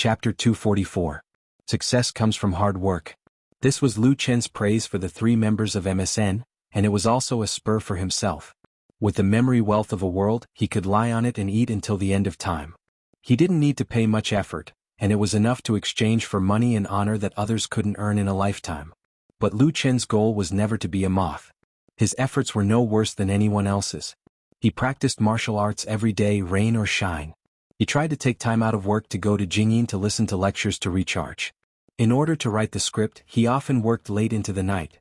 Chapter 244. Success comes from hard work. This was Lu Chen's praise for the three members of MSN, and it was also a spur for himself. With the memory wealth of a world, he could lie on it and eat until the end of time. He didn't need to pay much effort, and it was enough to exchange for money and honor that others couldn't earn in a lifetime. But Lu Chen's goal was never to be a moth. His efforts were no worse than anyone else's. He practiced martial arts every day, rain or shine. He tried to take time out of work to go to Jingyin to listen to lectures to recharge. In order to write the script, he often worked late into the night.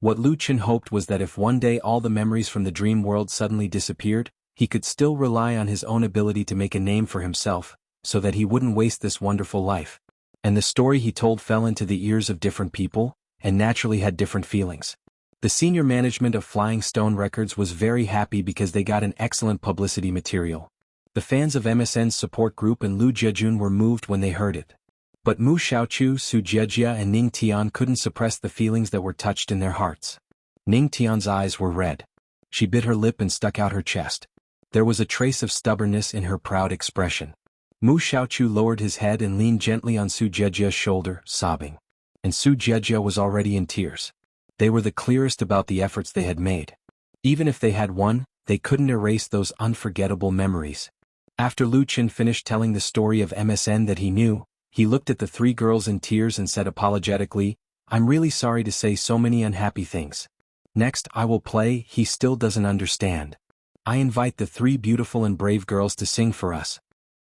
What Lu Chen hoped was that if one day all the memories from the dream world suddenly disappeared, he could still rely on his own ability to make a name for himself, so that he wouldn't waste this wonderful life. And the story he told fell into the ears of different people, and naturally had different feelings. The senior management of Flying Stone Records was very happy because they got an excellent publicity material. The fans of MSN's support group and Lu Jiejun were moved when they heard it. But Mu Xiaochu, Su Jiejia and Ning Tian couldn't suppress the feelings that were touched in their hearts. Ning Tian's eyes were red. She bit her lip and stuck out her chest. There was a trace of stubbornness in her proud expression. Mu Xiaochu lowered his head and leaned gently on Su Jiejia's shoulder, sobbing. And Su Jiejia was already in tears. They were the clearest about the efforts they had made. Even if they had won, they couldn't erase those unforgettable memories. After Lu Chen finished telling the story of MSN that he knew, he looked at the three girls in tears and said apologetically, "I'm really sorry to say so many unhappy things. Next I will play He Still Doesn't Understand. I invite the three beautiful and brave girls to sing for us."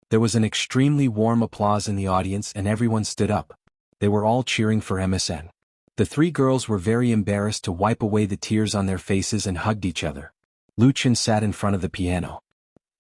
There was an extremely warm applause in the audience and everyone stood up. They were all cheering for MSN. The three girls were very embarrassed to wipe away the tears on their faces and hugged each other. Lu Chen sat in front of the piano.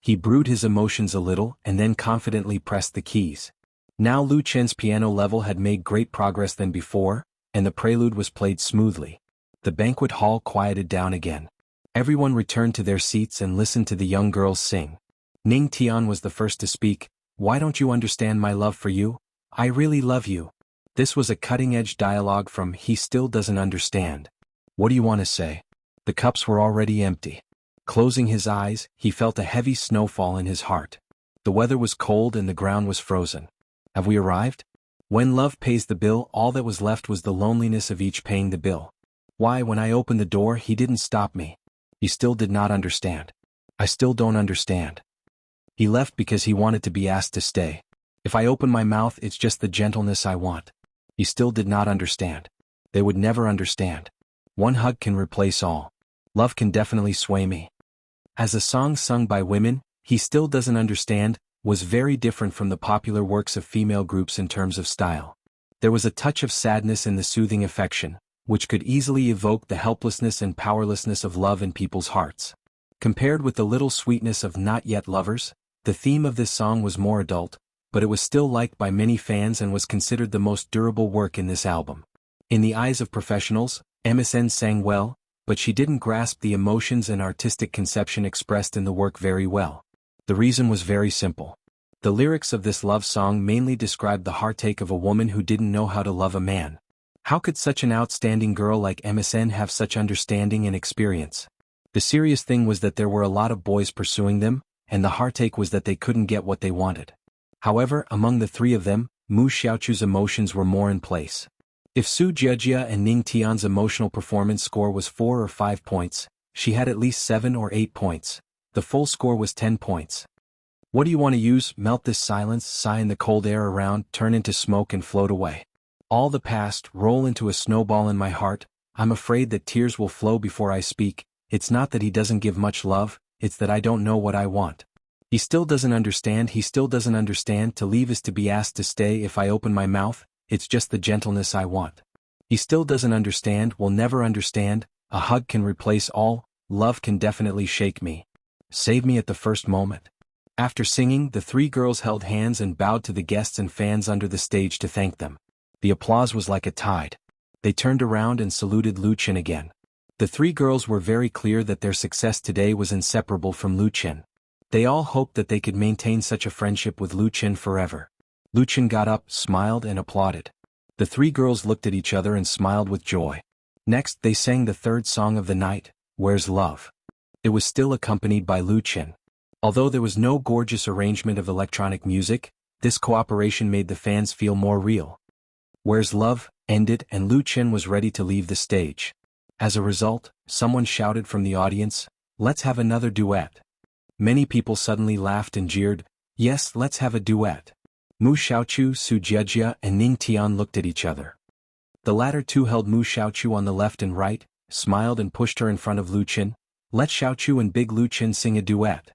He brewed his emotions a little and then confidently pressed the keys. Now Lu Chen's piano level had made great progress than before, and the prelude was played smoothly. The banquet hall quieted down again. Everyone returned to their seats and listened to the young girls sing. Ning Tian was the first to speak. "Why don't you understand my love for you? I really love you." This was a cutting-edge dialogue from He Still Doesn't Understand. "What do you want to say?" The cups were already empty. Closing his eyes, he felt a heavy snowfall in his heart. The weather was cold and the ground was frozen. Have we arrived? When love pays the bill, all that was left was the loneliness of each paying the bill. Why, when I opened the door, he didn't stop me. He still did not understand. I still don't understand. He left because he wanted to be asked to stay. If I open my mouth, it's just the gentleness I want. He still did not understand. They would never understand. One hug can replace all. Love can definitely sway me. As a song sung by women, He Still Doesn't Understand was very different from the popular works of female groups in terms of style. There was a touch of sadness in the soothing affection, which could easily evoke the helplessness and powerlessness of love in people's hearts. Compared with the little sweetness of Not Yet Lovers, the theme of this song was more adult, but it was still liked by many fans and was considered the most durable work in this album. In the eyes of professionals, MSN sang well, but she didn't grasp the emotions and artistic conception expressed in the work very well. The reason was very simple. The lyrics of this love song mainly described the heartache of a woman who didn't know how to love a man. How could such an outstanding girl like MSN have such understanding and experience? The serious thing was that there were a lot of boys pursuing them, and the heartache was that they couldn't get what they wanted. However, among the three of them, Mu Xiaochu's emotions were more in place. If Su Jiejia and Ning Tian's emotional performance score was 4 or 5 points, she had at least 7 or 8 points. The full score was 10 points. What do you want to use? Melt this silence, sigh in the cold air around, turn into smoke and float away. All the past, roll into a snowball in my heart. I'm afraid that tears will flow before I speak. It's not that he doesn't give much love, it's that I don't know what I want. He still doesn't understand, he still doesn't understand. To leave is to be asked to stay. If I open my mouth, it's just the gentleness I want. He still doesn't understand, will never understand. A hug can replace all, love can definitely shake me. Save me at the first moment. After singing, the three girls held hands and bowed to the guests and fans under the stage to thank them. The applause was like a tide. They turned around and saluted Lu Chen again. The three girls were very clear that their success today was inseparable from Lu Chen. They all hoped that they could maintain such a friendship with Lu Chen forever. Lu Chen got up, smiled and applauded. The three girls looked at each other and smiled with joy. Next they sang the third song of the night, Where's Love? It was still accompanied by Lu Chen. Although there was no gorgeous arrangement of electronic music, This cooperation made the fans feel more real. Where's Love ended and Lu Chen was ready to leave the stage. As a result, someone shouted from the audience, "Let's have another duet." Many people suddenly laughed and jeered, "Yes, let's have a duet." Mu Xiaoqiu, Su Jiejia and Ning Tian looked at each other. The latter two held Mu Xiaoqiu on the left and right, smiled and pushed her in front of Lu Chen. "Let Xiaoqiu and Big Lu Chen sing a duet."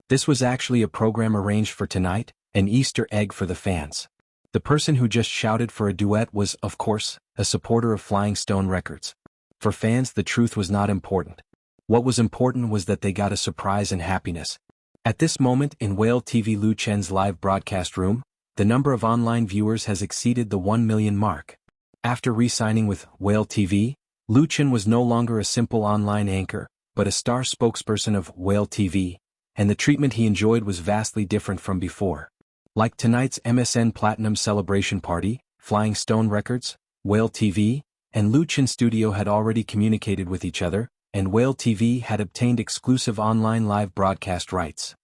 This was actually a program arranged for tonight, an Easter egg for the fans. The person who just shouted for a duet was, of course, a supporter of Flying Stone Records. For fans, the truth was not important. What was important was that they got a surprise and happiness. At this moment in Whale TV Lu Chen's live broadcast room, the number of online viewers has exceeded the 1 million mark. After re-signing with Whale TV, Lu Chen was no longer a simple online anchor, but a star spokesperson of Whale TV, and the treatment he enjoyed was vastly different from before. Like tonight's MSN Platinum Celebration Party, Flying Stone Records, Whale TV, and Lu Chen Studio had already communicated with each other, and Whale TV had obtained exclusive online live broadcast rights.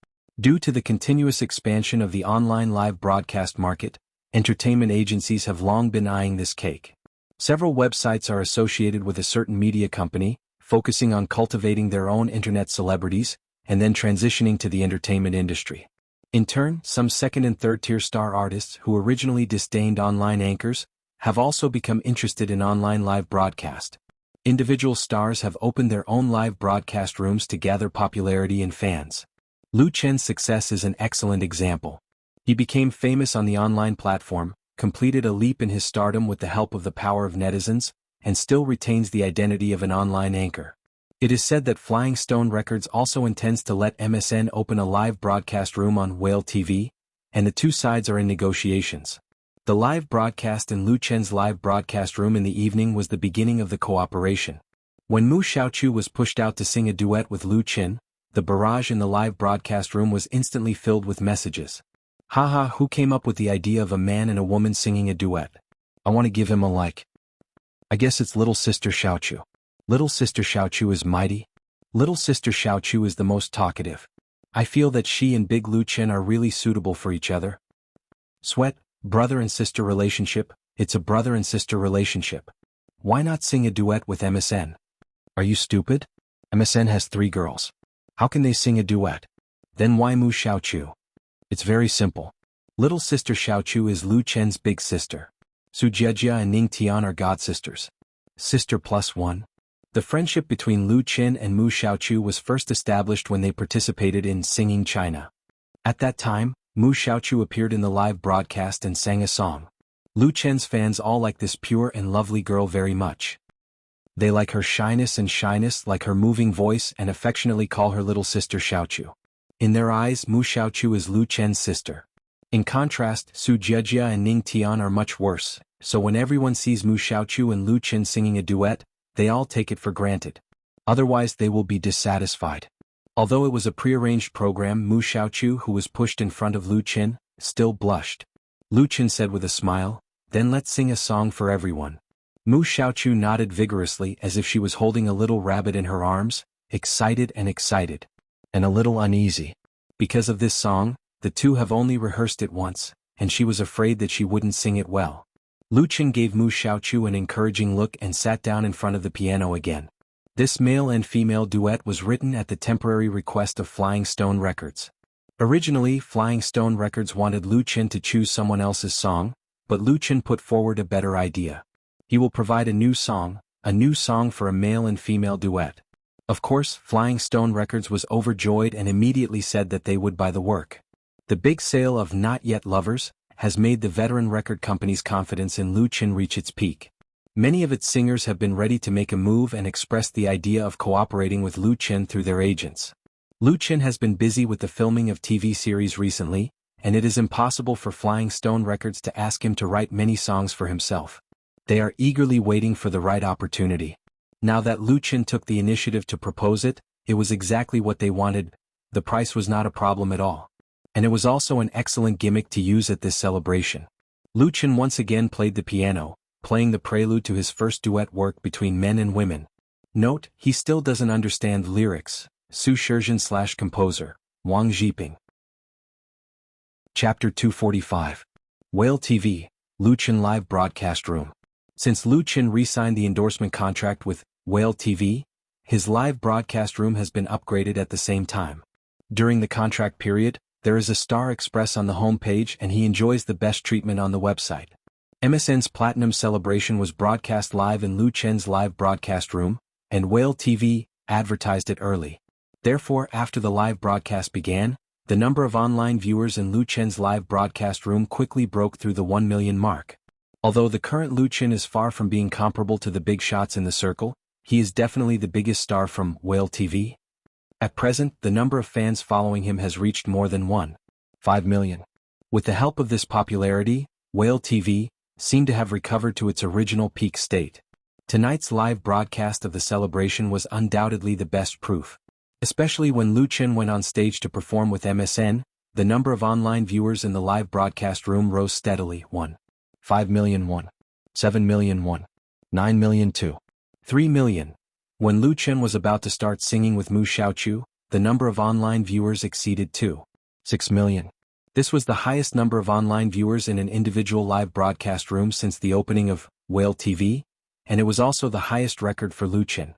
Due to the continuous expansion of the online live broadcast market, entertainment agencies have long been eyeing this cake. Several websites are associated with a certain media company, focusing on cultivating their own internet celebrities, and then transitioning to the entertainment industry. In turn, some second and third-tier star artists who originally disdained online anchors have also become interested in online live broadcast. Individual stars have opened their own live broadcast rooms to gather popularity and fans. Lu Chen's success is an excellent example. He became famous on the online platform, completed a leap in his stardom with the help of the power of netizens, and still retains the identity of an online anchor. It is said that Flying Stone Records also intends to let MSN open a live broadcast room on Whale TV, and the two sides are in negotiations. The live broadcast in Lu Chen's live broadcast room in the evening was the beginning of the cooperation. When Mu Xiaoqiu was pushed out to sing a duet with Lu Chen, the barrage in the live broadcast room was instantly filled with messages. "Haha, who came up with the idea of a man and a woman singing a duet? I want to give him a like. I guess it's little sister Xiaoqiu. Little sister Xiaoqiu is mighty. Little sister Xiaoqiu is the most talkative. I feel that she and Big Lu Chen are really suitable for each other." Sweat, brother and sister relationship, it's a brother and sister relationship. Why not sing a duet with MSN? Are you stupid? MSN has 3 girls. How can they sing a duet? Then why Mu Xiaoqiu? It's very simple. Little sister Xiaoqiu is Lu Chen's big sister. Su Jiejia and Ning Tian are godsisters. Sister plus one. The friendship between Lu Chen and Mu Xiaoqiu was first established when they participated in Singing China. At that time, Mu Xiaoqiu appeared in the live broadcast and sang a song. Lu Chen's fans all like this pure and lovely girl very much. They like her shyness, like her moving voice, and affectionately call her little sister Xiaoqiu. In their eyes, Mu Xiaoqiu is Lu Chen's sister. In contrast, Su Jiejia and Ning Tian are much worse, so when everyone sees Mu Xiaoqiu and Lu Chen singing a duet, they all take it for granted. Otherwise they will be dissatisfied. Although it was a prearranged program, Mu Xiaoqiu, who was pushed in front of Lu Chen, still blushed. Lu Chen said with a smile, "Then let's sing a song for everyone." Mu Xiaoqiu nodded vigorously as if she was holding a little rabbit in her arms, excited, and a little uneasy. Because of this song, the two have only rehearsed it once, and she was afraid that she wouldn't sing it well. Lu Chen gave Mu Xiaoqiu an encouraging look and sat down in front of the piano again. This male and female duet was written at the temporary request of Flying Stone Records. Originally, Flying Stone Records wanted Lu Chen to choose someone else's song, but Lu Chen put forward a better idea. He will provide a new song for a male and female duet. Of course, Flying Stone Records was overjoyed and immediately said that they would buy the work. The big sale of Not Yet Lovers has made the veteran record company's confidence in Lu Chen reach its peak. Many of its singers have been ready to make a move and expressed the idea of cooperating with Lu Chen through their agents. Lu Chen has been busy with the filming of TV series recently, and it is impossible for Flying Stone Records to ask him to write many songs for himself. They are eagerly waiting for the right opportunity. Now that Lu Chen took the initiative to propose it, it was exactly what they wanted. The price was not a problem at all. And it was also an excellent gimmick to use at this celebration. Lu Chen once again played the piano, playing the prelude to his first duet work between men and women. Note, he still doesn't understand lyrics. Su Shizhen / composer, Wang Zhiping. Chapter 245. Whale TV, Lu Chen Live Broadcast Room. Since Lu Chen re-signed the endorsement contract with Whale TV, his live broadcast room has been upgraded at the same time. During the contract period, there is a Star Express on the home page and he enjoys the best treatment on the website. MSN's Platinum Celebration was broadcast live in Lu Chen's live broadcast room, and Whale TV advertised it early. Therefore, after the live broadcast began, the number of online viewers in Lu Chen's live broadcast room quickly broke through the 1 million mark. Although the current Lu Chen is far from being comparable to the big shots in the circle, he is definitely the biggest star from Whale TV. At present, the number of fans following him has reached more than 1.5 million. With the help of this popularity, Whale TV seemed to have recovered to its original peak state. Tonight's live broadcast of the celebration was undoubtedly the best proof. Especially when Lu Chen went on stage to perform with MSN, the number of online viewers in the live broadcast room rose steadily. 1.5 million, 1.7 million, 1.9 million, 2.3 million. When Lu Chen was about to start singing with Mu Xiaoqiu, the number of online viewers exceeded 2.6 million. This was the highest number of online viewers in an individual live broadcast room since the opening of Whale TV, and it was also the highest record for Lu Chen.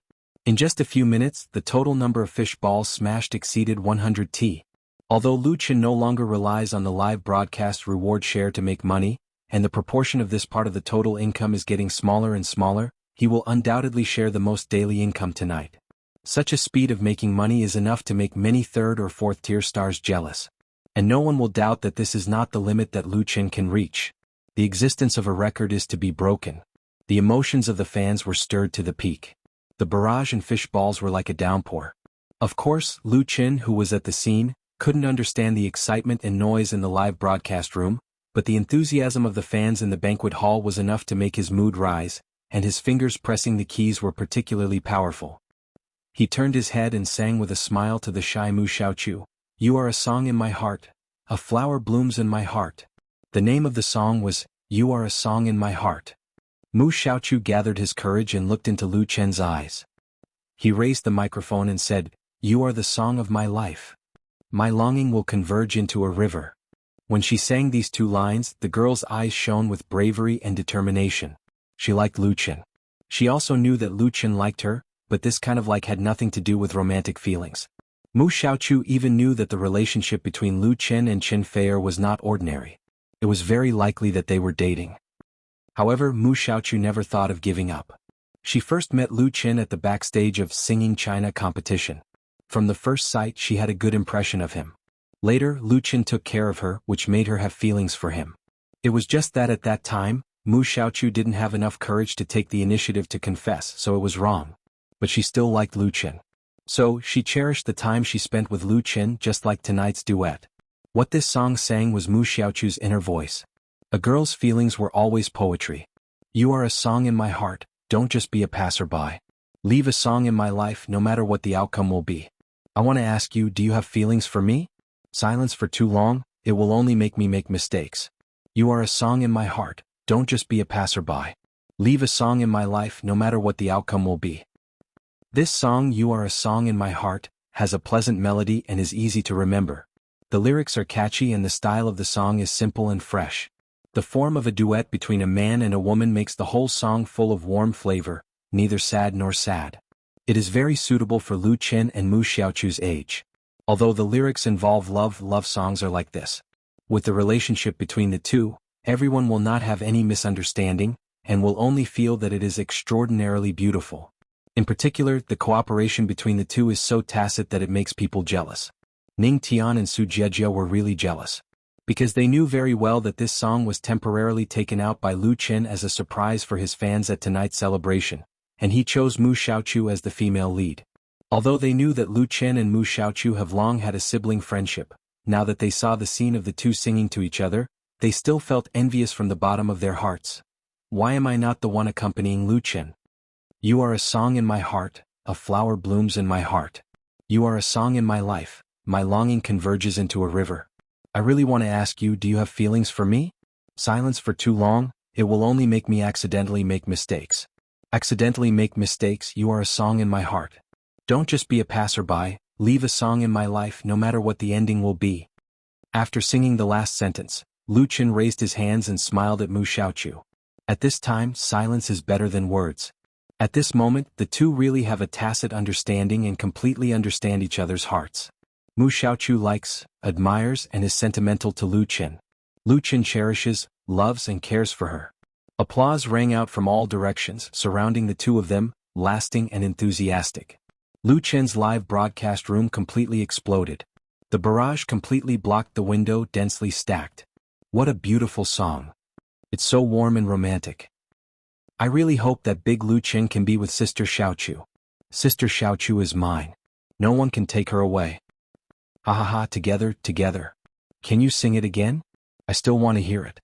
In just a few minutes, the total number of fish balls smashed exceeded 100t. Although Lu Chen no longer relies on the live broadcast reward share to make money, and the proportion of this part of the total income is getting smaller and smaller, he will undoubtedly share the most daily income tonight. Such a speed of making money is enough to make many third or fourth tier stars jealous. And no one will doubt that this is not the limit that Lu Chen can reach. The existence of a record is to be broken. The emotions of the fans were stirred to the peak. The barrage and fish balls were like a downpour. Of course, Lu Chen, who was at the scene, couldn't understand the excitement and noise in the live broadcast room, but the enthusiasm of the fans in the banquet hall was enough to make his mood rise, and his fingers pressing the keys were particularly powerful. He turned his head and sang with a smile to the shy Mu Xiaoqiu. You are a song in my heart, a flower blooms in my heart. The name of the song was, You Are a Song in My Heart. Mu Xiaoqiu gathered his courage and looked into Lu Chen's eyes. He raised the microphone and said, You are the song of my life. My longing will converge into a river. When she sang these two lines, the girl's eyes shone with bravery and determination. She liked Lu Chen. She also knew that Lu Chen liked her, but this kind of like had nothing to do with romantic feelings. Mu Xiaoqiu even knew that the relationship between Lu Chen and Chen Feier was not ordinary. It was very likely that they were dating. However, Mu Xiaoqiu never thought of giving up. She first met Lu Chen at the backstage of Singing China competition. From the first sight she had a good impression of him. Later, Lu Chen took care of her, which made her have feelings for him. It was just that at that time, Mu Xiaoqiu didn't have enough courage to take the initiative to confess, so it was wrong. But she still liked Lu Chen. So, she cherished the time she spent with Lu Chen just like tonight's duet. What this song sang was Mu Xiaoqiu's inner voice. A girl's feelings were always poetry. You are a song in my heart, don't just be a passerby. Leave a song in my life no matter what the outcome will be. I want to ask you, do you have feelings for me? Silence for too long, it will only make me make mistakes. You are a song in my heart, don't just be a passerby. Leave a song in my life no matter what the outcome will be. This song, You Are a Song in My Heart, has a pleasant melody and is easy to remember. The lyrics are catchy and the style of the song is simple and fresh. The form of a duet between a man and a woman makes the whole song full of warm flavor, neither sad nor sad. It is very suitable for Lu Chen and Mu Xiaoqiu's age. Although the lyrics involve love songs are like this. With the relationship between the two, everyone will not have any misunderstanding, and will only feel that it is extraordinarily beautiful. In particular, the cooperation between the two is so tacit that it makes people jealous. Ning Tian and Su Jiejia were really jealous. Because they knew very well that this song was temporarily taken out by Lu Chen as a surprise for his fans at tonight's celebration, and he chose Mu Xiaoqiu as the female lead. Although they knew that Lu Chen and Mu Xiaoqiu have long had a sibling friendship, now that they saw the scene of the two singing to each other, they still felt envious from the bottom of their hearts. Why am I not the one accompanying Lu Chen? You are a song in my heart, a flower blooms in my heart. You are a song in my life, my longing converges into a river. I really want to ask you, do you have feelings for me? Silence for too long, it will only make me accidentally make mistakes. Accidentally make mistakes, you are a song in my heart. Don't just be a passerby, leave a song in my life no matter what the ending will be. After singing the last sentence, Lu Chen raised his hands and smiled at Mu Xiaochu. At this time, silence is better than words. At this moment, the two really have a tacit understanding and completely understand each other's hearts. Mu Xiaochu likes, admires and is sentimental to Lu Chen. Lu Chen cherishes, loves and cares for her. Applause rang out from all directions surrounding the two of them, lasting and enthusiastic. Lu Chen's live broadcast room completely exploded. The barrage completely blocked the window, densely stacked. What a beautiful song. It's so warm and romantic. I really hope that Big Lu Chen can be with Sister Xiaochu. Sister Xiaochu is mine. No one can take her away. Ha ha ha, together, together. Can you sing it again? I still want to hear it.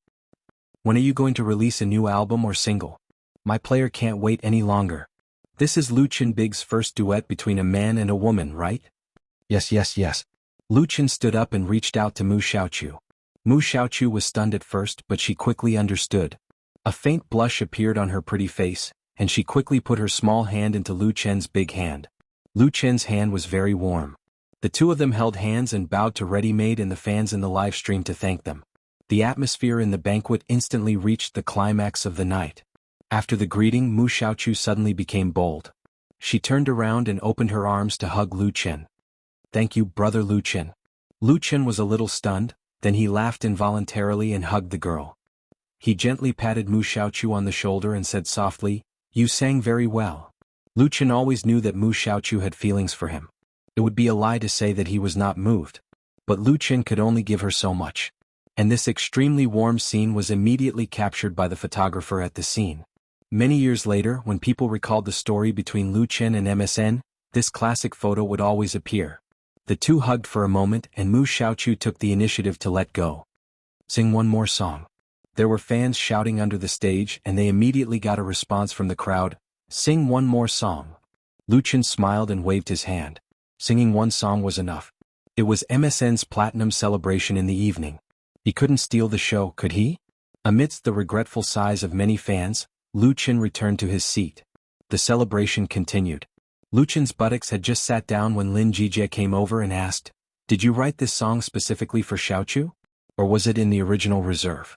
When are you going to release a new album or single? My player can't wait any longer. This is Lu Chen Big's first duet between a man and a woman, right? Yes, yes, yes. Lu Chen stood up and reached out to Mu Xiaochu. Mu Xiaochu was stunned at first, but she quickly understood. A faint blush appeared on her pretty face, and she quickly put her small hand into Lu Chen's big hand. Lu Chen's hand was very warm. The two of them held hands and bowed to Ready-Made and the fans in the live stream to thank them. The atmosphere in the banquet instantly reached the climax of the night. After the greeting, Mu Xiaochu suddenly became bold. She turned around and opened her arms to hug Lu Chen. Thank you, brother Lu Chen. Lu Chen was a little stunned, then he laughed involuntarily and hugged the girl. He gently patted Mu Xiaochu on the shoulder and said softly, "You sang very well." Lu Chen always knew that Mu Xiaochu had feelings for him. It would be a lie to say that he was not moved. But Lu Chen could only give her so much. And this extremely warm scene was immediately captured by the photographer at the scene. Many years later, when people recalled the story between Lu Chen and MSN, this classic photo would always appear. The two hugged for a moment and Mu Xiaochu took the initiative to let go. Sing one more song. There were fans shouting under the stage and they immediately got a response from the crowd. Sing one more song. Lu Chen smiled and waved his hand. Singing one song was enough. It was MSN's platinum celebration in the evening. He couldn't steal the show, could he? Amidst the regretful sighs of many fans, Lu Chen returned to his seat. The celebration continued. Lu Chen's buttocks had just sat down when Lin Jijie came over and asked, "Did you write this song specifically for Xiaochu? Or was it in the original reserve?"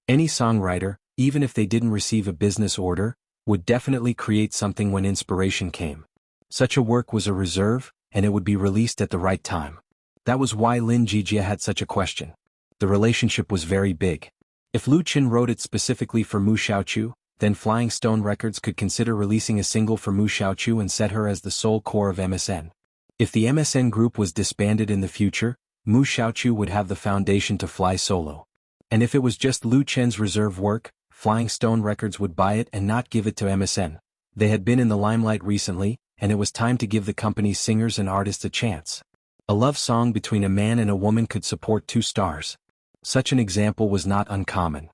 Any songwriter, even if they didn't receive a business order, would definitely create something when inspiration came. Such a work was a reserve, and it would be released at the right time. That was why Lin Jijie had such a question. The relationship was very big. If Lu Chen wrote it specifically for Mu Xiaochu, then Flying Stone Records could consider releasing a single for Mu Xiaochu and set her as the sole core of MSN. If the MSN group was disbanded in the future, Mu Xiaochu would have the foundation to fly solo. And if it was just Lu Chen's reserve work, Flying Stone Records would buy it and not give it to MSN. They had been in the limelight recently, and it was time to give the company's singers and artists a chance. A love song between a man and a woman could support two stars. Such an example was not uncommon.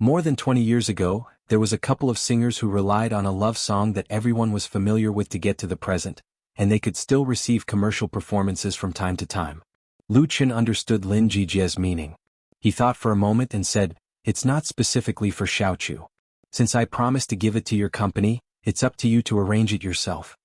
More than 20 years ago, there was a couple of singers who relied on a love song that everyone was familiar with to get to the present, and they could still receive commercial performances from time to time. Lu Chen understood Lin Jijie's meaning. He thought for a moment and said, "It's not specifically for Xiaochu. Since I promised to give it to your company, it's up to you to arrange it yourself."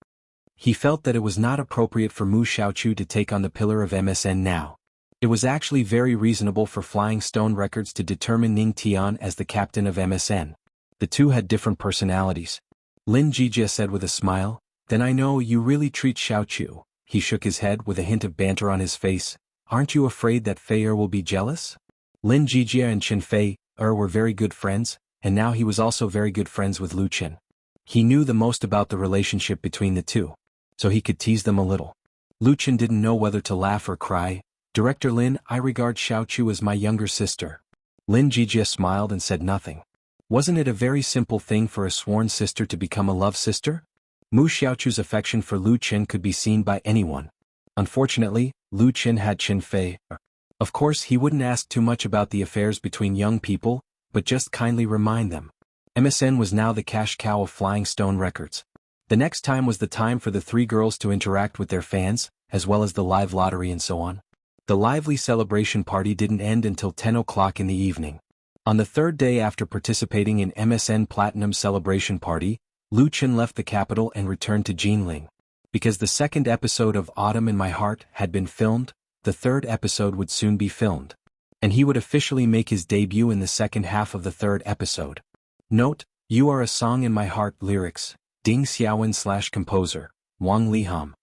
He felt that it was not appropriate for Mu Xiaochu to take on the pillar of MSN now. It was actually very reasonable for Flying Stone Records to determine Ning Tian as the captain of MSN. The two had different personalities. Lin Jijie said with a smile, "Then I know you really treat Xiaochu." He shook his head with a hint of banter on his face. "Aren't you afraid that Fei will be jealous?" Lin Jijie and Chen Fei were very good friends, and now he was also very good friends with Lu Chen. He knew the most about the relationship between the two, so he could tease them a little. Lu Chen didn't know whether to laugh or cry. "Director Lin, I regard Xiaochu as my younger sister." Lin Jijie smiled and said nothing. Wasn't it a very simple thing for a sworn sister to become a love sister? Mu Xiaochu's affection for Lu Chen could be seen by anyone. Unfortunately, Lu Chen had Chen Fei. Of course, he wouldn't ask too much about the affairs between young people, but just kindly remind them. MSN was now the cash cow of Flying Stone Records. The next time was the time for the three girls to interact with their fans, as well as the live lottery and so on. The lively celebration party didn't end until 10 o'clock in the evening. On the third day after participating in MSN Platinum Celebration Party, Lu Chen left the capital and returned to Jinling. Because the second episode of Autumn in My Heart had been filmed, the third episode would soon be filmed. And he would officially make his debut in the second half of the third episode. Note, "You Are a Song in My Heart" lyrics, Ding Xiaowen/composer, Wang Liham.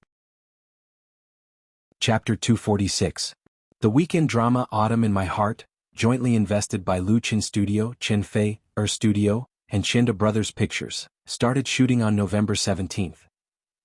Chapter 246. The weekend drama Autumn in My Heart, jointly invested by Lu Qin Studio, Qinfei Studio, and Qinda Brothers Pictures, started shooting on November 17.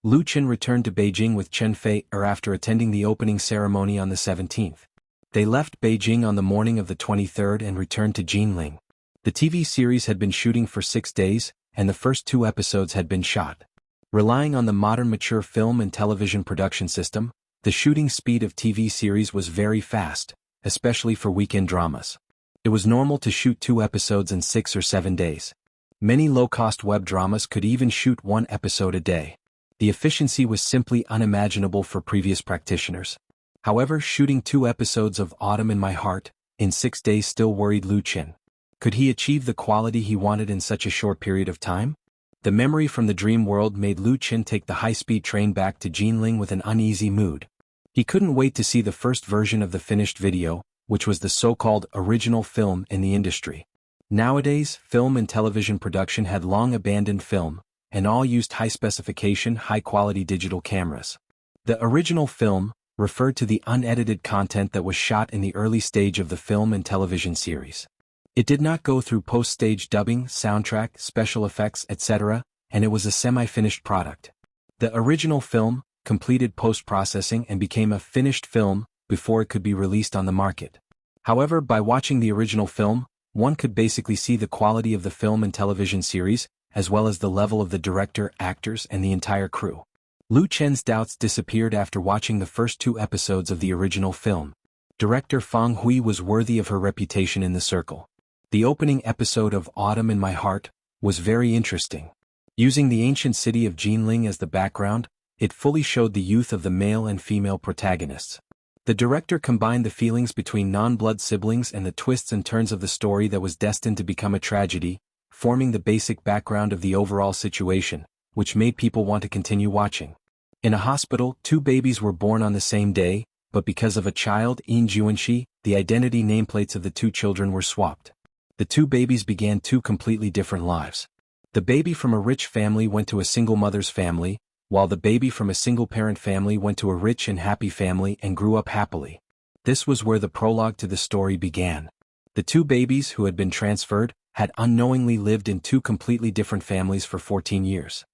Lu Qin returned to Beijing with Qinfei after attending the opening ceremony on the 17th. They left Beijing on the morning of the 23rd and returned to Jinling. The TV series had been shooting for 6 days, and the first 2 episodes had been shot. Relying on the modern mature film and television production system, the shooting speed of TV series was very fast, especially for weekend dramas. It was normal to shoot 2 episodes in 6 or 7 days. Many low-cost web dramas could even shoot 1 episode a day. The efficiency was simply unimaginable for previous practitioners. However, shooting 2 episodes of Autumn in My Heart in 6 days still worried Lu Qin. Could he achieve the quality he wanted in such a short period of time? The memory from the dream world made Lu Qin take the high-speed train back to Jinling with an uneasy mood. He couldn't wait to see the first version of the finished video, which was the so-called original film in the industry. Nowadays, film and television production had long abandoned film, and all used high-specification, high-quality digital cameras. The original film referred to the unedited content that was shot in the early stage of the film and television series. It did not go through post-stage dubbing, soundtrack, special effects, etc., and it was a semi-finished product. The original film completed post-processing and became a finished film before it could be released on the market. However, by watching the original film, one could basically see the quality of the film and television series, as well as the level of the director, actors, and the entire crew. Lu Qin's doubts disappeared after watching the first 2 episodes of the original film. Director Fang Hui was worthy of her reputation in the circle. The opening episode of Autumn in My Heart was very interesting. Using the ancient city of Jinling as the background, it fully showed the youth of the male and female protagonists. The director combined the feelings between non-blood siblings and the twists and turns of the story that was destined to become a tragedy, forming the basic background of the overall situation, which made people want to continue watching. In a hospital, 2 babies were born on the same day, but because of a child, Yin Juanxi, the identity nameplates of the 2 children were swapped. The 2 babies began 2 completely different lives. The baby from a rich family went to a single mother's family, while the baby from a single-parent family went to a rich and happy family and grew up happily. This was where the prologue to the story began. The 2 babies who had been transferred had unknowingly lived in 2 completely different families for 14 years.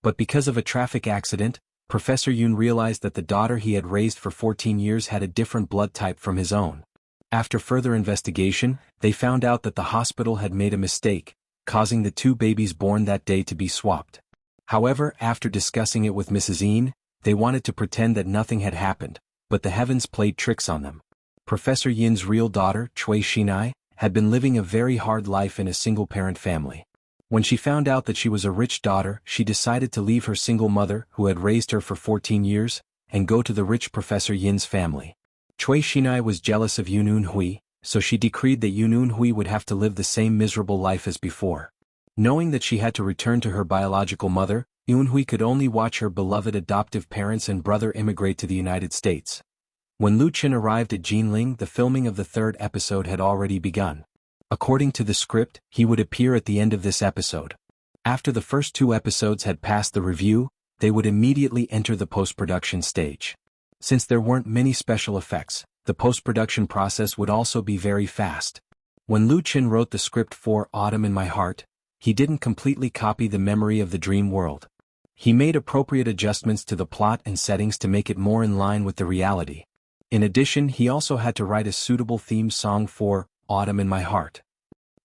But because of a traffic accident, Professor Yun realized that the daughter he had raised for 14 years had a different blood type from his own. After further investigation, they found out that the hospital had made a mistake, causing the 2 babies born that day to be swapped. However, after discussing it with Mrs. Yin, they wanted to pretend that nothing had happened, but the heavens played tricks on them. Professor Yin's real daughter, Cui Xinai, had been living a very hard life in a single-parent family. When she found out that she was a rich daughter, she decided to leave her single mother, who had raised her for 14 years, and go to the rich Professor Yin's family. Cui Xinai was jealous of Yunun Hui, so she decreed that Yunun Hui would have to live the same miserable life as before. Knowing that she had to return to her biological mother, Yun Hui could only watch her beloved adoptive parents and brother immigrate to the United States. When Lu Qin arrived at Jinling, the filming of the 3rd episode had already begun. According to the script, he would appear at the end of this episode. After the first 2 episodes had passed the review, they would immediately enter the post-production stage. Since there weren't many special effects, the post-production process would also be very fast. When Lu Qin wrote the script for Autumn in My Heart, he didn't completely copy the memory of the dream world. He made appropriate adjustments to the plot and settings to make it more in line with the reality. In addition, he also had to write a suitable theme song for Autumn in My Heart.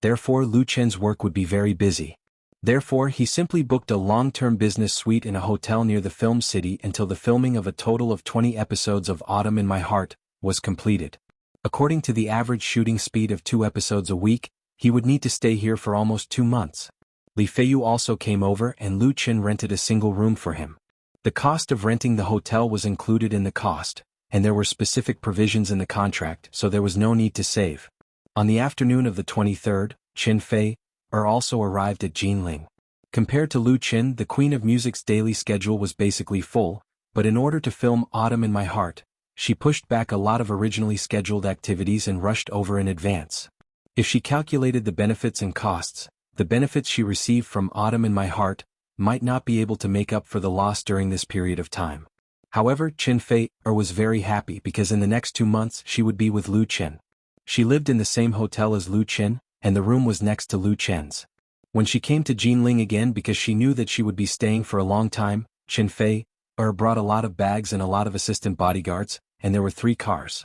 Therefore, Lu Qin's work would be very busy. Therefore, he simply booked a long-term business suite in a hotel near the film city until the filming of a total of 20 episodes of Autumn in My Heart was completed. According to the average shooting speed of 2 episodes a week, he would need to stay here for almost 2 months. Li Feiyu also came over and Lu Qin rented a single room for him. The cost of renting the hotel was included in the cost, and there were specific provisions in the contract, so there was no need to save. On the afternoon of the 23rd, Qinfei also arrived at Jinling. Compared to Lu Qin, the Queen of Music's daily schedule was basically full, but in order to film Autumn in My Heart, She pushed back a lot of originally scheduled activities and rushed over in advance. If she calculated the benefits and costs, the benefits she received from Autumn in My Heart might not be able to make up for the loss during this period of time. However, Chen Fei was very happy because in the next 2 months she would be with Lu Chen. She lived in the same hotel as Lu Chen, and the room was next to Lu Chen's. When she came to Jinling again because she knew that she would be staying for a long time, Chen Fei brought a lot of bags and a lot of assistant bodyguards, and there were 3 cars.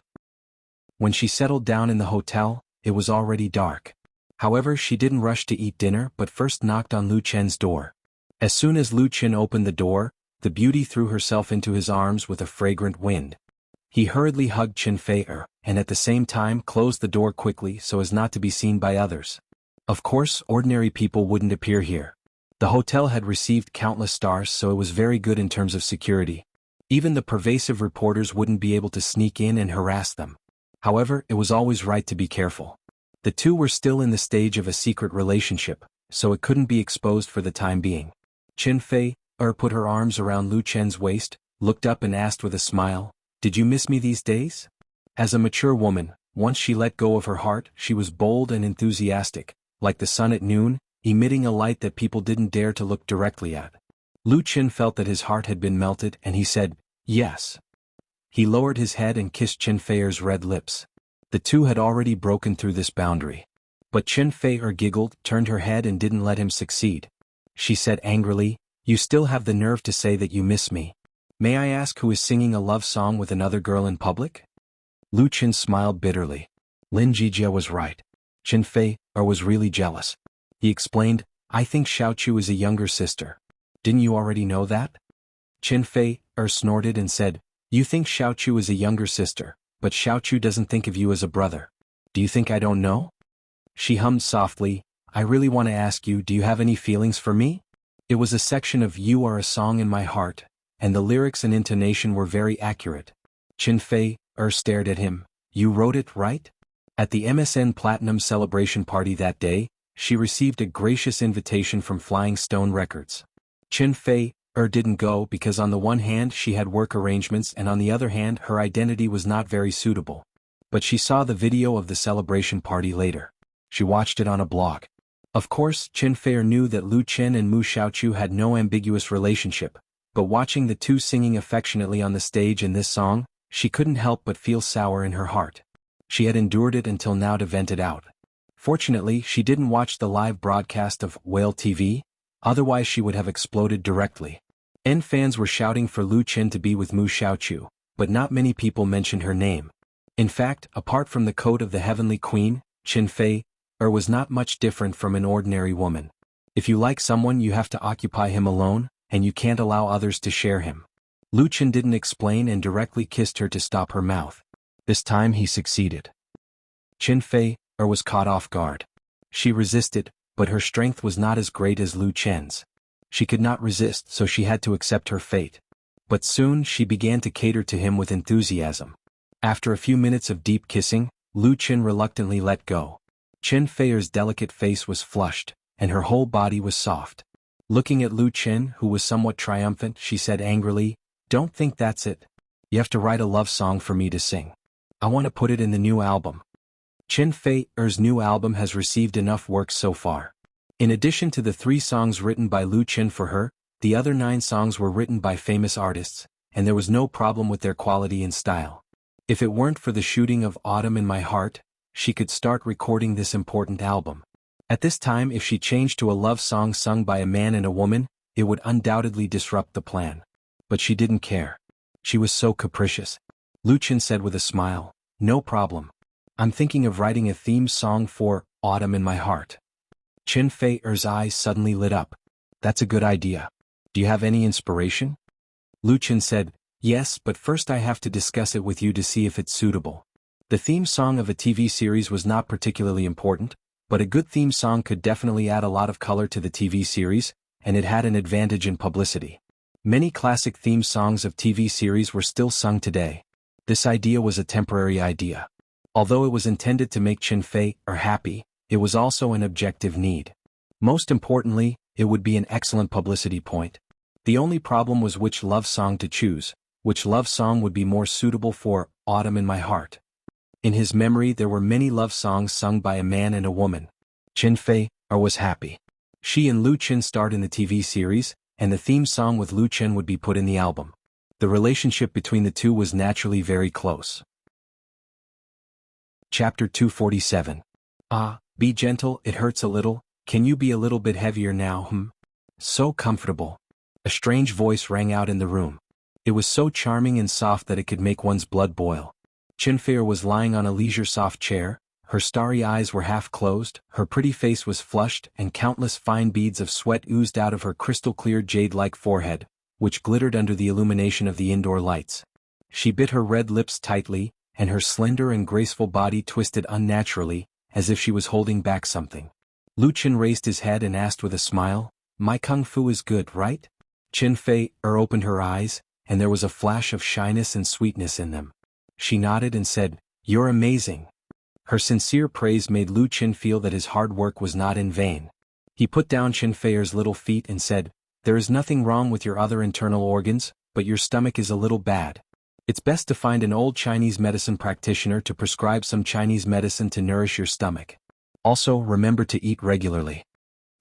When she settled down in the hotel, it was already dark. However, she didn't rush to eat dinner but first knocked on Lu Chen's door. As soon as Lu Chen opened the door, the beauty threw herself into his arms with a fragrant wind. He hurriedly hugged Chen Fei and at the same time closed the door quickly so as not to be seen by others. Of course, ordinary people wouldn't appear here. The hotel had received countless stars, so it was very good in terms of security. Even the pervasive reporters wouldn't be able to sneak in and harass them. However, it was always right to be careful. The two were still in the stage of a secret relationship, so it couldn't be exposed for the time being. Chen Fei put her arms around Lu Chen's waist, looked up and asked with a smile, "Did you miss me these days?" As a mature woman, once she let go of her heart, she was bold and enthusiastic, like the sun at noon, emitting a light that people didn't dare to look directly at. Lu Chen felt that his heart had been melted and he said, "Yes." He lowered his head and kissed Chen Fei's red lips. The two had already broken through this boundary. But Chen Fei giggled, turned her head and didn't let him succeed. She said angrily, "You still have the nerve to say that you miss me. May I ask who is singing a love song with another girl in public?" Lu Chen smiled bitterly. Lin Jijia was right. Chen Fei was really jealous. He explained, "I think Xiaochu is a younger sister. Didn't you already know that?" Chen Fei snorted and said, "You think Xiaochu is a younger sister, but Xiaochu doesn't think of you as a brother. Do you think I don't know?" She hummed softly, "I really want to ask you, do you have any feelings for me?" It was a section of You Are a Song in My Heart, and the lyrics and intonation were very accurate. Chen Fei stared at him. "You wrote it, right?" At the MSN Platinum celebration party that day, she received a gracious invitation from Flying Stone Records. Chen Fei didn't go because on the one hand she had work arrangements and on the other hand her identity was not very suitable. But she saw the video of the celebration party later. She watched it on a blog. Of course, Chen Fei knew that Lu Chen and Mu Xiaochu had no ambiguous relationship, but watching the two singing affectionately on the stage in this song, she couldn't help but feel sour in her heart. She had endured it until now to vent it out. Fortunately, she didn't watch the live broadcast of Whale TV, otherwise she would have exploded directly. Fans were shouting for Lu Chen to be with Mu Xiaochu, but not many people mentioned her name. In fact, apart from the coat of the Heavenly Queen, Chen Fei was not much different from an ordinary woman. If you like someone you have to occupy him alone, and you can't allow others to share him. Lu Chen didn't explain and directly kissed her to stop her mouth. This time he succeeded. Chen Fei was caught off guard. She resisted, but her strength was not as great as Lu Chen's. She could not resist, so she had to accept her fate. But soon she began to cater to him with enthusiasm. After a few minutes of deep kissing, Lu Chen reluctantly let go. Chen Fei's delicate face was flushed, and her whole body was soft. Looking at Lu Chen, who was somewhat triumphant, she said angrily, "Don't think that's it. You have to write a love song for me to sing. I want to put it in the new album." Chen Fei's new album has received enough work so far. In addition to the 3 songs written by Lu Chen for her, the other 9 songs were written by famous artists, and there was no problem with their quality and style. If it weren't for the shooting of Autumn in My Heart, she could start recording this important album. At this time, if she changed to a love song sung by a man and a woman, it would undoubtedly disrupt the plan. But she didn't care. She was so capricious. Lu Chen said with a smile, "No problem. I'm thinking of writing a theme song for Autumn in My Heart." Chen Fei's eyes suddenly lit up. "That's a good idea. Do you have any inspiration?" Lu Chen said, "Yes, but first I have to discuss it with you to see if it's suitable." The theme song of a TV series was not particularly important, but a good theme song could definitely add a lot of color to the TV series, and it had an advantage in publicity. Many classic theme songs of TV series were still sung today. This idea was a temporary idea. Although it was intended to make Chen Fei happy, it was also an objective need. Most importantly, it would be an excellent publicity point. The only problem was which love song to choose, Which love song would be more suitable for Autumn in My Heart? In his memory there were many love songs sung by a man and a woman. Qin Fei was happy. She and Lu Qin starred in the TV series, and the theme song with Lu Qin would be put in the album. The relationship between the two was naturally very close. Chapter 247. Ah, be gentle, it hurts a little, can you be a little bit heavier now, So comfortable. A strange voice rang out in the room. It was so charming and soft that it could make one's blood boil. Qin Fei was lying on a leisure-soft chair, her starry eyes were half closed, her pretty face was flushed, and countless fine beads of sweat oozed out of her crystal-clear jade-like forehead, which glittered under the illumination of the indoor lights. She bit her red lips tightly, and her slender and graceful body twisted unnaturally, as if she was holding back something. Lu Qin raised his head and asked with a smile, "My kung fu is good, right?" Qin Fei opened her eyes, and there was a flash of shyness and sweetness in them. She nodded and said, "You're amazing." Her sincere praise made Lu Qin feel that his hard work was not in vain. He put down Qin Fei's little feet and said, "There is nothing wrong with your other internal organs, but your stomach is a little bad. It's best to find an old Chinese medicine practitioner to prescribe some Chinese medicine to nourish your stomach. Also, remember to eat regularly."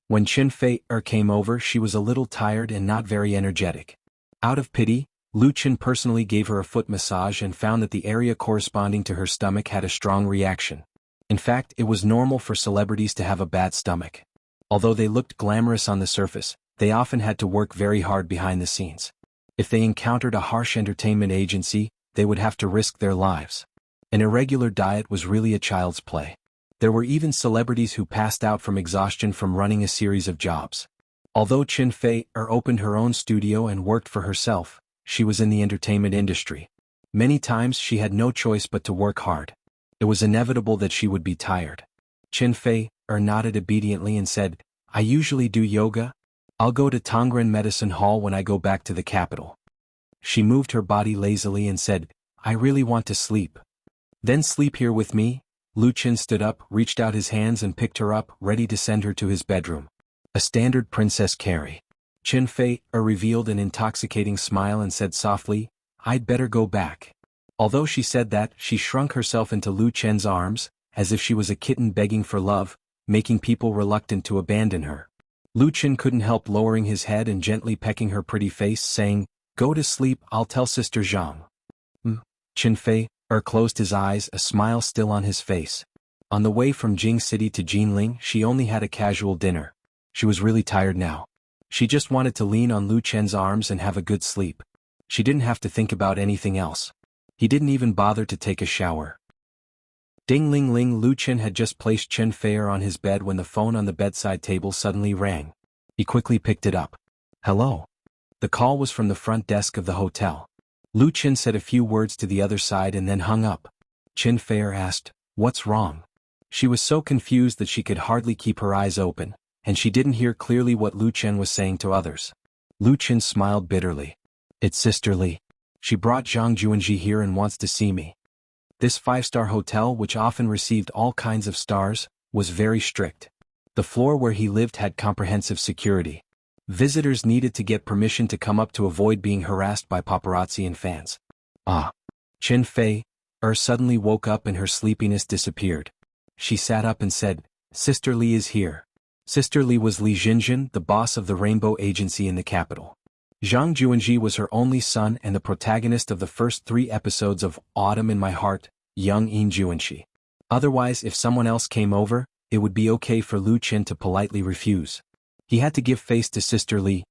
When Qin Fei came over, she was a little tired and not very energetic. Out of pity, Lu Qin personally gave her a foot massage and found that the area corresponding to her stomach had a strong reaction. In fact, it was normal for celebrities to have a bad stomach. Although they looked glamorous on the surface, they often had to work very hard behind the scenes. If they encountered a harsh entertainment agency, they would have to risk their lives. An irregular diet was really a child's play. There were even celebrities who passed out from exhaustion from running a series of jobs. Although Qin Fei opened her own studio and worked for herself, she was in the entertainment industry. Many times she had no choice but to work hard. It was inevitable that she would be tired. Qin Fei nodded obediently and said, "I usually do yoga. I'll go to Tongren Medicine Hall when I go back to the capital." She moved her body lazily and said, "I really want to sleep." "Then sleep here with me." Lu Qin stood up, reached out his hands and picked her up, ready to send her to his bedroom. A standard princess carry. Qin Fei revealed an intoxicating smile and said softly, "I'd better go back." Although she said that, she shrunk herself into Lu Qin's arms, as if she was a kitten begging for love, making people reluctant to abandon her. Lu Qin couldn't help lowering his head and gently pecking her pretty face, saying, "Go to sleep, I'll tell Sister Zhang." Qin Fei closed his eyes, a smile still on his face. On the way from Jing City to Jinling, she only had a casual dinner. She was really tired now. She just wanted to lean on Lu Qin's arms and have a good sleep. She didn't have to think about anything else. He didn't even bother to take a shower. Ding ling ling. Lu Qin had just placed Qin Fei on his bed when the phone on the bedside table suddenly rang. He quickly picked it up. "Hello." The call was from the front desk of the hotel. Lu Qin said a few words to the other side and then hung up. Qin Fei asked, "What's wrong?" She was so confused that she could hardly keep her eyes open, and she didn't hear clearly what Lu Qin was saying to others. Lu Qin smiled bitterly. "It's Sister Li. She brought Zhang Juanji here and wants to see me." This five-star hotel, which often received all kinds of stars, was very strict. The floor where he lived had comprehensive security. Visitors needed to get permission to come up to avoid being harassed by paparazzi and fans. Qin Fei suddenly woke up and her sleepiness disappeared. She sat up and said, "Sister Li is here." Sister Li was Li Jinjin, the boss of the Rainbow Agency in the capital. Zhang Juanji was her only son and the protagonist of the first 3 episodes of Autumn in My Heart, Young In Juanxi. Otherwise, if someone else came over, it would be okay for Lu Qin to politely refuse. He had to give face to Sister Li.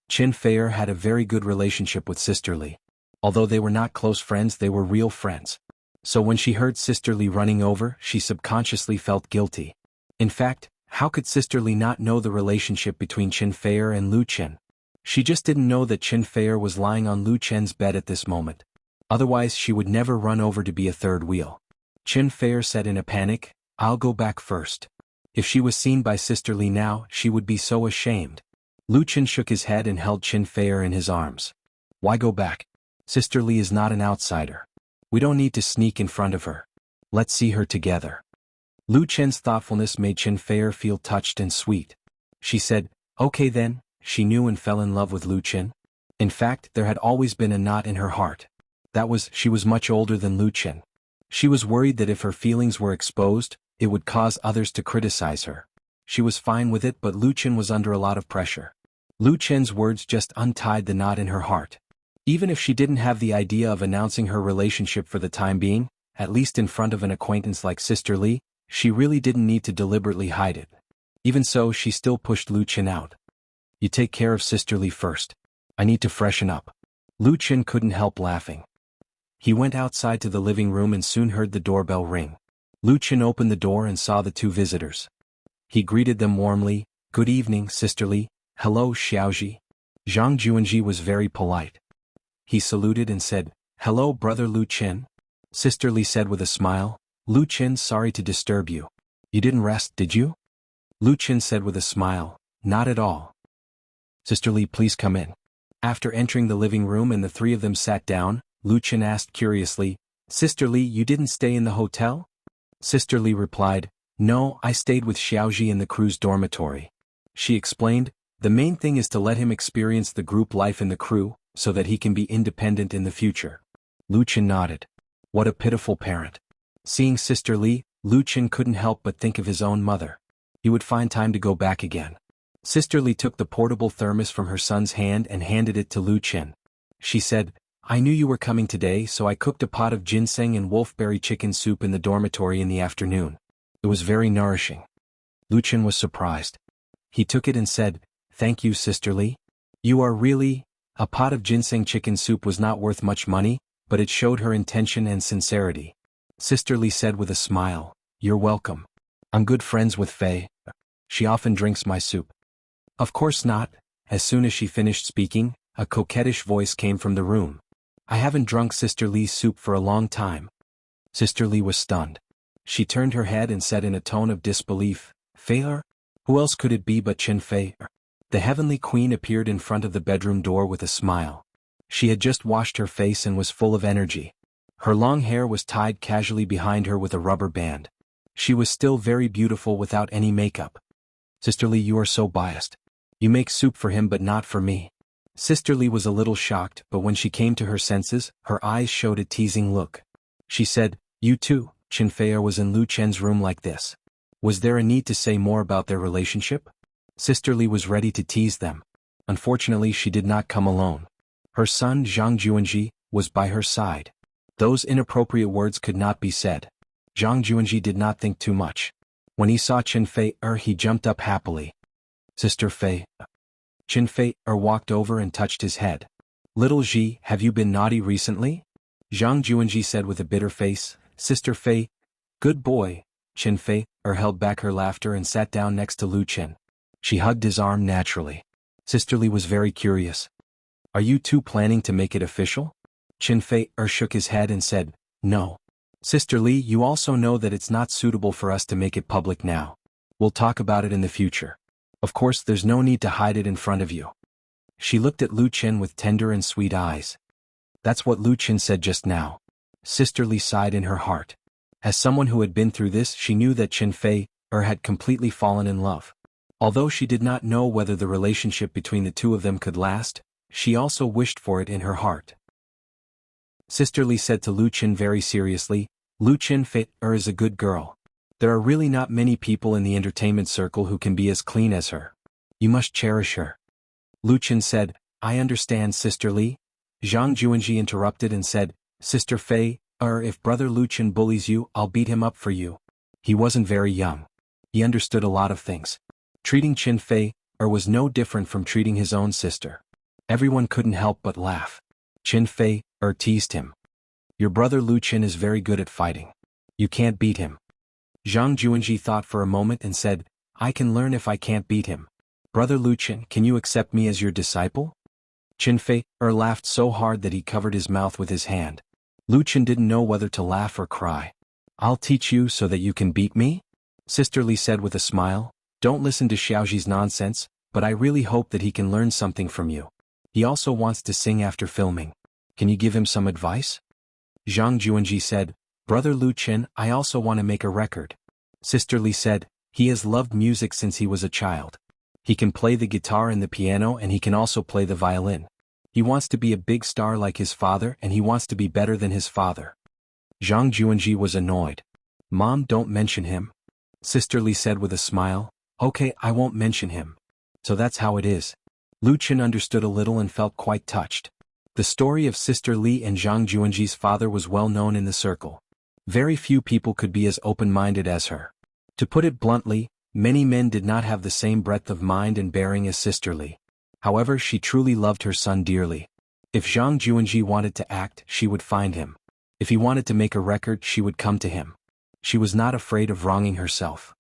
Qin Fei had a very good relationship with Sister Li. Although they were not close friends, they were real friends. So when she heard Sister Li running over, she subconsciously felt guilty. In fact, how could Sister Li not know the relationship between Qin Fei and Lu Qin? She just didn't know that Qin Fei was lying on Lu Qin's bed at this moment. Otherwise she would never run over to be a third wheel. Qin Fei said in a panic, "I'll go back first." If she was seen by Sister Li now, she would be so ashamed. Lu Qin shook his head and held Qin Fei in his arms. "Why go back? Sister Li is not an outsider. We don't need to sneak in front of her. Let's see her together." Lu Qin's thoughtfulness made Qin Fei feel touched and sweet. She said, "Okay then." She knew and fell in love with Lu Qin. In fact, there had always been a knot in her heart. She was much older than Lu Chen. She was worried that if her feelings were exposed, it would cause others to criticize her. She was fine with it, but Lu Chen was under a lot of pressure. Lu Chen's words just untied the knot in her heart. Even if she didn't have the idea of announcing her relationship for the time being, at least in front of an acquaintance like Sister Li, she really didn't need to deliberately hide it. Even so, she still pushed Lu Chen out. You take care of Sister Li first. I need to freshen up. Lu Chen couldn't help laughing. He went outside to the living room and soon heard the doorbell ring. Lu Chen opened the door and saw the two visitors. He greeted them warmly. Good evening, Sister Li. Hello, Xiaoji. Zhang Juanji was very polite. He saluted and said, Hello, brother Lu Chen. Sister Li said with a smile, Lu Chen, sorry to disturb you. You didn't rest, did you? Lu Chen said with a smile, Not at all. Sister Li, please come in. After entering the living room and the three of them sat down, Lu Chen asked curiously, Sister Li, you didn't stay in the hotel? Sister Li replied, No, I stayed with Xiaoji in the crew's dormitory. She explained, The main thing is to let him experience the group life in the crew, so that he can be independent in the future. Lu Chen nodded. What a pitiful parent. Seeing Sister Li, Lu Chen couldn't help but think of his own mother. He would find time to go back again. Sister Li took the portable thermos from her son's hand and handed it to Lu Chen. She said, I knew you were coming today, so I cooked a pot of ginseng and wolfberry chicken soup in the dormitory in the afternoon. It was very nourishing. Lu Chen was surprised. He took it and said, Thank you, Sister Li. You are really... A pot of ginseng chicken soup was not worth much money, but it showed her intention and sincerity. Sister Li said with a smile, You're welcome. I'm good friends with Fei. She often drinks my soup. Of course not. As soon as she finished speaking, a coquettish voice came from the room. I haven't drunk Sister Li's soup for a long time. Sister Li was stunned. She turned her head and said in a tone of disbelief, Fei? Who else could it be but Chen Fei? The heavenly queen appeared in front of the bedroom door with a smile. She had just washed her face and was full of energy. Her long hair was tied casually behind her with a rubber band. She was still very beautiful without any makeup. Sister Li, you are so biased. You make soup for him but not for me. Sister Li was a little shocked, but when she came to her senses, her eyes showed a teasing look. She said, You too, Chen Fei was in Lu Chen's room like this. Was there a need to say more about their relationship? Sister Li was ready to tease them. Unfortunately, she did not come alone. Her son Zhang Juanji was by her side. Those inappropriate words could not be said. Zhang Juanji did not think too much. When he saw Chen Fei, he jumped up happily. Sister Fei. Chen Fei walked over and touched his head. Little Ji, have you been naughty recently? Zhang Juanji said with a bitter face. Sister Fei. Good boy. Chen Fei held back her laughter and sat down next to Lu Chen. She hugged his arm naturally. Sister Li was very curious. Are you two planning to make it official? Chen Fei shook his head and said, No. Sister Li, you also know that it's not suitable for us to make it public now. We'll talk about it in the future. Of course, there's no need to hide it in front of you. She looked at Lu Chen with tender and sweet eyes. That's what Lu Chen said just now. Sister Li sighed in her heart. As someone who had been through this, she knew that Chen Fei had completely fallen in love. Although she did not know whether the relationship between the two of them could last, she also wished for it in her heart. Sister Li said to Lu Chen very seriously, Lu Chen Fei is a good girl. There are really not many people in the entertainment circle who can be as clean as her. You must cherish her. Lu Chen said, I understand, Sister Li. Zhang Juanji interrupted and said, Sister Fei, if brother Lu Chen bullies you, I'll beat him up for you. He wasn't very young. He understood a lot of things. Treating Chen Fei was no different from treating his own sister. Everyone couldn't help but laugh. Chen Fei teased him. Your brother Lu Chen is very good at fighting. You can't beat him. Zhang Juanji thought for a moment and said, I can learn if I can't beat him. Brother Lu Chen, can you accept me as your disciple? Chen Fei laughed so hard that he covered his mouth with his hand. Lu Chen didn't know whether to laugh or cry. I'll teach you so that you can beat me? Sister Li said with a smile. Don't listen to Xiaoji's nonsense, but I really hope that he can learn something from you. He also wants to sing after filming. Can you give him some advice? Zhang Juanji said, Brother Lu Chen, I also want to make a record. Sister Li said, he has loved music since he was a child. He can play the guitar and the piano and he can also play the violin. He wants to be a big star like his father and he wants to be better than his father. Zhang Juanji was annoyed. Mom, don't mention him. Sister Li said with a smile. Okay, I won't mention him. So that's how it is. Lu Qin understood a little and felt quite touched. The story of Sister Li and Zhang Juanji's father was well known in the circle. Very few people could be as open-minded as her. To put it bluntly, many men did not have the same breadth of mind and bearing as Sister Li. However, she truly loved her son dearly. If Zhang Juanji wanted to act, she would find him. If he wanted to make a record, she would come to him. She was not afraid of wronging herself.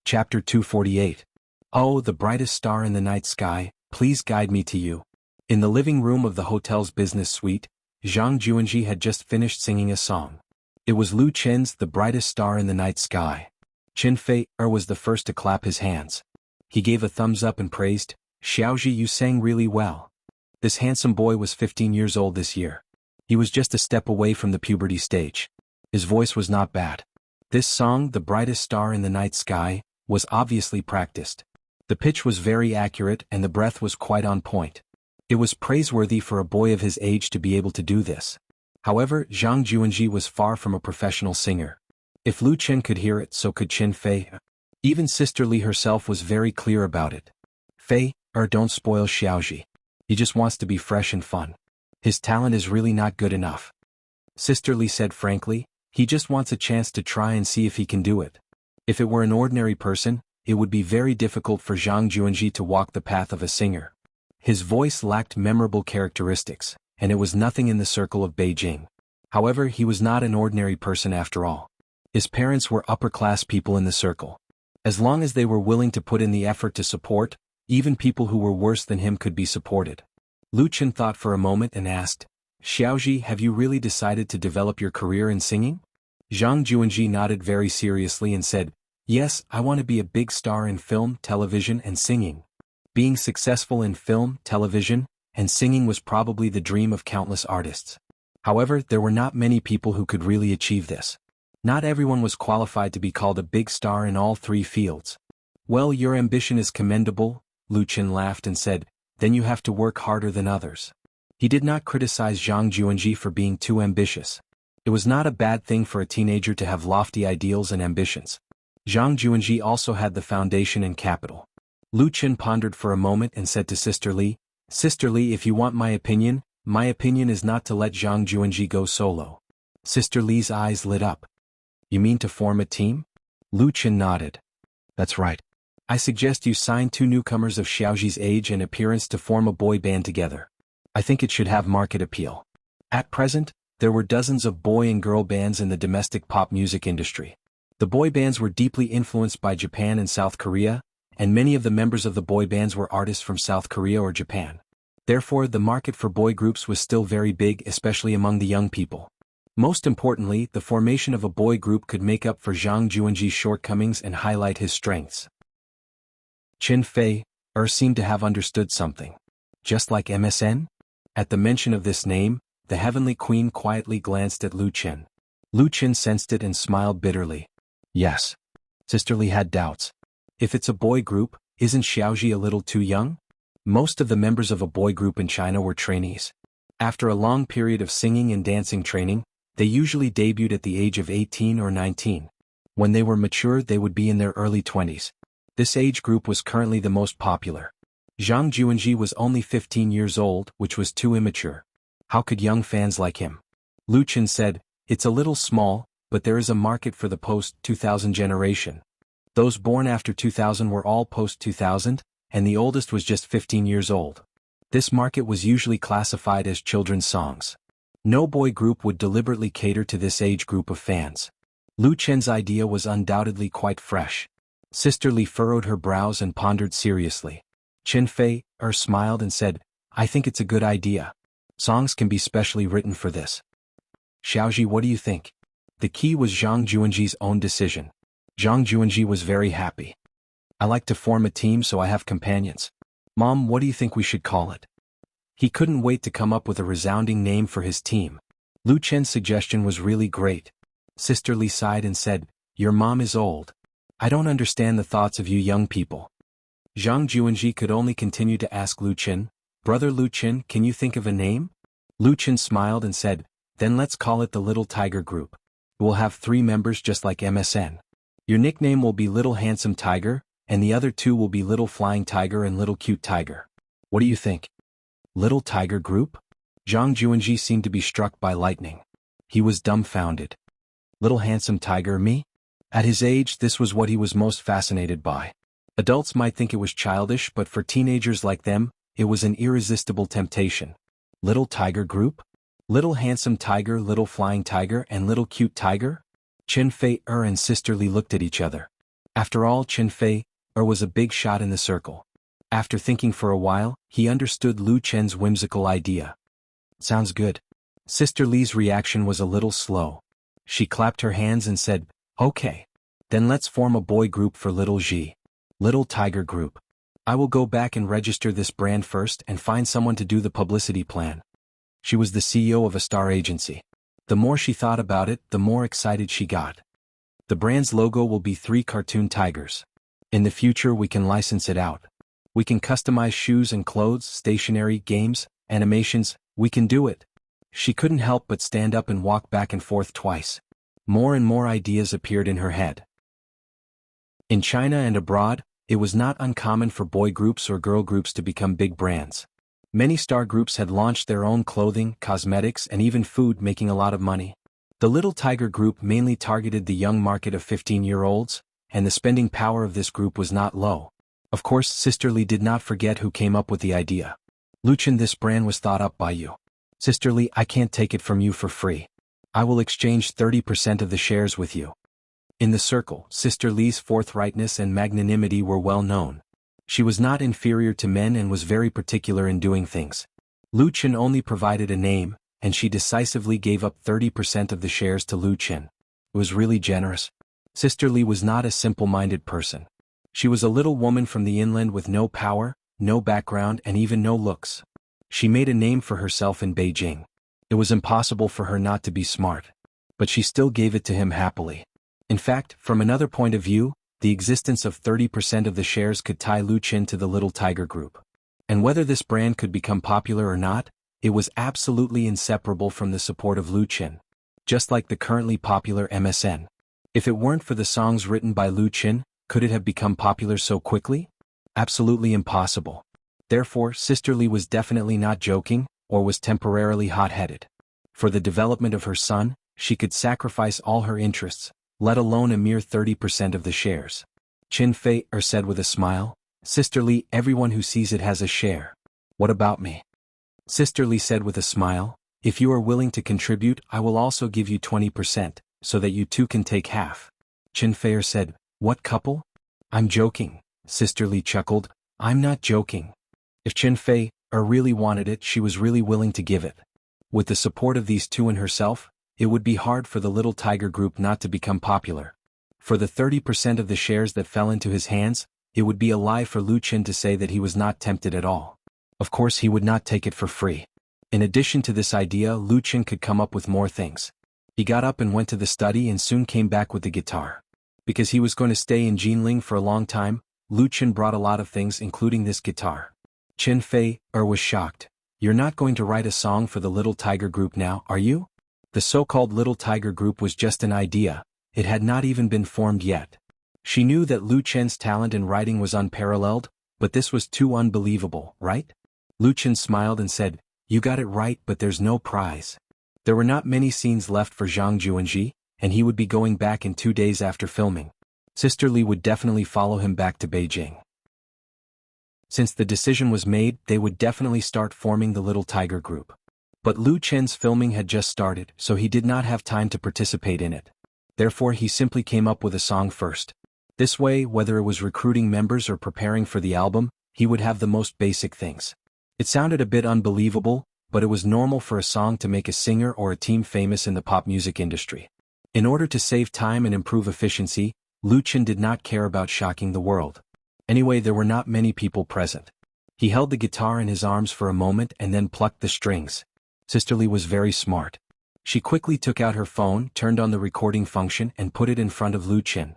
Chapter 248. Oh, the brightest star in the night sky, please guide me to you. In the living room of the hotel's business suite, Zhang Juanji had just finished singing a song. It was Lu Qin's The Brightest Star in the Night Sky. Qin Fei was the first to clap his hands. He gave a thumbs up and praised, Xiaozhi, you sang really well. This handsome boy was 15 years old this year. He was just a step away from the puberty stage. His voice was not bad. This song, The Brightest Star in the Night Sky, was obviously practiced. The pitch was very accurate and the breath was quite on point. It was praiseworthy for a boy of his age to be able to do this. However, Zhang Juanji was far from a professional singer. If Lu Qin could hear it, so could Qin Fei. Even Sister Li herself was very clear about it. Fei, don't spoil Xiaozhi. He just wants to be fresh and fun. His talent is really not good enough. Sister Li said frankly, he just wants a chance to try and see if he can do it. If it were an ordinary person, it would be very difficult for Zhang Juanji to walk the path of a singer. His voice lacked memorable characteristics, and it was nothing in the circle of Beijing. However, he was not an ordinary person after all. His parents were upper-class people in the circle. As long as they were willing to put in the effort to support, even people who were worse than him could be supported. Lu Qin thought for a moment and asked, Xiaozhi, have you really decided to develop your career in singing? Zhang Juanji nodded very seriously and said, yes, I want to be a big star in film, television and singing. Being successful in film, television, and singing was probably the dream of countless artists. However, there were not many people who could really achieve this. Not everyone was qualified to be called a big star in all three fields. Well, your ambition is commendable, Lu Qin laughed and said, then you have to work harder than others. He did not criticize Zhang Juanji for being too ambitious. It was not a bad thing for a teenager to have lofty ideals and ambitions. Zhang Juanji also had the foundation and capital. Lu Qin pondered for a moment and said to Sister Li, if you want my opinion is not to let Zhang Juanji go solo. Sister Li's eyes lit up. You mean to form a team? Lu Qin nodded. That's right. I suggest you sign two newcomers of Xiaozhi's age and appearance to form a boy band together. I think it should have market appeal. At present, there were dozens of boy and girl bands in the domestic pop music industry. The boy bands were deeply influenced by Japan and South Korea, and many of the members of the boy bands were artists from South Korea or Japan. Therefore, the market for boy groups was still very big, especially among the young people. Most importantly, the formation of a boy group could make up for Zhang Juanji's shortcomings and highlight his strengths. Qin Fei seemed to have understood something. Just like MSN? At the mention of this name, the Heavenly Queen quietly glanced at Lu Qin. Lu Qin sensed it and smiled bitterly. Yes. Sister Li had doubts. If it's a boy group, isn't Xiaozhi a little too young? Most of the members of a boy group in China were trainees. After a long period of singing and dancing training, they usually debuted at the age of 18 or 19. When they were mature, they would be in their early 20s. This age group was currently the most popular. Zhang Juanji was only 15 years old, which was too immature. How could young fans like him? Lu Qin said, it's a little small, but there is a market for the post-2000 generation. Those born after 2000 were all post-2000, and the oldest was just 15 years old. This market was usually classified as children's songs. No boy group would deliberately cater to this age group of fans. Lu Qin's idea was undoubtedly quite fresh. Sister Li furrowed her brows and pondered seriously. Qin Fei smiled and said, I think it's a good idea. Songs can be specially written for this. Xiaozhi, what do you think? The key was Zhang Juanji's own decision. Zhang Juanji was very happy. I like to form a team so I have companions. Mom, what do you think we should call it? He couldn't wait to come up with a resounding name for his team. Lu Qin's suggestion was really great. Sister Li sighed and said, your mom is old. I don't understand the thoughts of you young people. Zhang Juanji could only continue to ask Lu Qin, Brother Lu Chen, can you think of a name? Lu Chen smiled and said, then let's call it the Little Tiger Group. We'll have 3 members just like MSN. Your nickname will be Little Handsome Tiger, and the other 2 will be Little Flying Tiger and Little Cute Tiger. What do you think? Little Tiger Group? Zhang Juanji seemed to be struck by lightning. He was dumbfounded. Little Handsome Tiger, me? At his age, this was what he was most fascinated by. Adults might think it was childish, but for teenagers like them, it was an irresistible temptation. Little Tiger Group? Little Handsome Tiger, Little Flying Tiger, and Little Cute Tiger? Chen Fei-er and Sister Li looked at each other. After all, Chen Fei-er was a big shot in the circle. After thinking for a while, he understood Lu Chen's whimsical idea. Sounds good. Sister Li's reaction was a little slow. She clapped her hands and said, okay. Then let's form a boy group for Little Ji. Little Tiger Group. I will go back and register this brand first and find someone to do the publicity plan. She was the CEO of a star agency. The more she thought about it, the more excited she got. The brand's logo will be 3 cartoon tigers. In the future, we can license it out. We can customize shoes and clothes, stationery, games, animations. We can do it. She couldn't help but stand up and walk back and forth twice. More and more ideas appeared in her head. In China and abroad, it was not uncommon for boy groups or girl groups to become big brands. Many star groups had launched their own clothing, cosmetics, and even food, making a lot of money. The Little Tiger Group mainly targeted the young market of 15-year-olds, and the spending power of this group was not low. Of course, Sister Li did not forget who came up with the idea. Lu Chen, this brand was thought up by you. Sister Li, I can't take it from you for free. I will exchange 30% of the shares with you. In the circle, Sister Li's forthrightness and magnanimity were well known. She was not inferior to men and was very particular in doing things. Lu Chen only provided a name, and she decisively gave up 30% of the shares to Lu Chen. It was really generous. Sister Li was not a simple-minded person. She was a little woman from the inland with no power, no background, and even no looks. She made a name for herself in Beijing. It was impossible for her not to be smart. But she still gave it to him happily. In fact, from another point of view, the existence of 30% of the shares could tie Lu Chen to the Little Tiger Group. And whether this brand could become popular or not, it was absolutely inseparable from the support of Lu Chen. Just like the currently popular MSN. If it weren't for the songs written by Lu Chen, could it have become popular so quickly? Absolutely impossible. Therefore, Sister Li was definitely not joking, or was temporarily hot-headed. For the development of her son, she could sacrifice all her interests, let alone a mere 30% of the shares. Chen Fei-er said with a smile, Sister Li, everyone who sees it has a share. What about me? Sister Li said with a smile, if you are willing to contribute, I will also give you 20%, so that you too can take half. Chen Fei-er said, what couple? I'm joking. Sister Li chuckled, I'm not joking. If Chen Fei-er really wanted it, she was really willing to give it. With the support of these two and herself, it would be hard for the Little Tiger Group not to become popular. For the 30% of the shares that fell into his hands, it would be a lie for Lu Chen to say that he was not tempted at all. Of course, he would not take it for free. In addition to this idea, Lu Chen could come up with more things. He got up and went to the study and soon came back with the guitar. Because he was going to stay in Jinling for a long time, Lu Chen brought a lot of things, including this guitar. Chen Fei-er was shocked. You're not going to write a song for the Little Tiger Group now, are you? The so-called Little Tiger Group was just an idea. It had not even been formed yet. She knew that Lu Chen's talent in writing was unparalleled, but this was too unbelievable, right? Lu Chen smiled and said, you got it right, but there's no prize. There were not many scenes left for Zhang Juanji, and he would be going back in 2 days after filming. Sister Li would definitely follow him back to Beijing. Since the decision was made, they would definitely start forming the Little Tiger Group. But Lu Chen's filming had just started, so he did not have time to participate in it. Therefore, he simply came up with a song first. This way, whether it was recruiting members or preparing for the album, he would have the most basic things. It sounded a bit unbelievable, but it was normal for a song to make a singer or a team famous in the pop music industry. In order to save time and improve efficiency, Lu Chen did not care about shocking the world. Anyway, there were not many people present. He held the guitar in his arms for a moment and then plucked the strings. Sister Li was very smart. She quickly took out her phone, turned on the recording function, and put it in front of Lu Chen.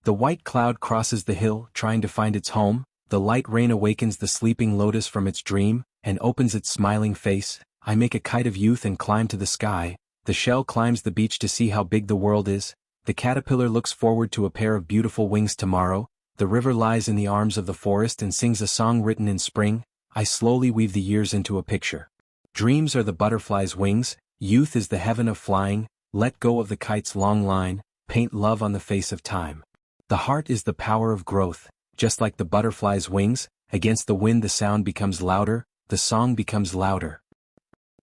The white cloud crosses the hill, trying to find its home, the light rain awakens the sleeping lotus from its dream, and opens its smiling face. I make a kite of youth and climb to the sky. The shell climbs the beach to see how big the world is. The caterpillar looks forward to a pair of beautiful wings tomorrow. The river lies in the arms of the forest and sings a song written in spring. I slowly weave the years into a picture. Dreams are the butterfly's wings. Youth is the heaven of flying. Let go of the kite's long line. Paint love on the face of time. The heart is the power of growth. Just like the butterfly's wings, against the wind the sound becomes louder, the song becomes louder.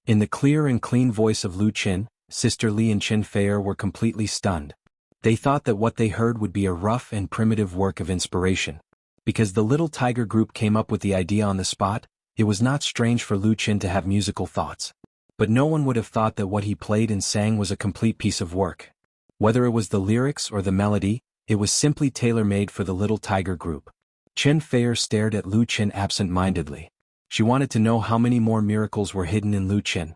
In the clear and clean voice of Lu Qin, Sister Li and Chen Fei were completely stunned. They thought that what they heard would be a rough and primitive work of inspiration. Because the Little Tiger group came up with the idea on the spot, it was not strange for Lu Qin to have musical thoughts. But no one would have thought that what he played and sang was a complete piece of work. Whether it was the lyrics or the melody, it was simply tailor-made for the Little Tiger group. Chen Fei stared at Lu Qin absent-mindedly. She wanted to know how many more miracles were hidden in Lu Qin.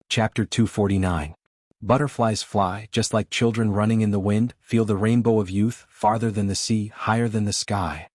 Chapter 249. Butterflies fly, just like children running in the wind, feel the rainbow of youth, farther than the sea, higher than the sky.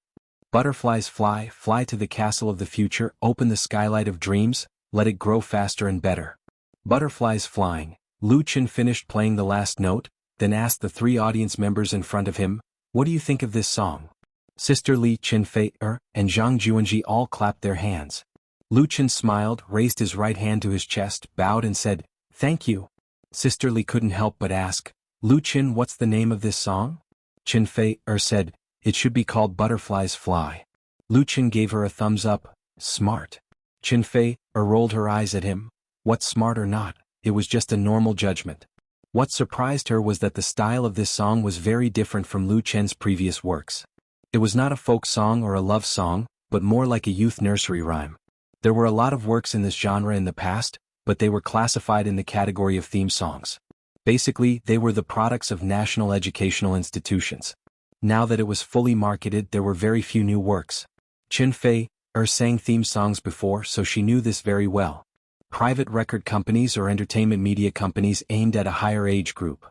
Butterflies fly, fly to the castle of the future, open the skylight of dreams, let it grow faster and better. Butterflies flying. Lu Qin finished playing the last note, then asked the three audience members in front of him, "What do you think of this song?" Sister Li, Chen Fei, and Zhang Juanji all clapped their hands. Lu Qin smiled, raised his right hand to his chest, bowed and said, "Thank you." Sister Li couldn't help but ask, "Lu Qin, what's the name of this song?" Chen Fei said, "It should be called Butterflies Fly." Lu Qin gave her a thumbs up. "Smart." Chen Fei rolled her eyes at him. What, smart or not? It was just a normal judgment. What surprised her was that the style of this song was very different from Lu Qin's previous works. It was not a folk song or a love song, but more like a youth nursery rhyme. There were a lot of works in this genre in the past, but they were classified in the category of theme songs. Basically, they were the products of national educational institutions. Now that it was fully marketed, there were very few new works. Chen Fei sang theme songs before, so she knew this very well. Private record companies or entertainment media companies aimed at a higher age group.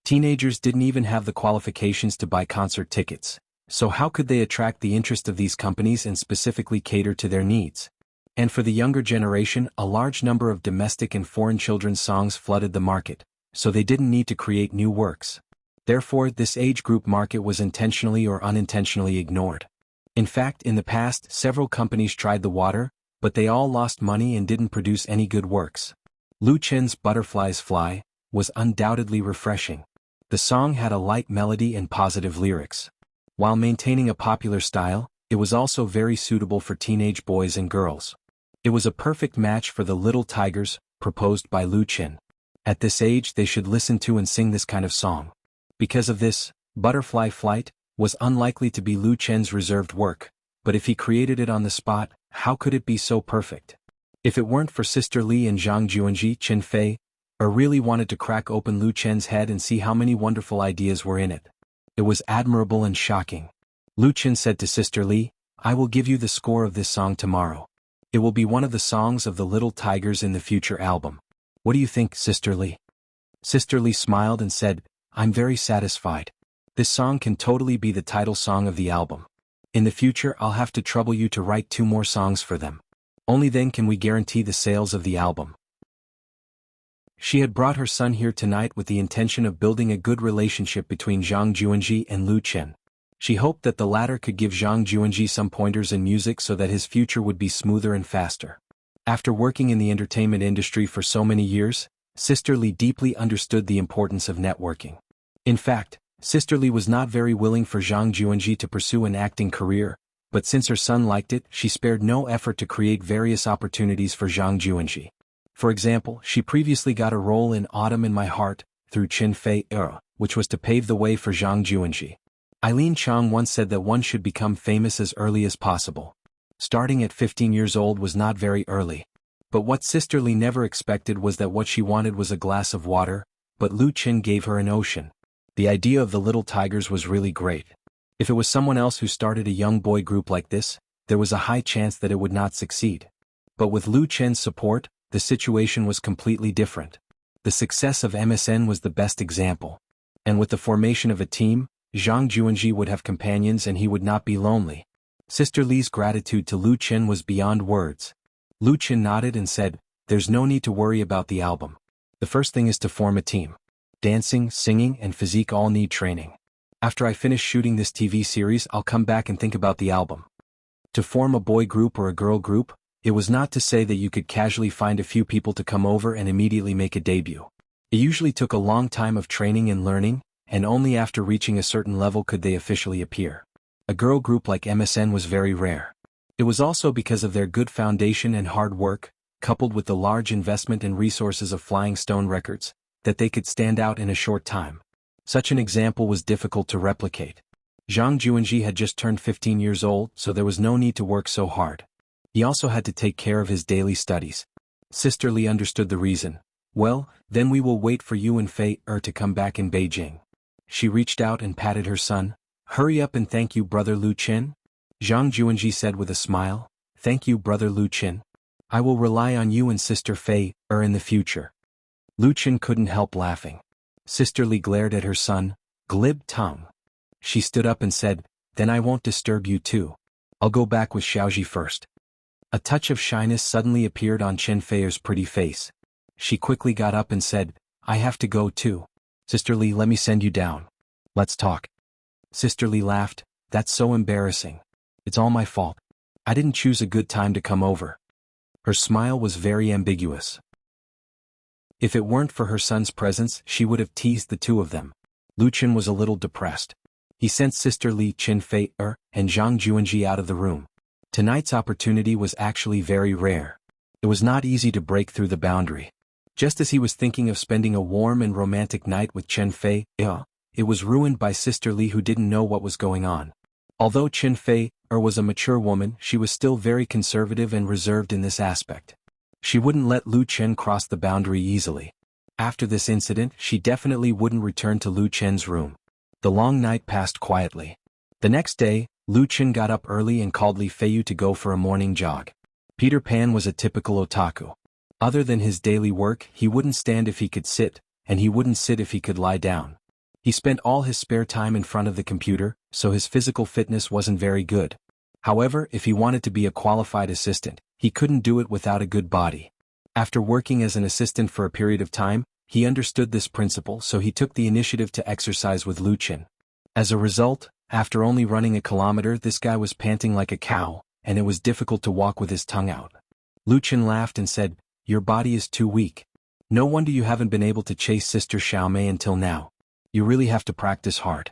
Teenagers didn't even have the qualifications to buy concert tickets. So how could they attract the interest of these companies and specifically cater to their needs? And for the younger generation, a large number of domestic and foreign children's songs flooded the market, so they didn't need to create new works. Therefore, this age group market was intentionally or unintentionally ignored. In fact, in the past, several companies tried the water, but they all lost money and didn't produce any good works. Lu Qin's Butterflies Fly was undoubtedly refreshing. The song had a light melody and positive lyrics. While maintaining a popular style, it was also very suitable for teenage boys and girls. It was a perfect match for the Little Tigers, proposed by Lu Qin. At this age they should listen to and sing this kind of song. Because of this, Butterfly Flight was unlikely to be Lu Qin's reserved work, but if he created it on the spot, how could it be so perfect? If it weren't for Sister Li and Zhang Juanji, Chen Fei really wanted to crack open Lu Qin's head and see how many wonderful ideas were in it. It was admirable and shocking. Lu Qin said to Sister Li, "I will give you the score of this song tomorrow. It will be one of the songs of the Little Tigers in the future album. What do you think, Sister Li?" Sister Li smiled and said, "I'm very satisfied. This song can totally be the title song of the album. In the future I'll have to trouble you to write 2 more songs for them. Only then can we guarantee the sales of the album." She had brought her son here tonight with the intention of building a good relationship between Zhang Juanji and Lu Qin. She hoped that the latter could give Zhang Juanji some pointers in music so that his future would be smoother and faster. After working in the entertainment industry for so many years, Sister Li deeply understood the importance of networking. In fact, Sister Li was not very willing for Zhang Juanji to pursue an acting career, but since her son liked it, she spared no effort to create various opportunities for Zhang Juanji. For example, she previously got a role in Autumn in My Heart through Chen Fei, which was to pave the way for Zhang Juanji. Eileen Chang once said that one should become famous as early as possible. Starting at 15 years old was not very early. But what Sister Li never expected was that what she wanted was a glass of water, but Lu Qin gave her an ocean. The idea of the Little Tigers was really great. If it was someone else who started a young boy group like this, there was a high chance that it would not succeed. But with Lu Qin's support, the situation was completely different. The success of MSN was the best example. And with the formation of a team, Zhang Juanji would have companions and he would not be lonely. Sister Li's gratitude to Lu Chen was beyond words. Lu Chen nodded and said, "There's no need to worry about the album. The first thing is to form a team. Dancing, singing, and physique all need training. After I finish shooting this TV series, I'll come back and think about the album." To form a boy group or a girl group, it was not to say that you could casually find a few people to come over and immediately make a debut. It usually took a long time of training and learning, and only after reaching a certain level could they officially appear. A girl group like MSN was very rare. It was also because of their good foundation and hard work, coupled with the large investment and resources of Flying Stone Records, that they could stand out in a short time. Such an example was difficult to replicate. Zhang Juanji had just turned 15 years old, so there was no need to work so hard. He also had to take care of his daily studies. Sister Li understood the reason. "Well, then we will wait for you and Fei to come back in Beijing." She reached out and patted her son. "Hurry up and thank you, brother Lu Chen." Zhang Juanji said with a smile, "Thank you, brother Lu Chen. I will rely on you and sister Fei in the future." Lu Chen couldn't help laughing. Sister Li glared at her son, glib tongue. She stood up and said, "Then I won't disturb you too. I'll go back with Xiaoji first." A touch of shyness suddenly appeared on Chen Fei's pretty face. She quickly got up and said, "I have to go too. Sister Li, let me send you down. Let's talk." Sister Li laughed, "That's so embarrassing. It's all my fault. I didn't choose a good time to come over." Her smile was very ambiguous. If it weren't for her son's presence, she would have teased the two of them. Lu Chen was a little depressed. He sent Sister Li, Chen Fei and Zhang Juanji out of the room. Tonight's opportunity was actually very rare. It was not easy to break through the boundary. Just as he was thinking of spending a warm and romantic night with Chen Fei, it was ruined by Sister Li, who didn't know what was going on. Although Chen Fei was a mature woman, she was still very conservative and reserved in this aspect. She wouldn't let Lu Chen cross the boundary easily. After this incident, she definitely wouldn't return to Lu Chen's room. The long night passed quietly. The next day, Lu Chen got up early and called Li Feiyu to go for a morning jog. Peter Pan was a typical otaku. Other than his daily work, he wouldn't stand if he could sit, and he wouldn't sit if he could lie down. He spent all his spare time in front of the computer, so his physical fitness wasn't very good. However, if he wanted to be a qualified assistant, he couldn't do it without a good body. After working as an assistant for a period of time, he understood this principle, so he took the initiative to exercise with Lu Chen. As a result, after only running a kilometer, this guy was panting like a cow, and it was difficult to walk with his tongue out. Lu Chen laughed and said, "Your body is too weak. No wonder you haven't been able to chase Sister Xiaomei until now. You really have to practice hard."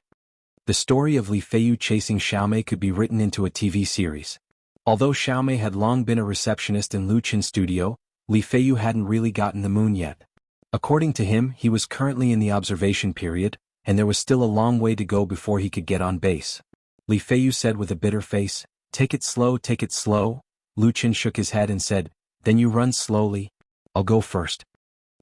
The story of Li Feiyu chasing Xiaomei could be written into a TV series. Although Xiaomei had long been a receptionist in Lu Chen's studio, Li Feiyu hadn't really gotten the moon yet. According to him, he was currently in the observation period, and there was still a long way to go before he could get on base. Li Feiyu said with a bitter face, take it slow, take it slow." Lu Chen shook his head and said, "Then you run slowly. I'll go first."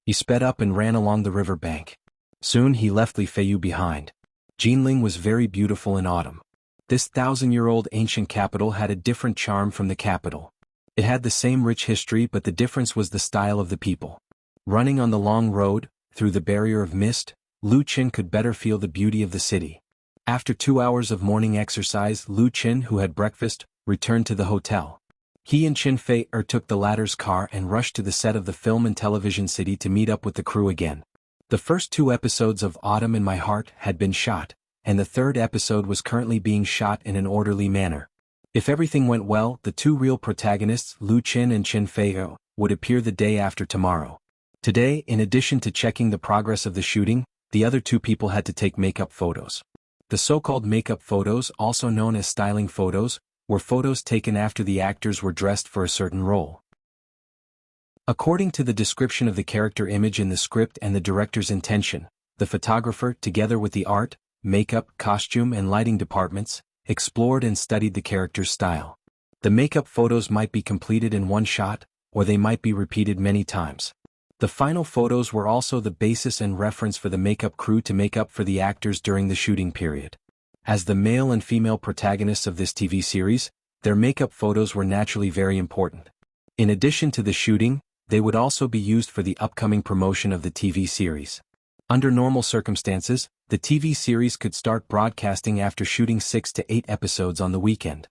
He sped up and ran along the river bank. Soon he left Li Feiyu behind. Jinling was very beautiful in autumn. This 1,000-year-old ancient capital had a different charm from the capital. It had the same rich history, but the difference was the style of the people. Running on the long road, through the barrier of mist, Lu Chen could better feel the beauty of the city. After 2 hours of morning exercise, Lu Chen, who had breakfast, returned to the hotel. He and Chen Fei took the latter's car and rushed to the set of the film and television city to meet up with the crew again. The first 2 episodes of Autumn in My Heart had been shot, and the 3rd episode was currently being shot in an orderly manner. If everything went well, the 2 real protagonists, Lu Chen and Chen Fei, would appear the day after tomorrow. Today, in addition to checking the progress of the shooting, the other 2 people had to take makeup photos. The so-called makeup photos, also known as styling photos, were photos taken after the actors were dressed for a certain role. According to the description of the character image in the script and the director's intention, the photographer, together with the art, makeup, costume and lighting departments, explored and studied the character's style. The makeup photos might be completed in one shot, or they might be repeated many times. The final photos were also the basis and reference for the makeup crew to make up for the actors during the shooting period. As the male and female protagonists of this TV series, their makeup photos were naturally very important. In addition to the shooting, they would also be used for the upcoming promotion of the TV series. Under normal circumstances, the TV series could start broadcasting after shooting 6 to 8 episodes on the weekend.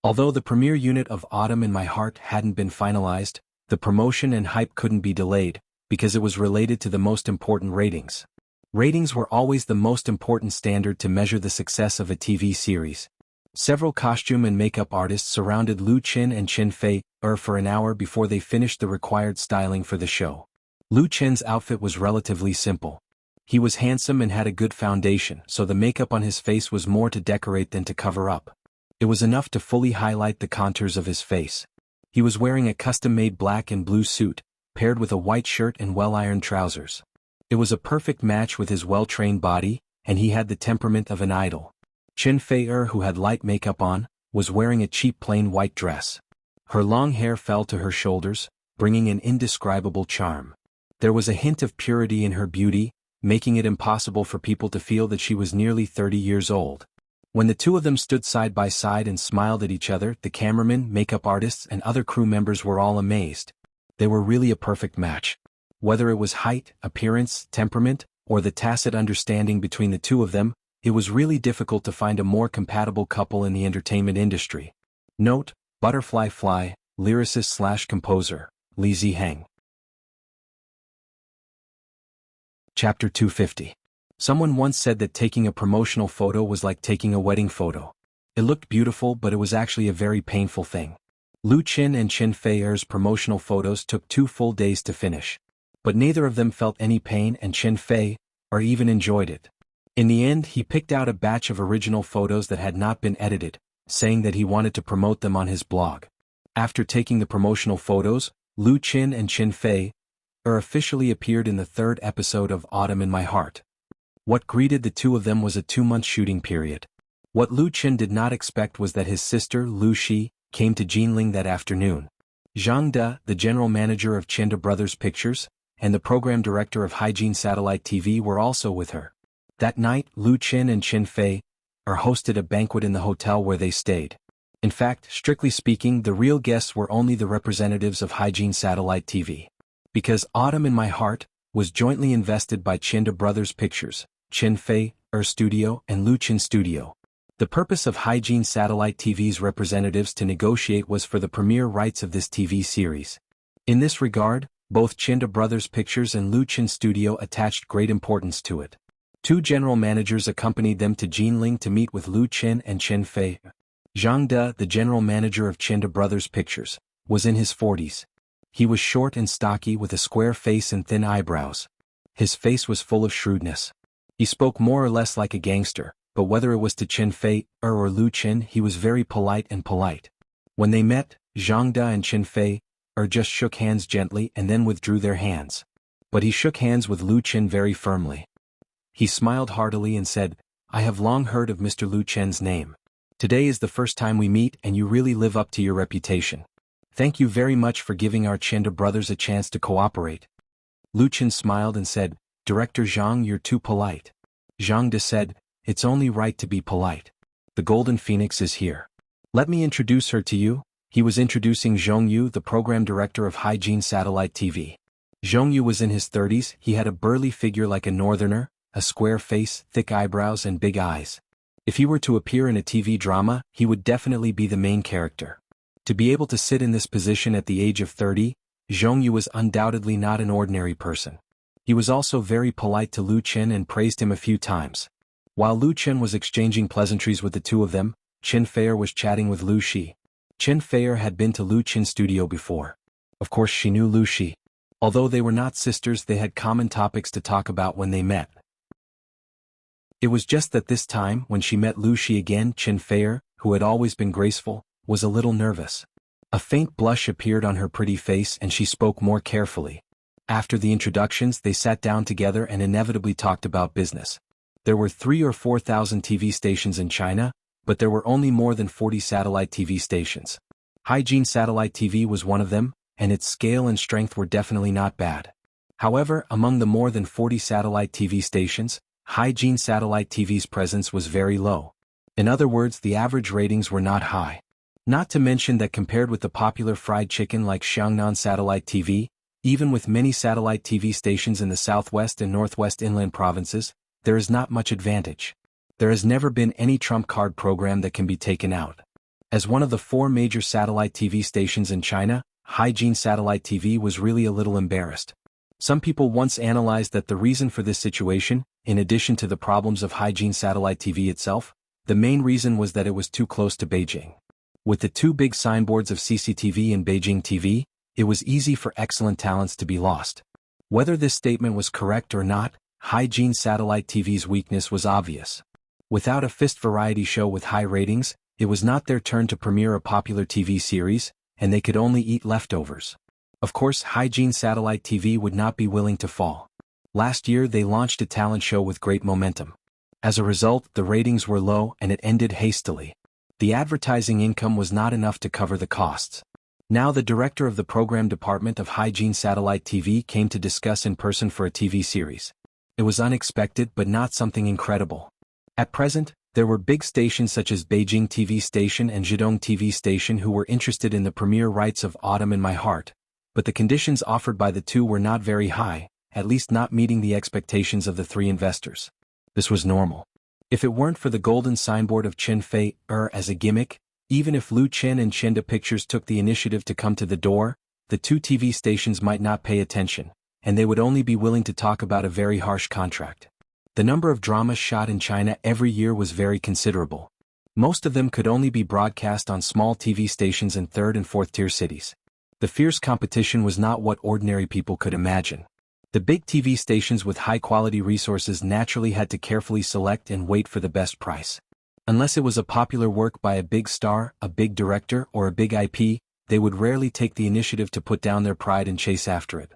Although the premiere unit of Autumn in My Heart hadn't been finalized, the promotion and hype couldn't be delayed, because it was related to the most important ratings. Ratings were always the most important standard to measure the success of a TV series. Several costume and makeup artists surrounded Lu Qin and Chen Fei for an hour before they finished the required styling for the show. Lu Qin's outfit was relatively simple. He was handsome and had a good foundation, so the makeup on his face was more to decorate than to cover up. It was enough to fully highlight the contours of his face. He was wearing a custom-made black and blue suit, paired with a white shirt and well-ironed trousers. It was a perfect match with his well-trained body, and he had the temperament of an idol. Chen Fei, who had light makeup on, was wearing a cheap plain white dress. Her long hair fell to her shoulders, bringing an indescribable charm. There was a hint of purity in her beauty, making it impossible for people to feel that she was nearly 30 years old. When the two of them stood side by side and smiled at each other, the cameramen, makeup artists, and other crew members were all amazed. They were really a perfect match. Whether it was height, appearance, temperament, or the tacit understanding between the two of them, it was really difficult to find a more compatible couple in the entertainment industry. Note: Butterfly Fly, lyricist/composer, Li Ziheng. Chapter 250. Someone once said that taking a promotional photo was like taking a wedding photo. It looked beautiful, but it was actually a very painful thing. Lu Qin and Chen Fei's promotional photos took 2 full days to finish. But neither of them felt any pain, and Chen Fei even enjoyed it. In the end, he picked out a batch of original photos that had not been edited, saying that he wanted to promote them on his blog. After taking the promotional photos, Lu Qin and Chen Fei officially appeared in the 3rd episode of Autumn in My Heart. What greeted the two of them was a 2-month shooting period. What Lu Qin did not expect was that his sister, Lu Shi, came to Jinling that afternoon. Zhang De, the general manager of Chenda Brothers Pictures, and the program director of Hygiene Satellite TV were also with her. That night, Lu Qin and Chen Fei hosted a banquet in the hotel where they stayed. In fact, strictly speaking, the real guests were only the representatives of Hygiene Satellite TV. Because Autumn in My Heart was jointly invested by Chenda Brothers Pictures, Chen Fei Studio, and Lu Qin Studio. The purpose of Hygiene Satellite TV's representatives to negotiate was for the premiere rights of this TV series. In this regard, both Chenda Brothers Pictures and Lu Qin Studio attached great importance to it. 2 general managers accompanied them to Jinling to meet with Lu Qin and Chen Fei. Zhang De, the general manager of Chenda Brothers Pictures, was in his 40s. He was short and stocky with a square face and thin eyebrows. His face was full of shrewdness. He spoke more or less like a gangster, but whether it was to Chen Fei or Lu Qin, he was very polite. When they met, Zhang De and Chen Fei just shook hands gently and then withdrew their hands. But he shook hands with Lu Qin very firmly. He smiled heartily and said, "I have long heard of Mr. Lu Qin's name. Today is the first time we meet, and you really live up to your reputation. Thank you very much for giving our Chenda brothers a chance to cooperate." Lu Qin smiled and said, "Director Zhang, you're too polite." Zhang De said, "It's only right to be polite. The Golden Phoenix is here. Let me introduce her to you." He was introducing Zhong Yu, the program director of Hygiene Satellite TV. Zhong Yu was in his 30s, he had a burly figure like a northerner, a square face, thick eyebrows and big eyes. If he were to appear in a TV drama, he would definitely be the main character. To be able to sit in this position at the age of 30, Zhong Yu was undoubtedly not an ordinary person. He was also very polite to Lu Qin and praised him a few times. While Lu Qin was exchanging pleasantries with the two of them, Chen Fei was chatting with Lu Shi. Chen Fei had been to Lu Qin's studio before. Of course she knew Lu Shi. Although they were not sisters, they had common topics to talk about when they met. It was just that this time, when she met Lu Shi again, Chen Fei, who had always been graceful, was a little nervous. A faint blush appeared on her pretty face and she spoke more carefully. After the introductions, they sat down together and inevitably talked about business. There were 3,000 or 4,000 TV stations in China, but there were only more than 40 satellite TV stations. Hygiene Satellite TV was one of them, and its scale and strength were definitely not bad. However, among the more than 40 satellite TV stations, Hygiene Satellite TV's presence was very low. In other words, the average ratings were not high. Not to mention that compared with the popular fried chicken like Xiangnan Satellite TV, even with many satellite TV stations in the southwest and northwest inland provinces, there is not much advantage. There has never been any trump card program that can be taken out. As one of the 4 major satellite TV stations in China, Haijin Satellite TV was really a little embarrassed. Some people once analyzed that the reason for this situation, in addition to the problems of Haijin Satellite TV itself, the main reason was that it was too close to Beijing. With the 2 big signboards of CCTV and Beijing TV, it was easy for excellent talents to be lost. Whether this statement was correct or not, Haijin Satellite TV's weakness was obvious. Without a fist variety show with high ratings, it was not their turn to premiere a popular TV series, and they could only eat leftovers. Of course, Haijin Satellite TV would not be willing to fall. Last year they launched a talent show with great momentum. As a result, the ratings were low and it ended hastily. The advertising income was not enough to cover the costs. Now the director of the program department of Haijin Satellite TV came to discuss in person for a TV series. It was unexpected but not something incredible. At present, there were big stations such as Beijing TV Station and Zhidong TV Station who were interested in the premiere rights of Autumn in My Heart, but the conditions offered by the 2 were not very high, at least not meeting the expectations of the 3 investors. This was normal. If it weren't for the golden signboard of Chen Fei as a gimmick, even if Lu Chen and Chenda Pictures took the initiative to come to the door, the 2 TV stations might not pay attention, and they would only be willing to talk about a very harsh contract. The number of dramas shot in China every year was very considerable. Most of them could only be broadcast on small TV stations in 3rd and 4th tier cities. The fierce competition was not what ordinary people could imagine. The big TV stations with high-quality resources naturally had to carefully select and wait for the best price. Unless it was a popular work by a big star, a big director, or a big IP, they would rarely take the initiative to put down their pride and chase after it.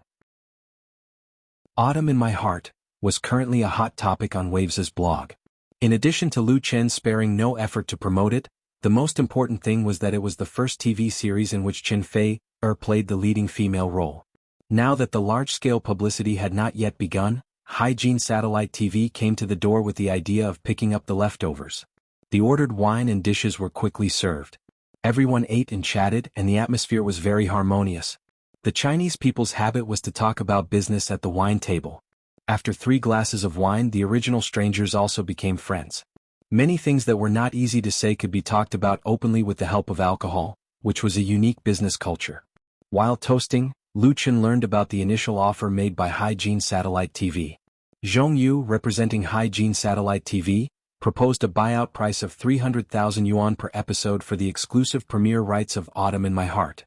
Autumn in My Heart was currently a hot topic on Waves' blog. In addition to Lu Chen sparing no effort to promote it, the most important thing was that it was the first TV series in which Chen Fei played the leading female role. Now that the large-scale publicity had not yet begun, Haijin Satellite TV came to the door with the idea of picking up the leftovers. The ordered wine and dishes were quickly served. Everyone ate and chatted, and the atmosphere was very harmonious. The Chinese people's habit was to talk about business at the wine table. After 3 glasses of wine, the original strangers also became friends. Many things that were not easy to say could be talked about openly with the help of alcohol, which was a unique business culture. While toasting, Lu Chen learned about the initial offer made by Haijin Satellite TV. Zhong Yu, representing Haijin Satellite TV, proposed a buyout price of 300,000 yuan per episode for the exclusive premiere rights of Autumn in My Heart.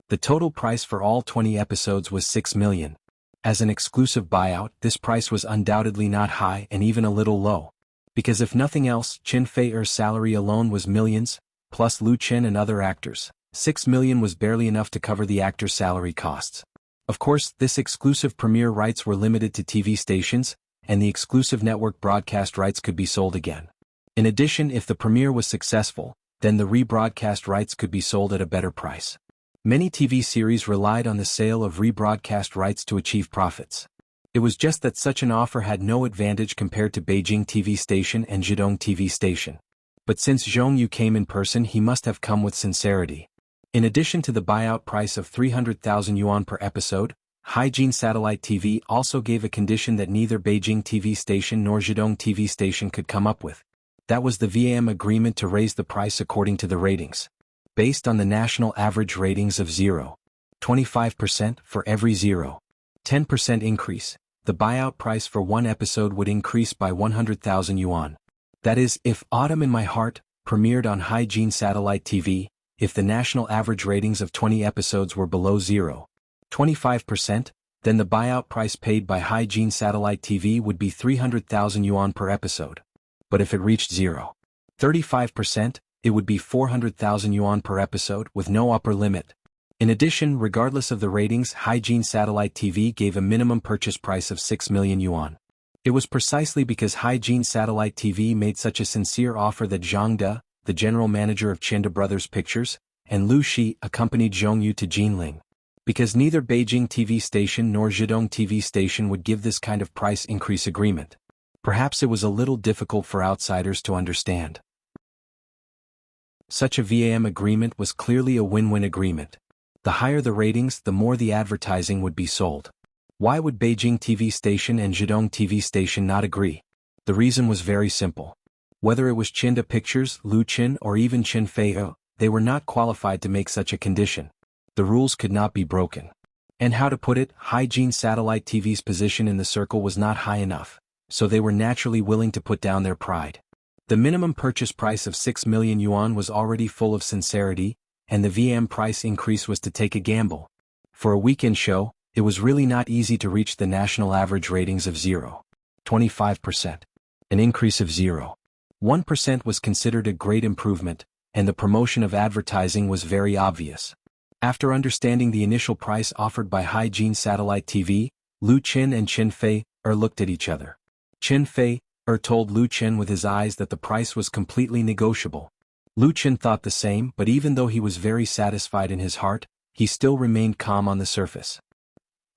The total price for all 20 episodes was 6 million. As an exclusive buyout, this price was undoubtedly not high and even a little low. Because if nothing else, Chen Fei's salary alone was millions, plus Lu Chen and other actors. 6 million was barely enough to cover the actors' salary costs. Of course, this exclusive premiere rights were limited to TV stations, and the exclusive network broadcast rights could be sold again. In addition, if the premiere was successful, then the rebroadcast rights could be sold at a better price. Many TV series relied on the sale of rebroadcast rights to achieve profits. It was just that such an offer had no advantage compared to Beijing TV Station and Zhidong TV Station. But since Zhong Yu came in person, he must have come with sincerity. In addition to the buyout price of 300,000 yuan per episode, Haijin Satellite TV also gave a condition that neither Beijing TV Station nor Zhidong TV Station could come up with. That was the VAM agreement to raise the price according to the ratings. Based on the national average ratings of 0.25% for every 0.10% increase, the buyout price for one episode would increase by 100,000 yuan. That is, if Autumn in My Heart premiered on Haijin Satellite TV, if the national average ratings of 20 episodes were below 0.25%, then the buyout price paid by Haijin Satellite TV would be 300,000 yuan per episode. But if it reached 0.35%, it would be 400,000 yuan per episode with no upper limit. In addition, regardless of the ratings, Haijin Satellite TV gave a minimum purchase price of 6 million yuan. It was precisely because Haijin Satellite TV made such a sincere offer that Zhang De, the general manager of Chenda Brothers Pictures, and Lu Shi accompanied Zhong Yu to Jinling. Because neither Beijing TV Station nor Zhidong TV Station would give this kind of price increase agreement. Perhaps it was a little difficult for outsiders to understand. Such a VAM agreement was clearly a win-win agreement. The higher the ratings, the more the advertising would be sold. Why would Beijing TV Station and Zhidong TV Station not agree? The reason was very simple. Whether it was Chenda Pictures, Lu Chen, or even Chen Fei, they were not qualified to make such a condition. The rules could not be broken. And how to put it, Hygiene Satellite TV's position in the circle was not high enough, so they were naturally willing to put down their pride. The minimum purchase price of 6 million yuan was already full of sincerity, and the VM price increase was to take a gamble. For a weekend show, it was really not easy to reach the national average ratings of 0.25%. An increase of 0.1% was considered a great improvement, and the promotion of advertising was very obvious. After understanding the initial price offered by Hygiene Satellite TV, Lu Qin and Qin Fei looked at each other. Qin Fei told Lu Qin with his eyes that the price was completely negotiable. Lu Qin thought the same, but even though he was very satisfied in his heart, he still remained calm on the surface.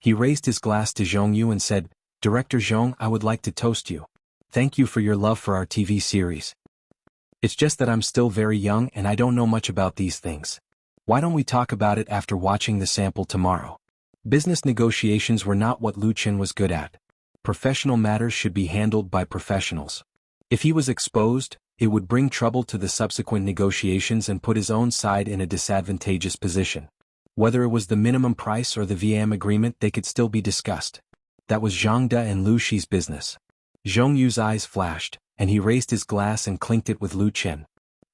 He raised his glass to Zhongyu and said, "Director Zhong, I would like to toast you. Thank you for your love for our TV series. It's just that I'm still very young and I don't know much about these things. Why don't we talk about it after watching the sample tomorrow?" Business negotiations were not what Lu Qin was good at. Professional matters should be handled by professionals. If he was exposed, it would bring trouble to the subsequent negotiations and put his own side in a disadvantageous position. Whether it was the minimum price or the VM agreement, they could still be discussed. That was Zhang De and Lu Shi's business. Zhongyu's eyes flashed, and he raised his glass and clinked it with Lu Qin.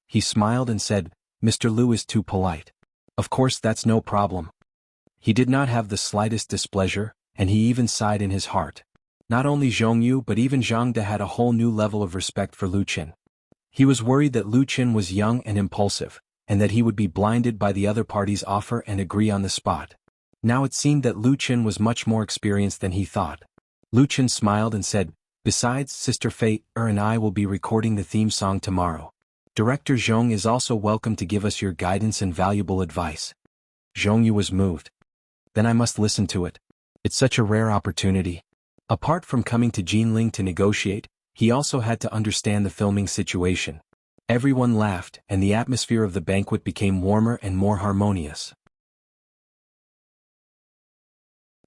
He smiled and said, "Mr. Lu is too polite. Of course that's no problem." He did not have the slightest displeasure, and he even sighed in his heart. Not only Zhongyu but even Zhang De had a whole new level of respect for Lu Qin. He was worried that Lu Qin was young and impulsive, and that he would be blinded by the other party's offer and agree on the spot. Now it seemed that Lu Qin was much more experienced than he thought. Lu Qin smiled and said, "Besides, Sister Fei and I will be recording the theme song tomorrow. Director Zhong is also welcome to give us your guidance and valuable advice." Zhongyu was moved. "Then I must listen to it. It's such a rare opportunity." Apart from coming to Jinling to negotiate, he also had to understand the filming situation. Everyone laughed, and the atmosphere of the banquet became warmer and more harmonious.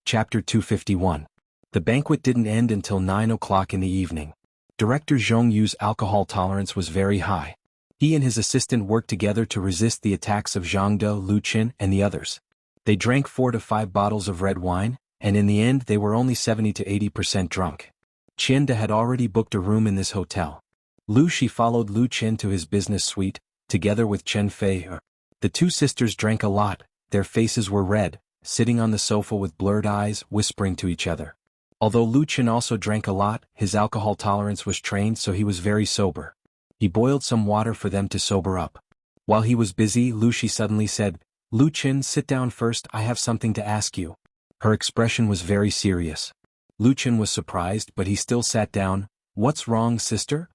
Chapter 251. The banquet didn't end until 9 o'clock in the evening. Director Zhongyu's alcohol tolerance was very high. He and his assistant worked together to resist the attacks of Zhang De, Lu Qin, and the others. They drank 4 to 5 bottles of red wine, and in the end they were only 70 to 80% drunk. Qin De had already booked a room in this hotel. Lu Shi followed Lu Qin to his business suite, together with Qin Fei. The two sisters drank a lot, their faces were red, sitting on the sofa with blurred eyes, whispering to each other. Although Lu Qin also drank a lot, his alcohol tolerance was trained, so he was very sober. He boiled some water for them to sober up. While he was busy, Lu Shi suddenly said, "Lu Qin, sit down first, I have something to ask you." Her expression was very serious. Lu Qin was surprised, but he still sat down. "What's wrong, sister?"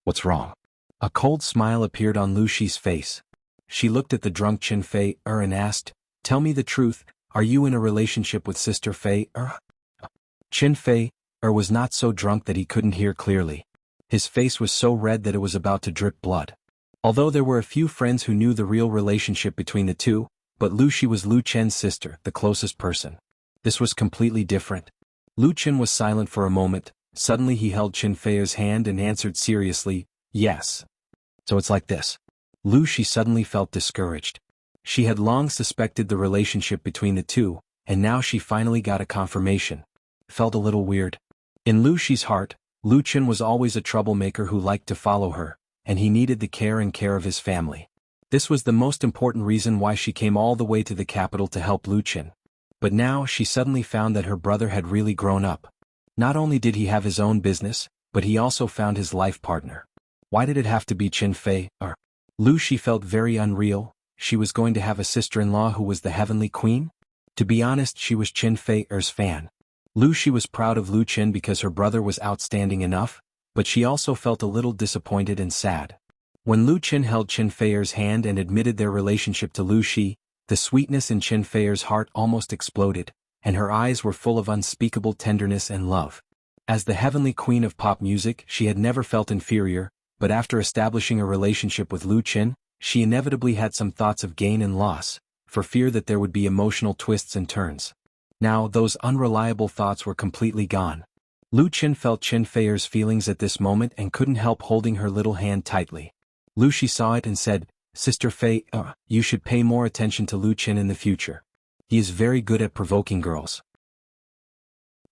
"What's wrong?" A cold smile appeared on Lu Shi's face. She looked at the drunk Qin Fei and asked, "Tell me the truth, are you in a relationship with Sister Fei?" Qin Fei was not so drunk that he couldn't hear clearly. His face was so red that it was about to drip blood. Although there were a few friends who knew the real relationship between the two, but Lu Shi was Lu Chen's sister, the closest person. This was completely different. Lu Qin was silent for a moment. Suddenly he held Qin Fei's hand and answered seriously, "Yes. So it's like this." Lu Shi suddenly felt discouraged. She had long suspected the relationship between the two, and now she finally got a confirmation. It felt a little weird. In Lu Shi's heart, Lu Qin was always a troublemaker who liked to follow her, and he needed the care of his family. This was the most important reason why she came all the way to the capital to help Lu Qin. But now she suddenly found that her brother had really grown up. Not only did he have his own business, but he also found his life partner. Why did it have to be Qin Fei? Lu Shi felt very unreal. She was going to have a sister-in-law who was the heavenly queen? To be honest, she was Qin Fei's fan. Lu Shi was proud of Lu Qin because her brother was outstanding enough, but she also felt a little disappointed and sad. When Lu Qin held Qin Fei's hand and admitted their relationship to Lu Shi, the sweetness in Qin Fei's heart almost exploded, and her eyes were full of unspeakable tenderness and love. As the heavenly queen of pop music, she had never felt inferior, but after establishing a relationship with Lu Qin, she inevitably had some thoughts of gain and loss, for fear that there would be emotional twists and turns. Now those unreliable thoughts were completely gone. Lu Qin felt Qin Fei's feelings at this moment and couldn't help holding her little hand tightly. Lu Shi saw it and said, Sister Fei, you should pay more attention to Lu Chen in the future. He is very good at provoking girls.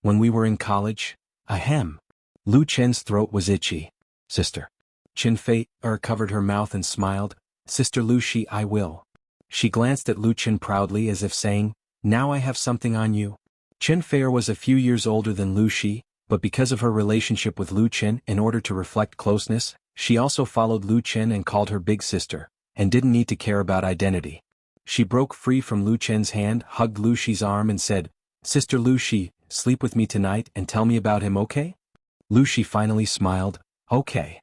When we were in college, ahem. Lu Chen's throat was itchy. Sister. Chen Fei, covered her mouth and smiled. Sister Lu Shi, I will. She glanced at Lu Chen proudly as if saying, now I have something on you. Chen Fei was a few years older than Lu Shi, but because of her relationship with Lu Chen, in order to reflect closeness, she also followed Lu Chen and called her big sister, and didn't need to care about identity. She broke free from Lu Chen's hand, hugged Lu Shi's arm and said, Sister Lu Shi, sleep with me tonight and tell me about him, okay? Lu Shi finally smiled, okay.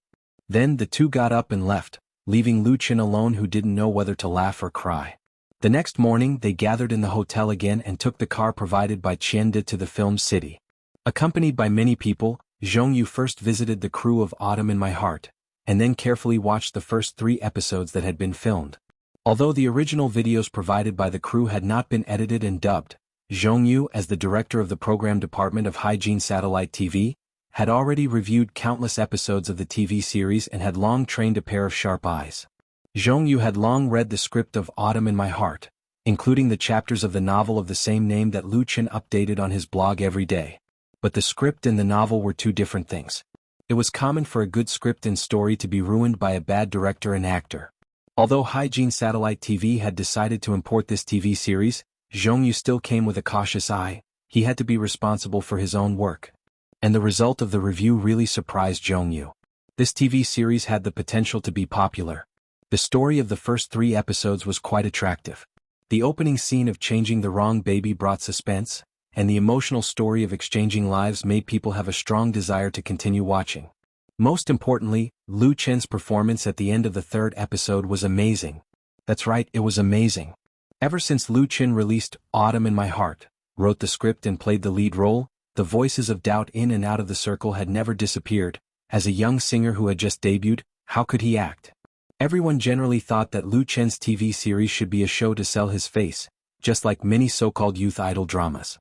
Then the two got up and left, leaving Lu Chen alone, who didn't know whether to laugh or cry. The next morning they gathered in the hotel again and took the car provided by Qiande to the film city. Accompanied by many people, Zhongyu first visited the crew of Autumn in My Heart, and then carefully watched the first 3 episodes that had been filmed. Although the original videos provided by the crew had not been edited and dubbed, Zhongyu, as the director of the program department of Hygiene Satellite TV, had already reviewed countless episodes of the TV series and had long trained a pair of sharp eyes. Zhongyu had long read the script of Autumn in My Heart, including the chapters of the novel of the same name that Lu Chen updated on his blog every day. But the script and the novel were two different things. It was common for a good script and story to be ruined by a bad director and actor. Although Hygiene Satellite TV had decided to import this TV series, Zhongyu still came with a cautious eye. He had to be responsible for his own work. And the result of the review really surprised Zhongyu. This TV series had the potential to be popular. The story of the first 3 episodes was quite attractive. The opening scene of changing the wrong baby brought suspense, and the emotional story of exchanging lives made people have a strong desire to continue watching. Most importantly, Lu Chen's performance at the end of the 3rd episode was amazing. That's right, it was amazing. Ever since Lu Chen released Autumn in My Heart, wrote the script and played the lead role, the voices of doubt in and out of the circle had never disappeared. As a young singer who had just debuted, how could he act? Everyone generally thought that Lu Chen's TV series should be a show to sell his face, just like many so-called youth idol dramas.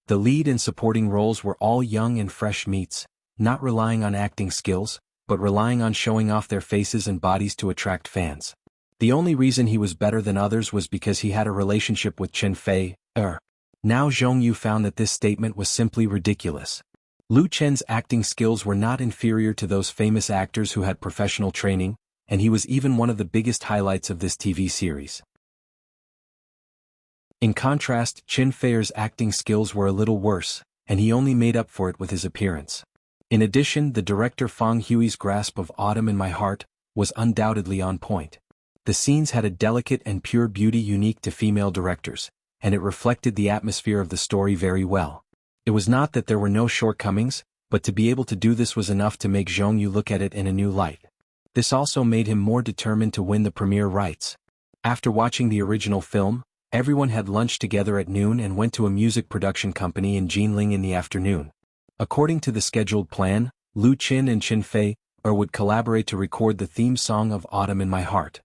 The lead and supporting roles were all young and fresh meats, not relying on acting skills, but relying on showing off their faces and bodies to attract fans. The only reason he was better than others was because he had a relationship with Chen Fei. Now Zhongyu found that this statement was simply ridiculous. Lu Chen's acting skills were not inferior to those famous actors who had professional training, and he was even one of the biggest highlights of this TV series. In contrast, Chen Fei's acting skills were a little worse, and he only made up for it with his appearance. In addition, the director Fang Hui's grasp of Autumn in My Heart was undoubtedly on point. The scenes had a delicate and pure beauty unique to female directors, and it reflected the atmosphere of the story very well. It was not that there were no shortcomings, but to be able to do this was enough to make Zhongyu look at it in a new light. This also made him more determined to win the premiere rights. After watching the original film, everyone had lunch together at noon and went to a music production company in Jinling in the afternoon. According to the scheduled plan, Lu Chen and Chen Fei would collaborate to record the theme song of Autumn in My Heart.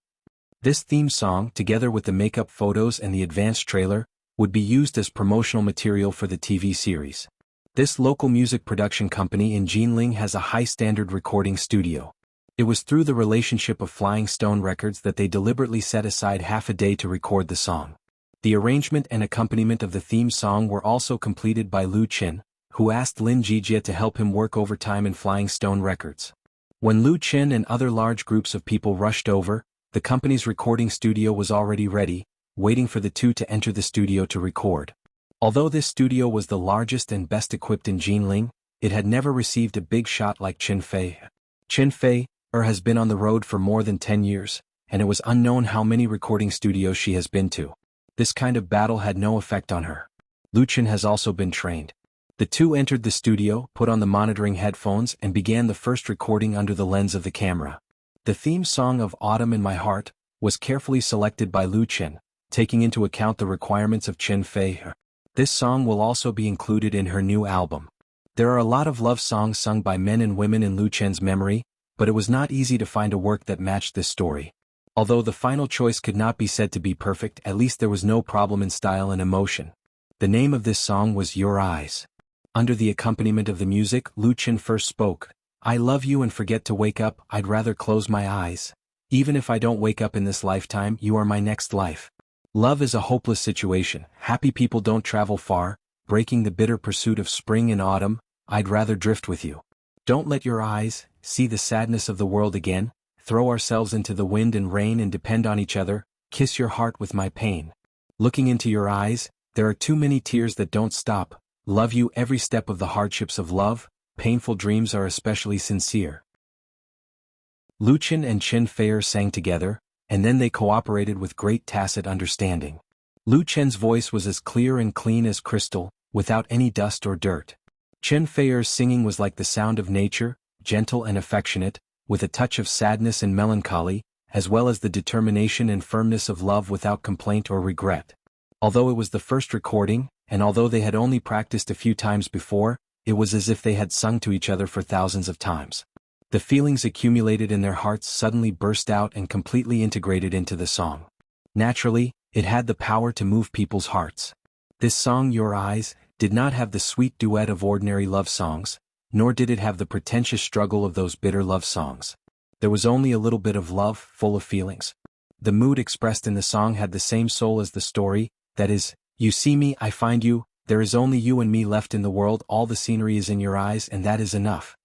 This theme song, together with the makeup photos and the advanced trailer, would be used as promotional material for the TV series. This local music production company in Jinling has a high-standard recording studio. It was through the relationship of Flying Stone Records that they deliberately set aside half a day to record the song. The arrangement and accompaniment of the theme song were also completed by Lu Chen, who asked Lin Jijia to help him work overtime in Flying Stone Records. When Lu Chen and other large groups of people rushed over, the company's recording studio was already ready, waiting for the two to enter the studio to record. Although this studio was the largest and best equipped in Jinling, it had never received a big shot like Chen Fei. Chen Fei has been on the road for more than 10 years, and it was unknown how many recording studios she has been to. This kind of battle had no effect on her. Lu Chen has also been trained. The two entered the studio, put on the monitoring headphones and began the first recording under the lens of the camera. The theme song of Autumn in My Heart was carefully selected by Lu Chen, taking into account the requirements of Chen Fei. This song will also be included in her new album. There are a lot of love songs sung by men and women in Lu Chen's memory, but it was not easy to find a work that matched this story. Although the final choice could not be said to be perfect, at least there was no problem in style and emotion. The name of this song was Your Eyes. Under the accompaniment of the music, Lu Chen first spoke, "I love you and forget to wake up, I'd rather close my eyes. Even if I don't wake up in this lifetime, you are my next life. Love is a hopeless situation. Happy people don't travel far, breaking the bitter pursuit of spring and autumn. I'd rather drift with you. Don't let your eyes see the sadness of the world again. Throw ourselves into the wind and rain and depend on each other. Kiss your heart with my pain. Looking into your eyes, there are too many tears that don't stop. Love you every step of the hardships of love. Painful dreams are especially sincere. Lu Chen and Chen Fei sang together, and then they cooperated with great tacit understanding. Lu Chen's voice was as clear and clean as crystal, without any dust or dirt. Chen Fei's singing was like the sound of nature, gentle and affectionate, with a touch of sadness and melancholy, as well as the determination and firmness of love without complaint or regret. Although it was the first recording, and although they had only practiced a few times before, it was as if they had sung to each other for thousands of times. The feelings accumulated in their hearts suddenly burst out and completely integrated into the song. Naturally, it had the power to move people's hearts. This song, Your Eyes, did not have the sweet duet of ordinary love songs, nor did it have the pretentious struggle of those bitter love songs. There was only a little bit of love, full of feelings. The mood expressed in the song had the same soul as the story, that is, you see me, I find you, there is only you and me left in the world, all the scenery is in your eyes and that is enough.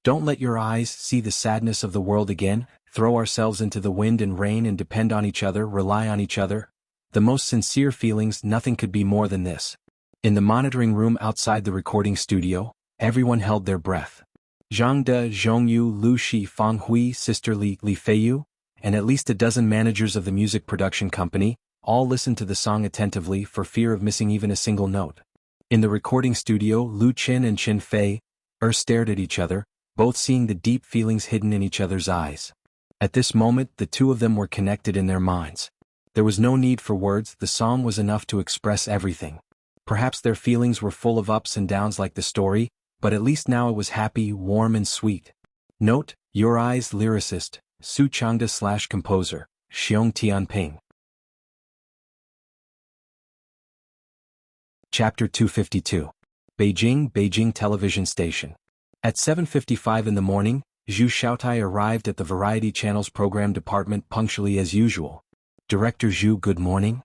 Don't let your eyes see the sadness of the world again. Throw ourselves into the wind and rain and depend on each other, rely on each other. The most sincere feelings, nothing could be more than this. In the monitoring room outside the recording studio, everyone held their breath. Zhang De, Zhongyu, Lu Shi, Fang Hui, Sister Li Feiyu, and at least a dozen managers of the music production company, all listened to the song attentively for fear of missing even a single note. In the recording studio, Lu Chen and Chen Fei stared at each other, both seeing the deep feelings hidden in each other's eyes. At this moment, the two of them were connected in their minds. There was no need for words, the song was enough to express everything. Perhaps their feelings were full of ups and downs like the story, but at least now it was happy, warm and sweet. Note, Your Eyes lyricist, Su Changda / composer, Xiong Tianping. Chapter 252. Beijing Television Station. At 7:55 in the morning, Zhu Xiaotai arrived at the Variety Channel's program department punctually as usual. Director Zhu, good morning.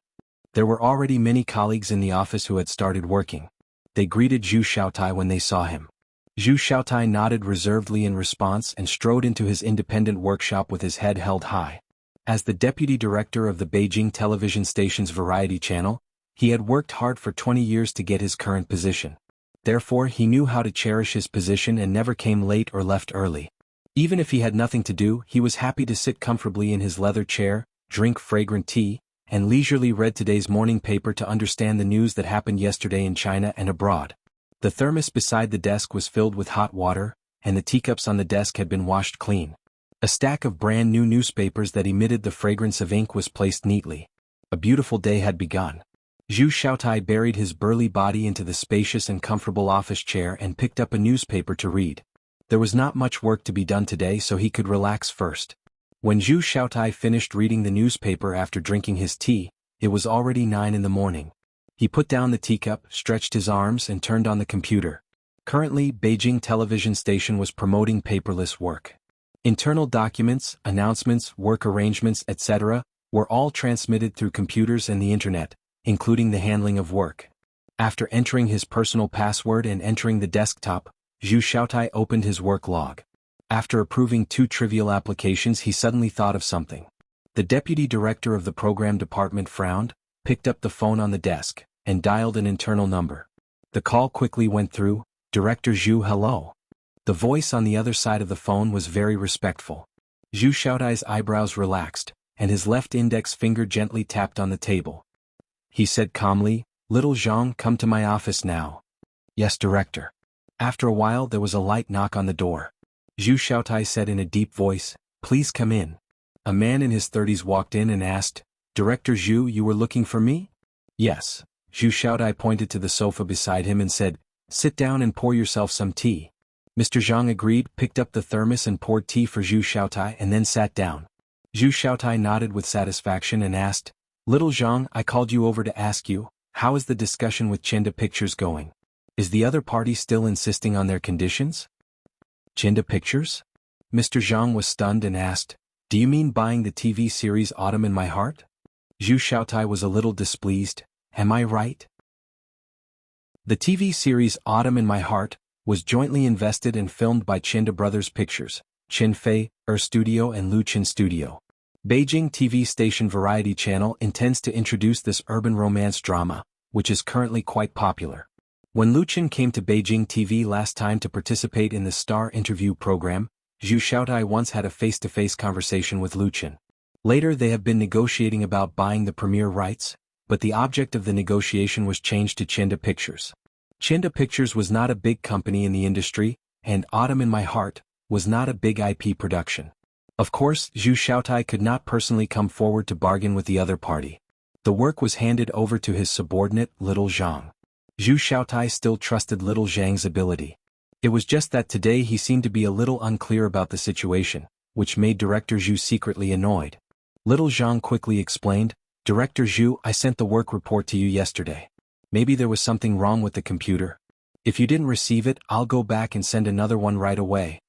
There were already many colleagues in the office who had started working. They greeted Zhu Xiaotai when they saw him. Zhu Xiaotai nodded reservedly in response and strode into his independent workshop with his head held high. As the deputy director of the Beijing television station's Variety Channel, he had worked hard for 20 years to get his current position. Therefore, he knew how to cherish his position and never came late or left early. Even if he had nothing to do, he was happy to sit comfortably in his leather chair, drink fragrant tea, and leisurely read today's morning paper to understand the news that happened yesterday in China and abroad. The thermos beside the desk was filled with hot water, and the teacups on the desk had been washed clean. A stack of brand new newspapers that emitted the fragrance of ink was placed neatly. A beautiful day had begun. Zhu Xiaotai buried his burly body into the spacious and comfortable office chair and picked up a newspaper to read. There was not much work to be done today, so he could relax first. When Zhu Xiaotai finished reading the newspaper after drinking his tea, it was already 9 in the morning. He put down the teacup, stretched his arms and turned on the computer. Currently, Beijing television station was promoting paperless work. Internal documents, announcements, work arrangements, etc., were all transmitted through computers and the internet, including the handling of work. After entering his personal password and entering the desktop, Zhu Xiaotai opened his work log. After approving 2 trivial applications, he suddenly thought of something. The deputy director of the program department frowned, picked up the phone on the desk, and dialed an internal number. The call quickly went through. Director Zhu, hello. The voice on the other side of the phone was very respectful. Zhu Xiaotai's eyebrows relaxed, and his left index finger gently tapped on the table. He said calmly, Little Zhang, come to my office now. Yes, director. After a while there was a light knock on the door. Zhu Xiaotai said in a deep voice, please come in. A man in his 30s walked in and asked, Director Zhu, you were looking for me? Yes. Zhu Xiaotai pointed to the sofa beside him and said, sit down and pour yourself some tea. Mr. Zhang agreed, picked up the thermos and poured tea for Zhu Xiaotai and then sat down. Zhu Xiaotai nodded with satisfaction and asked, Little Zhang, I called you over to ask you, how is the discussion with Chenda Pictures going? Is the other party still insisting on their conditions? Chenda Pictures? Mr. Zhang was stunned and asked, Do you mean buying the TV series Autumn in My Heart? Zhu Xiaotai was a little displeased. Am I right? The TV series Autumn in My Heart was jointly invested and filmed by Chinda Brothers Pictures, Qinfei Studio and Luchin Studio. Beijing TV station Variety Channel intends to introduce this urban romance drama, which is currently quite popular. When Luchin came to Beijing TV last time to participate in the Star interview program, Zhu Xiaotai once had a face-to-face conversation with Luchin. Later they have been negotiating about buying the premiere rights, but the object of the negotiation was changed to Chinda Pictures. Chinda Pictures was not a big company in the industry, and Autumn in My Heart was not a big IP production. Of course, Zhu Xiaotai could not personally come forward to bargain with the other party. The work was handed over to his subordinate, Little Zhang. Zhu Xiaotai still trusted Little Zhang's ability. It was just that today he seemed to be a little unclear about the situation, which made Director Zhu secretly annoyed. Little Zhang quickly explained, "Director Zhu, I sent the work report to you yesterday. Maybe there was something wrong with the computer. If you didn't receive it, I'll go back and send another one right away."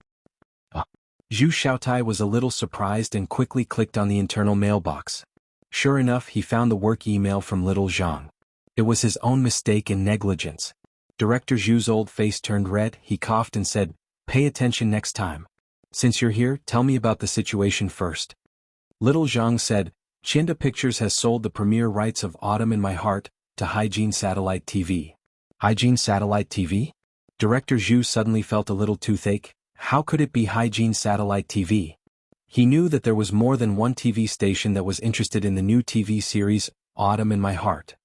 Zhu Xiaotai was a little surprised and quickly clicked on the internal mailbox. Sure enough, he found the work email from Little Zhang. It was his own mistake and negligence. Director Zhu's old face turned red, he coughed and said, "Pay attention next time. Since you're here, tell me about the situation first." Little Zhang said, "Chinda Pictures has sold the premiere rights of Autumn in My Heart to Hygiene Satellite TV." Hygiene Satellite TV? Director Zhu suddenly felt a little toothache. How could it be Hygiene Satellite TV? He knew that there was more than one TV station that was interested in the new TV series, Autumn in My Heart.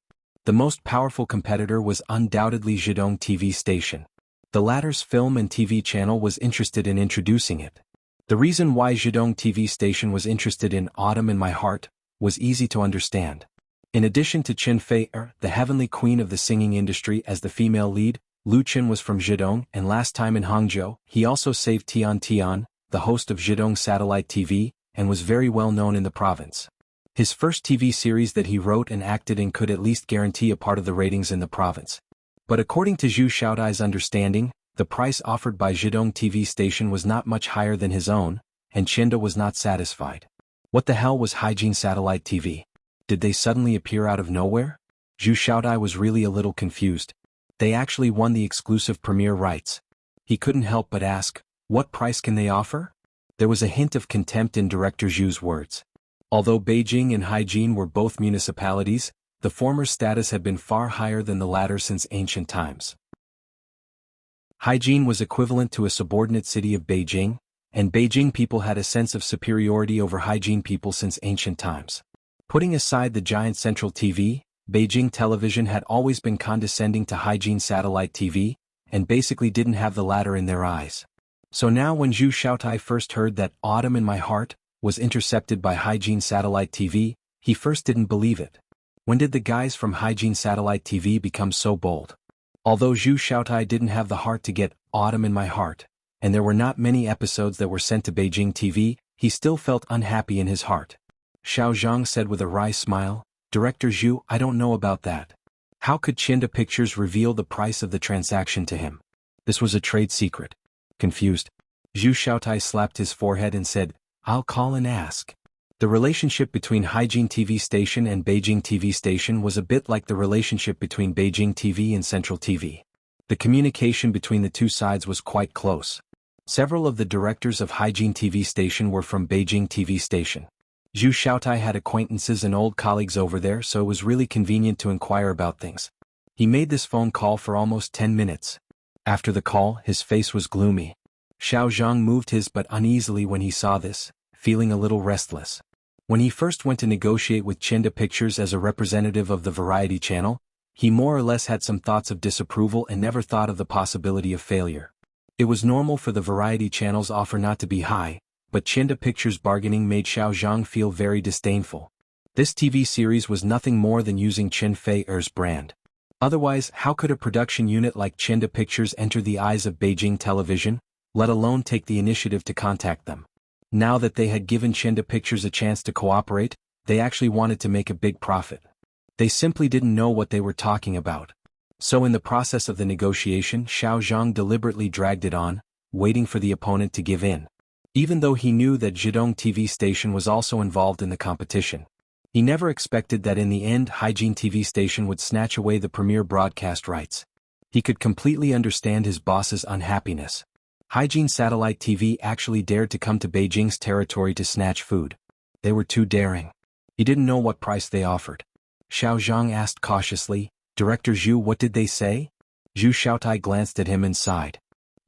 The most powerful competitor was undoubtedly Zhidong TV station. The latter's film and TV channel was interested in introducing it. The reason why Zhidong TV station was interested in Autumn in My Heart was easy to understand. In addition to Qinfei, the heavenly queen of the singing industry as the female lead, Luchin was from Zhidong, and last time in Hangzhou, he also saved Tian Tian, the host of Zhidong Satellite TV, and was very well known in the province. His first TV series that he wrote and acted in could at least guarantee a part of the ratings in the province. But according to Zhu Xiaotai's understanding, the price offered by Zhidong TV station was not much higher than his own, and Chinda was not satisfied. What the hell was Hygiene Satellite TV? Did they suddenly appear out of nowhere? Zhu Xiaotai was really a little confused. They actually won the exclusive premiere rights. He couldn't help but ask, what price can they offer? There was a hint of contempt in Director Zhu's words. Although Beijing and Hygiene were both municipalities, the former's status had been far higher than the latter since ancient times. Hygiene was equivalent to a subordinate city of Beijing, and Beijing people had a sense of superiority over Hygiene people since ancient times. Putting aside the giant central TV, Beijing television had always been condescending to Hygiene Satellite TV, and basically didn't have the latter in their eyes. So now when Zhu Xiaotai first heard that Autumn in My Heart was intercepted by Hygiene Satellite TV, he first didn't believe it. When did the guys from Hygiene Satellite TV become so bold? Although Zhu Xiaotai didn't have the heart to get Autumn in My Heart, and there were not many episodes that were sent to Beijing TV, he still felt unhappy in his heart. Xiao Zhang said with a wry smile, "Director Zhu, I don't know about that. How could Chinda Pictures reveal the price of the transaction to him? This was a trade secret." Confused, Zhu Xiaotai slapped his forehead and said, "I'll call and ask." The relationship between Hygiene TV station and Beijing TV station was a bit like the relationship between Beijing TV and Central TV. The communication between the two sides was quite close. Several of the directors of Hygiene TV station were from Beijing TV station. Zhu Xiaotai had acquaintances and old colleagues over there, so it was really convenient to inquire about things. He made this phone call for almost 10 minutes. After the call, his face was gloomy. Xiao Zhang moved his butt uneasily when he saw this, feeling a little restless. When he first went to negotiate with Chinda Pictures as a representative of the Variety Channel, he more or less had some thoughts of disapproval and never thought of the possibility of failure. It was normal for the Variety Channel's offer not to be high, but Chinda Pictures' bargaining made Xiao Zhang feel very disdainful. This TV series was nothing more than using Qinfei's brand. Otherwise, how could a production unit like Chinda Pictures enter the eyes of Beijing television, let alone take the initiative to contact them? Now that they had given Chinda Pictures a chance to cooperate, they actually wanted to make a big profit. They simply didn't know what they were talking about. So in the process of the negotiation, Xiao Zhang deliberately dragged it on, waiting for the opponent to give in. Even though he knew that Zhidong TV station was also involved in the competition, he never expected that in the end Hygiene TV station would snatch away the premier broadcast rights. He could completely understand his boss's unhappiness. Hygiene Satellite TV actually dared to come to Beijing's territory to snatch food. They were too daring. He didn't know what price they offered. Xiao Zhang asked cautiously, "Director Zhu, what did they say?" Zhu Xiaotai glanced at him and sighed.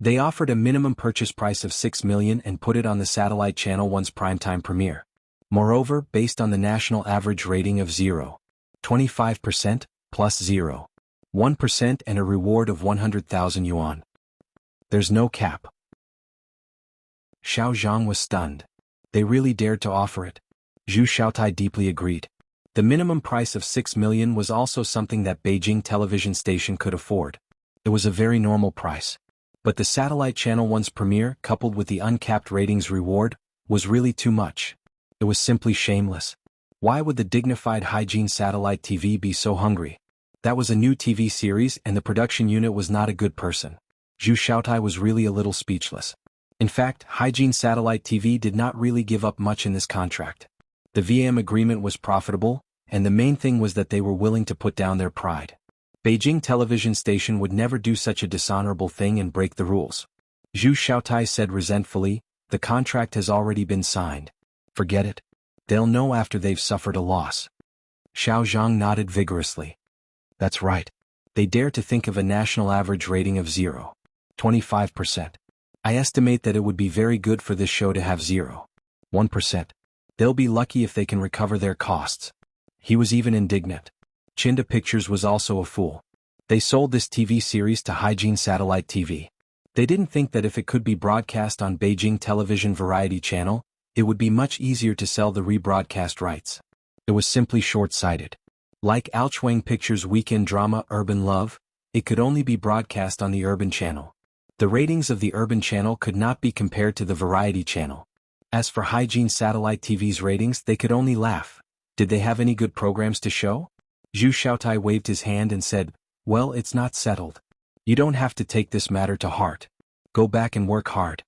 They offered a minimum purchase price of 6 million and put it on the satellite channel once primetime premiere. Moreover, based on the national average rating of 0.25% plus 0.1% and a reward of 100,000 yuan. There's no cap. Xiao Zhang was stunned. They really dared to offer it. Zhu Xiaotai deeply agreed. The minimum price of 6 million was also something that Beijing television station could afford. It was a very normal price. But the satellite channel once premiere, coupled with the uncapped ratings reward, was really too much. It was simply shameless. Why would the dignified Hygiene Satellite TV be so hungry? That was a new TV series and the production unit was not a good person. Zhu Xiaotai was really a little speechless. In fact, Hygiene Satellite TV did not really give up much in this contract. The VM agreement was profitable, and the main thing was that they were willing to put down their pride. Beijing television station would never do such a dishonorable thing and break the rules. Zhu Xiaotai said resentfully, "The contract has already been signed. Forget it. They'll know after they've suffered a loss." Xiao Zhang nodded vigorously. That's right. They dare to think of a national average rating of 0.25%. I estimate that it would be very good for this show to have 0.1%. They'll be lucky if they can recover their costs. He was even indignant. Chinda Pictures was also a fool. They sold this TV series to Hygiene Satellite TV. They didn't think that if it could be broadcast on Beijing Television Variety Channel, it would be much easier to sell the rebroadcast rights. It was simply short-sighted. Like Alchuang Pictures' weekend drama Urban Love, it could only be broadcast on the Urban Channel. The ratings of the Urban Channel could not be compared to the Variety Channel. As for Hygiene Satellite TV's ratings, they could only laugh. Did they have any good programs to show? Zhu Xiaotai waved his hand and said, "Well, it's not settled. You don't have to take this matter to heart. Go back and work hard."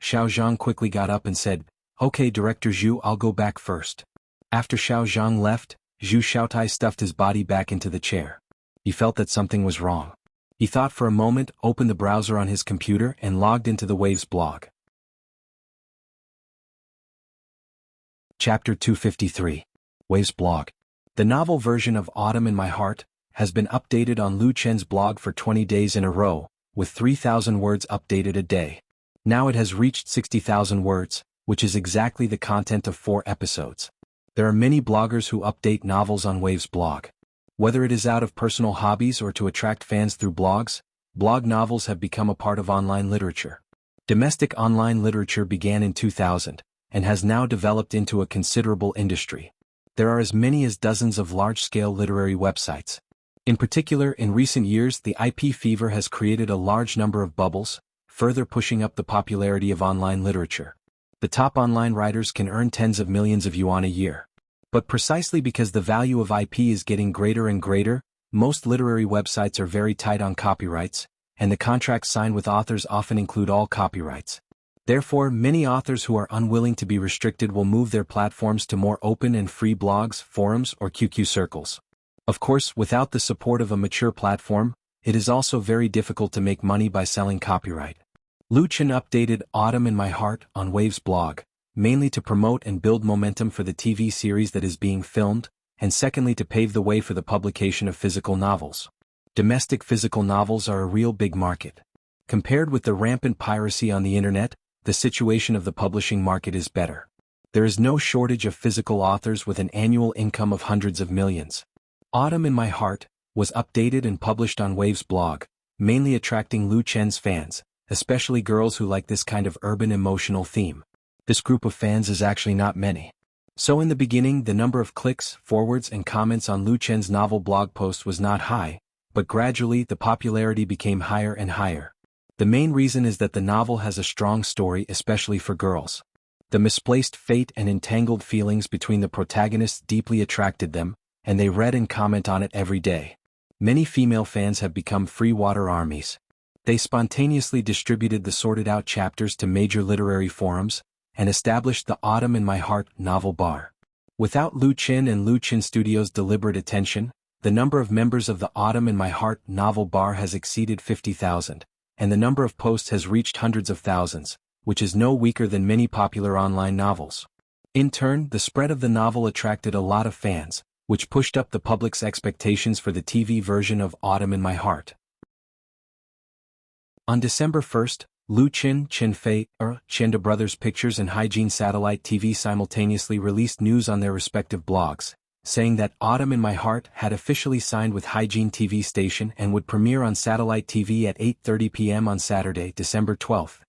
Xiao Zhang quickly got up and said, "Okay, Director Zhu, I'll go back first." After Xiao Zhang left, Zhu Xiaotai stuffed his body back into the chair. He felt that something was wrong. He thought for a moment, opened the browser on his computer and logged into the Waves blog. Chapter 253. Waves blog. The novel version of Autumn in My Heart has been updated on Lu Chen's blog for 20 days in a row, with 3,000 words updated a day. Now it has reached 60,000 words, which is exactly the content of 4 episodes. There are many bloggers who update novels on Waves blog. Whether it is out of personal hobbies or to attract fans through blogs, blog novels have become a part of online literature. Domestic online literature began in 2000, and has now developed into a considerable industry. There are as many as dozens of large-scale literary websites. In particular, in recent years the IP fever has created a large number of bubbles, further pushing up the popularity of online literature. The top online writers can earn tens of millions of yuan a year. But precisely because the value of IP is getting greater and greater, most literary websites are very tight on copyrights, and the contracts signed with authors often include all copyrights. Therefore, many authors who are unwilling to be restricted will move their platforms to more open and free blogs, forums, or QQ circles. Of course, without the support of a mature platform, it is also very difficult to make money by selling copyright. Lu Chen updated Autumn in My Heart on Waves blog, mainly to promote and build momentum for the TV series that is being filmed, and secondly to pave the way for the publication of physical novels. Domestic physical novels are a real big market. Compared with the rampant piracy on the internet, the situation of the publishing market is better. There is no shortage of physical authors with an annual income of hundreds of millions. Autumn in My Heart was updated and published on Waves blog, mainly attracting Lu Chen's fans, especially girls who like this kind of urban emotional theme. This group of fans is actually not many. So in the beginning the number of clicks, forwards and comments on Lu Chen's novel blog post was not high, but gradually the popularity became higher and higher. The main reason is that the novel has a strong story, especially for girls. The misplaced fate and entangled feelings between the protagonists deeply attracted them, and they read and comment on it every day. Many female fans have become free water armies. They spontaneously distributed the sorted-out chapters to major literary forums, and established the Autumn in My Heart novel bar. Without Lu Qin and Lu Qin Studios' deliberate attention, the number of members of the Autumn in My Heart novel bar has exceeded 50,000, and the number of posts has reached hundreds of thousands, which is no weaker than many popular online novels. In turn, the spread of the novel attracted a lot of fans, which pushed up the public's expectations for the TV version of Autumn in My Heart. On December 1st, Lu Qin, Qinfei, Chenda Brothers Pictures and Hygiene Satellite TV simultaneously released news on their respective blogs, saying that Autumn in My Heart had officially signed with Hygiene TV station and would premiere on satellite TV at 8:30 p.m. on Saturday, December 12th.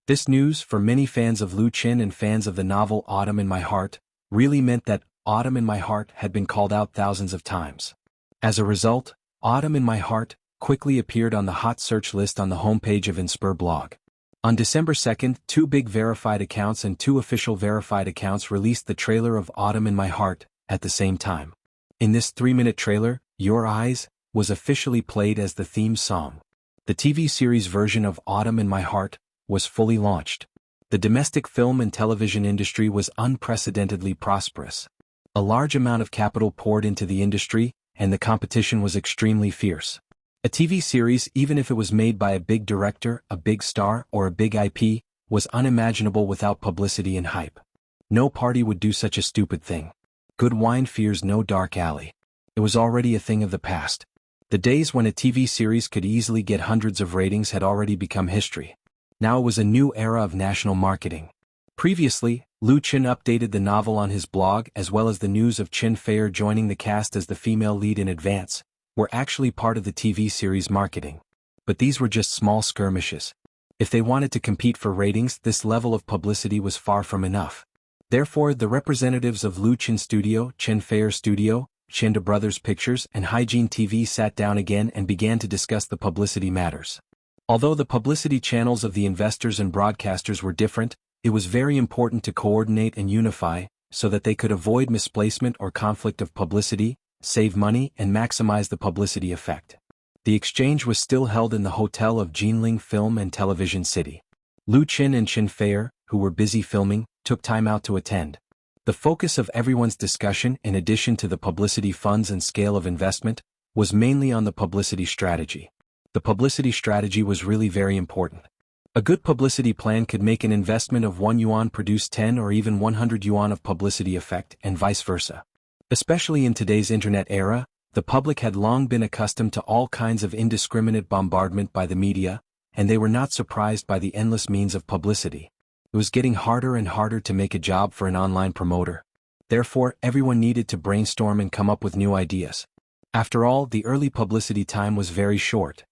This news, for many fans of Lu Qin and fans of the novel Autumn in My Heart, really meant that Autumn in My Heart had been called out thousands of times. As a result, Autumn in My Heart quickly appeared on the hot search list on the homepage of Inspire blog. On December 2nd, 2 big verified accounts and 2 official verified accounts released the trailer of Autumn in My Heart at the same time. In this 3-minute trailer, Your Eyes was officially played as the theme song. The TV series version of Autumn in My Heart was fully launched. The domestic film and television industry was unprecedentedly prosperous. A large amount of capital poured into the industry, and the competition was extremely fierce. A TV series, even if it was made by a big director, a big star, or a big IP, was unimaginable without publicity and hype. No party would do such a stupid thing. Good wine fears no dark alley. It was already a thing of the past. The days when a TV series could easily get hundreds of ratings had already become history. Now it was a new era of national marketing. Previously, Lu Qin updated the novel on his blog as well as the news of Qinfei joining the cast as the female lead in advance, were actually part of the TV series marketing. But these were just small skirmishes. If they wanted to compete for ratings, this level of publicity was far from enough. Therefore, the representatives of Lu Qin Studio, Qinfei Studio, Chenda Brothers Pictures and Hygiene TV sat down again and began to discuss the publicity matters. Although the publicity channels of the investors and broadcasters were different, it was very important to coordinate and unify, so that they could avoid misplacement or conflict of publicity, save money and maximize the publicity effect. The exchange was still held in the hotel of Jinling Film and Television City. Lu Qin and Qinfei, who were busy filming, took time out to attend. The focus of everyone's discussion, in addition to the publicity funds and scale of investment, was mainly on the publicity strategy. The publicity strategy was really very important. A good publicity plan could make an investment of 1 yuan produce 10 or even 100 yuan of publicity effect, and vice versa. Especially in today's internet era, the public had long been accustomed to all kinds of indiscriminate bombardment by the media, and they were not surprised by the endless means of publicity. It was getting harder and harder to make a job for an online promoter. Therefore, everyone needed to brainstorm and come up with new ideas. After all, the early publicity time was very short.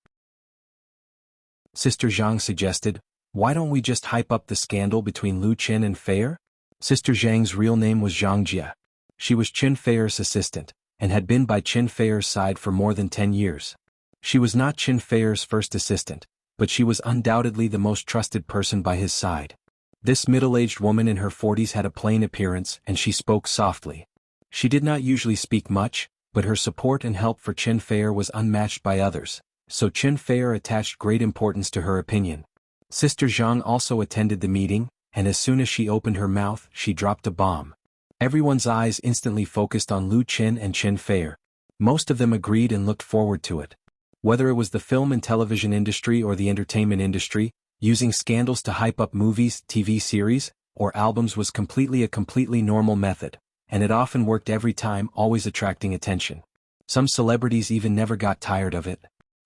Sister Zhang suggested, "Why don't we just hype up the scandal between Lu Qin and Fei?" Sister Zhang's real name was Zhang Jia. She was Qinfei's assistant, and had been by Qinfei's side for more than 10 years. She was not Qinfei's first assistant, but she was undoubtedly the most trusted person by his side. This middle-aged woman in her 40s had a plain appearance and she spoke softly. She did not usually speak much, but her support and help for Qinfei was unmatched by others, so Qinfei attached great importance to her opinion. Sister Zhang also attended the meeting, and as soon as she opened her mouth, she dropped a bomb. Everyone's eyes instantly focused on Lu Qin and Qinfei. Most of them agreed and looked forward to it. Whether it was the film and television industry or the entertainment industry, using scandals to hype up movies, TV series, or albums was a completely normal method, and it often worked every time, always attracting attention. Some celebrities even never got tired of it.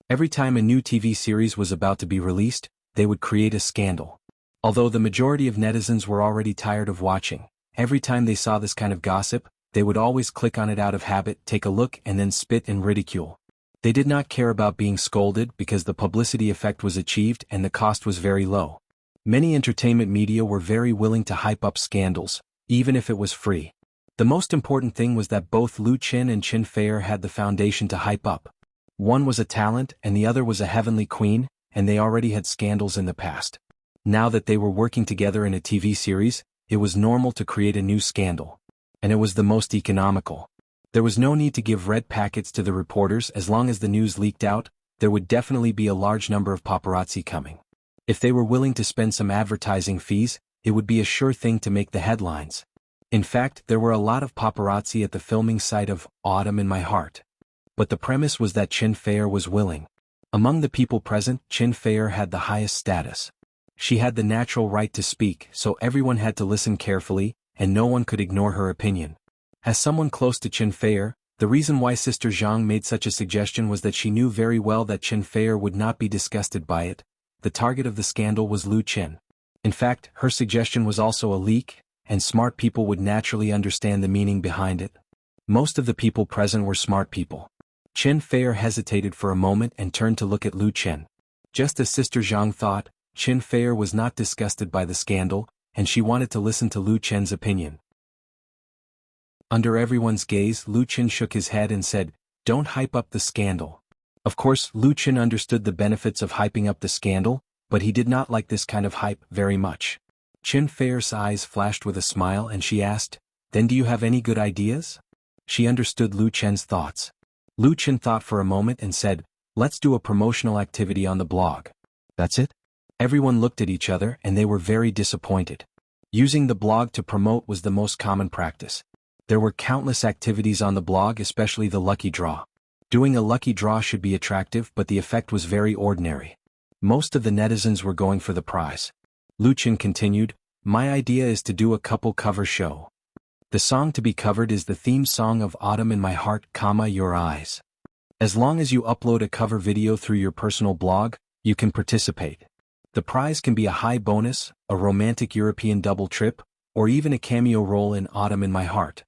Every time a new TV series was about to be released, they would create a scandal. Although the majority of netizens were already tired of watching, every time they saw this kind of gossip, they would always click on it out of habit, take a look and then spit and ridicule. They did not care about being scolded because the publicity effect was achieved and the cost was very low. Many entertainment media were very willing to hype up scandals, even if it was free. The most important thing was that both Lu Qin and Qinfei had the foundation to hype up. One was a talent and the other was a heavenly queen, and they already had scandals in the past. Now that they were working together in a TV series, it was normal to create a new scandal. And it was the most economical. There was no need to give red packets to the reporters. As long as the news leaked out, there would definitely be a large number of paparazzi coming. If they were willing to spend some advertising fees, it would be a sure thing to make the headlines. In fact, there were a lot of paparazzi at the filming site of Autumn in My Heart. But the premise was that Qin Fei was willing. Among the people present, Qin Fei had the highest status. She had the natural right to speak, so everyone had to listen carefully, and no one could ignore her opinion. As someone close to Qin Fei, the reason why Sister Zhang made such a suggestion was that she knew very well that Qin Fei would not be disgusted by it. The target of the scandal was Lu Qin. In fact, her suggestion was also a leak, and smart people would naturally understand the meaning behind it. Most of the people present were smart people. Qin Fei hesitated for a moment and turned to look at Lu Qin. Just as Sister Zhang thought, Qin Fei was not disgusted by the scandal, and she wanted to listen to Lu Qin's opinion. Under everyone's gaze, Lu Qin shook his head and said, "Don't hype up the scandal." Of course, Lu Qin understood the benefits of hyping up the scandal, but he did not like this kind of hype very much. Qin Fei's eyes flashed with a smile and she asked, "Then do you have any good ideas?" She understood Lu Qin's thoughts. Lu Qin thought for a moment and said, "Let's do a promotional activity on the blog." "That's it?" Everyone looked at each other and they were very disappointed. Using the blog to promote was the most common practice. There were countless activities on the blog, especially the lucky draw. Doing a lucky draw should be attractive, but the effect was very ordinary. Most of the netizens were going for the prize. Lu Qin continued, "My idea is to do a couple cover show. The song to be covered is the theme song of Autumn in My Heart, Your Eyes. As long as you upload a cover video through your personal blog, you can participate. The prize can be a high bonus, a romantic European double trip, or even a cameo role in Autumn in My Heart."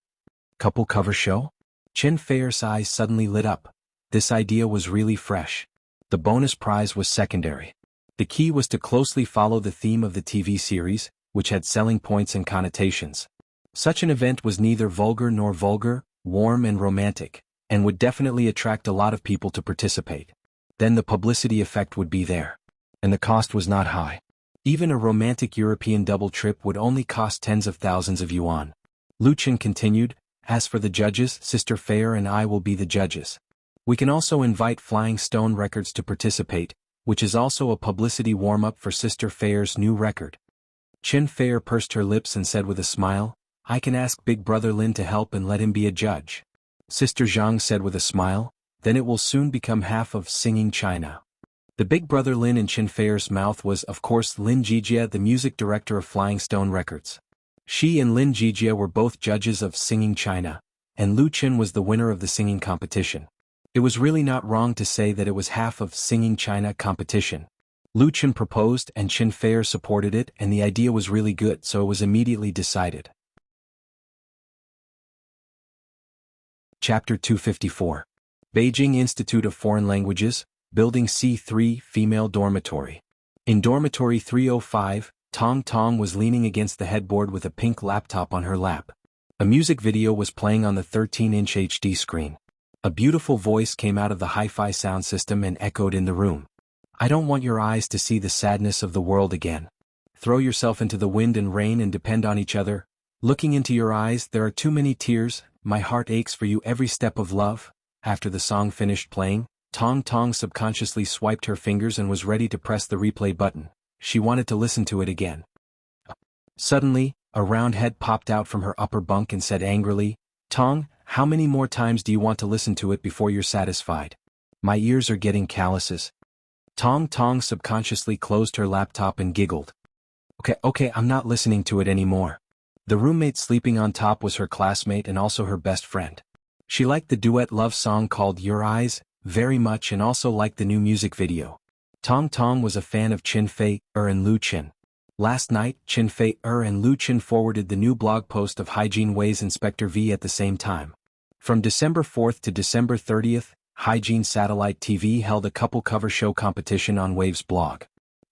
Couple cover show? Qin Fei's eyes suddenly lit up. This idea was really fresh. The bonus prize was secondary. The key was to closely follow the theme of the TV series, which had selling points and connotations. Such an event was neither vulgar nor vulgar, warm and romantic, and would definitely attract a lot of people to participate. Then the publicity effect would be there. And the cost was not high. Even a romantic European double trip would only cost tens of thousands of yuan. Lu Qin continued, "As for the judges, Sister Fei and I will be the judges. We can also invite Flying Stone Records to participate, which is also a publicity warm-up for Sister Fei's new record." Qin Fei pursed her lips and said with a smile, "I can ask Big Brother Lin to help and let him be a judge." Sister Zhang said with a smile, "Then it will soon become half of Singing China." The Big Brother Lin in Qin Fei's mouth was, of course, Lin Jijia, the music director of Flying Stone Records. She and Lin Jijia were both judges of Singing China, and Lu Qin was the winner of the singing competition. It was really not wrong to say that it was half of Singing China competition. Lu Qin proposed and Qin Fei supported it, and the idea was really good, so it was immediately decided. Chapter 254. Beijing Institute of Foreign Languages, Building C3, Female Dormitory. In Dormitory 305, Tong Tong was leaning against the headboard with a pink laptop on her lap. A music video was playing on the 13-inch HD screen. A beautiful voice came out of the hi-fi sound system and echoed in the room. "I don't want your eyes to see the sadness of the world again. Throw yourself into the wind and rain and depend on each other. Looking into your eyes, there are too many tears. My heart aches for you every step of love." After the song finished playing, Tong Tong subconsciously swiped her fingers and was ready to press the replay button. She wanted to listen to it again. Suddenly, a round head popped out from her upper bunk and said angrily, "Tong, how many more times do you want to listen to it before you're satisfied? My ears are getting calluses." Tong Tong subconsciously closed her laptop and giggled. Okay, I'm not listening to it anymore." The roommate sleeping on top was her classmate and also her best friend. She liked the duet love song called Your Eyes very much and also liked the new music video. Tong Tong was a fan of Qin Fei and Lu Qin. Last night, Qin Fei and Lu Qin forwarded the new blog post of Hygiene Wei's Inspector V at the same time. From December 4th to December 30th, Hygiene Satellite TV held a couple cover show competition on Wave's blog.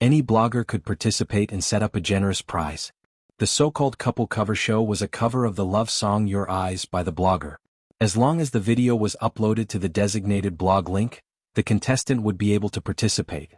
Any blogger could participate and set up a generous prize. The so-called couple cover show was a cover of the love song Your Eyes by the blogger. As long as the video was uploaded to the designated blog link, the contestant would be able to participate.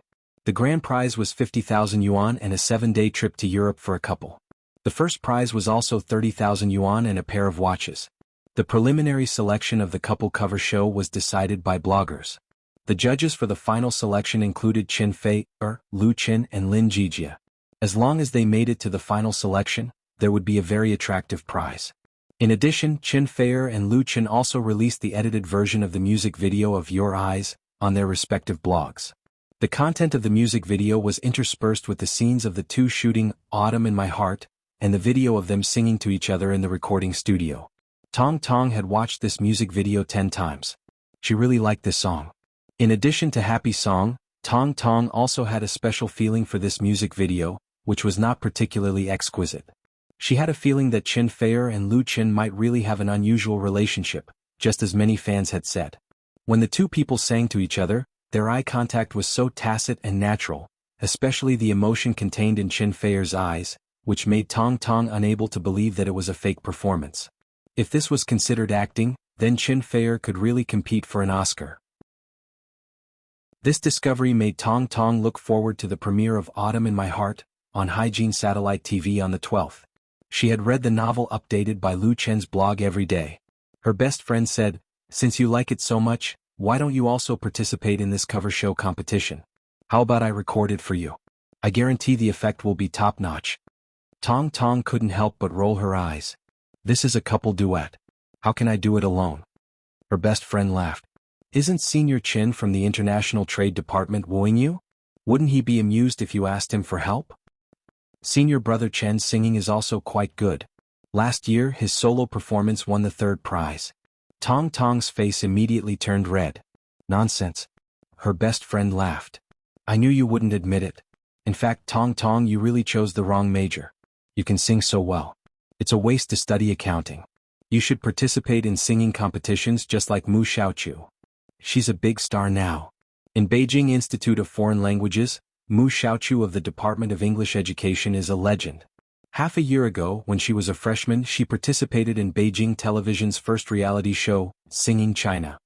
The grand prize was 50,000 yuan and a 7-day trip to Europe for a couple. The first prize was also 30,000 yuan and a pair of watches. The preliminary selection of the couple cover show was decided by bloggers. The judges for the final selection included Qin Fei, Lu Qin and Lin Jijia. As long as they made it to the final selection, there would be a very attractive prize. In addition, Chen Feier and Lu Chen also released the edited version of the music video of Your Eyes on their respective blogs. The content of the music video was interspersed with the scenes of the two shooting Autumn in My Heart and the video of them singing to each other in the recording studio. Tong Tong had watched this music video 10 times. She really liked this song. In addition to Happy Song, Tong Tong also had a special feeling for this music video, which was not particularly exquisite. She had a feeling that Chen Feier and Lu Chen might really have an unusual relationship, just as many fans had said. When the two people sang to each other, their eye contact was so tacit and natural, especially the emotion contained in Chen Feier's eyes, which made Tong Tong unable to believe that it was a fake performance. If this was considered acting, then Chen Feier could really compete for an Oscar. This discovery made Tong Tong look forward to the premiere of Autumn in My Heart on Hygiene Satellite TV on the 12th. She had read the novel updated by Lu Chen's blog every day. Her best friend said, "Since you like it so much, why don't you also participate in this cover show competition? How about I record it for you? I guarantee the effect will be top-notch." Tong Tong couldn't help but roll her eyes. This is a couple duet. How can I do it alone? Her best friend laughed. Isn't Senior Chen from the International Trade Department wooing you? Wouldn't he be amused if you asked him for help? Senior brother Chen's singing is also quite good. Last year, his solo performance won the third prize. Tong Tong's face immediately turned red. Nonsense. Her best friend laughed. I knew you wouldn't admit it. In fact, Tong Tong, you really chose the wrong major. You can sing so well. It's a waste to study accounting. You should participate in singing competitions just like Mu Xiaoqiu. She's a big star now. In Beijing Institute of Foreign Languages, Mu Xiaoqiu of the Department of English Education is a legend. Half a year ago, when she was a freshman, she participated in Beijing Television's first reality show, Singing China.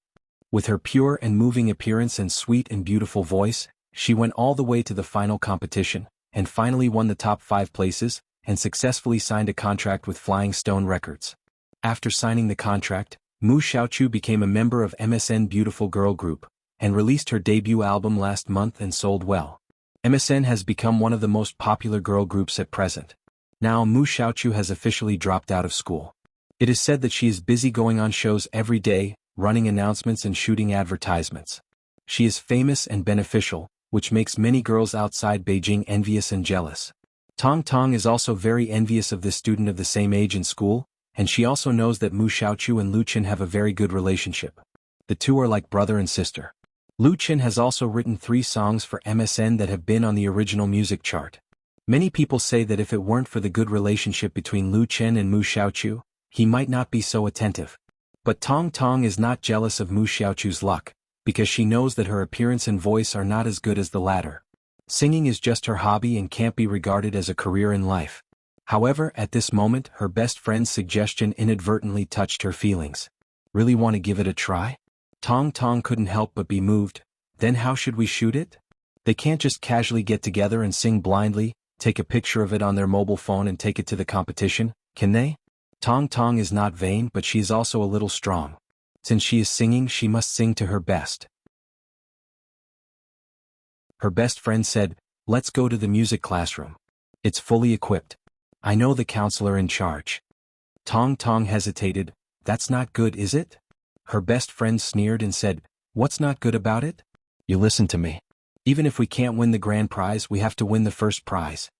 With her pure and moving appearance and sweet and beautiful voice, she went all the way to the final competition, and finally won the top 5 places, and successfully signed a contract with Flying Stone Records. After signing the contract, Mu Xiaoqiu became a member of MSN Beautiful Girl Group, and released her debut album last month and sold well. MSN has become one of the most popular girl groups at present. Now Mu Xiaoqiu has officially dropped out of school. It is said that she is busy going on shows every day, running announcements and shooting advertisements. She is famous and beneficial, which makes many girls outside Beijing envious and jealous. Tong Tong is also very envious of this student of the same age in school, and she also knows that Mu Xiaoqiu and Lu Chen have a very good relationship. The two are like brother and sister. Lu Chen has also written 3 songs for MSN that have been on the original music chart. Many people say that if it weren't for the good relationship between Lu Chen and Mu Xiaoqiu, he might not be so attentive. But Tong Tong is not jealous of Mu Xiaoqiu's luck, because she knows that her appearance and voice are not as good as the latter. Singing is just her hobby and can't be regarded as a career in life. However, at this moment, her best friend's suggestion inadvertently touched her feelings. Really want to give it a try? Tong Tong couldn't help but be moved. Then how should we shoot it? They can't just casually get together and sing blindly, take a picture of it on their mobile phone and take it to the competition, can they? Tong Tong is not vain, but she is also a little strong. Since she is singing, she must sing to her best. Her best friend said, "Let's go to the music classroom. It's fully equipped. I know the counselor in charge." Tong Tong hesitated. That's not good, is it? Her best friend sneered and said, "What's not good about it? You listen to me. Even if we can't win the grand prize, we have to win the first prize."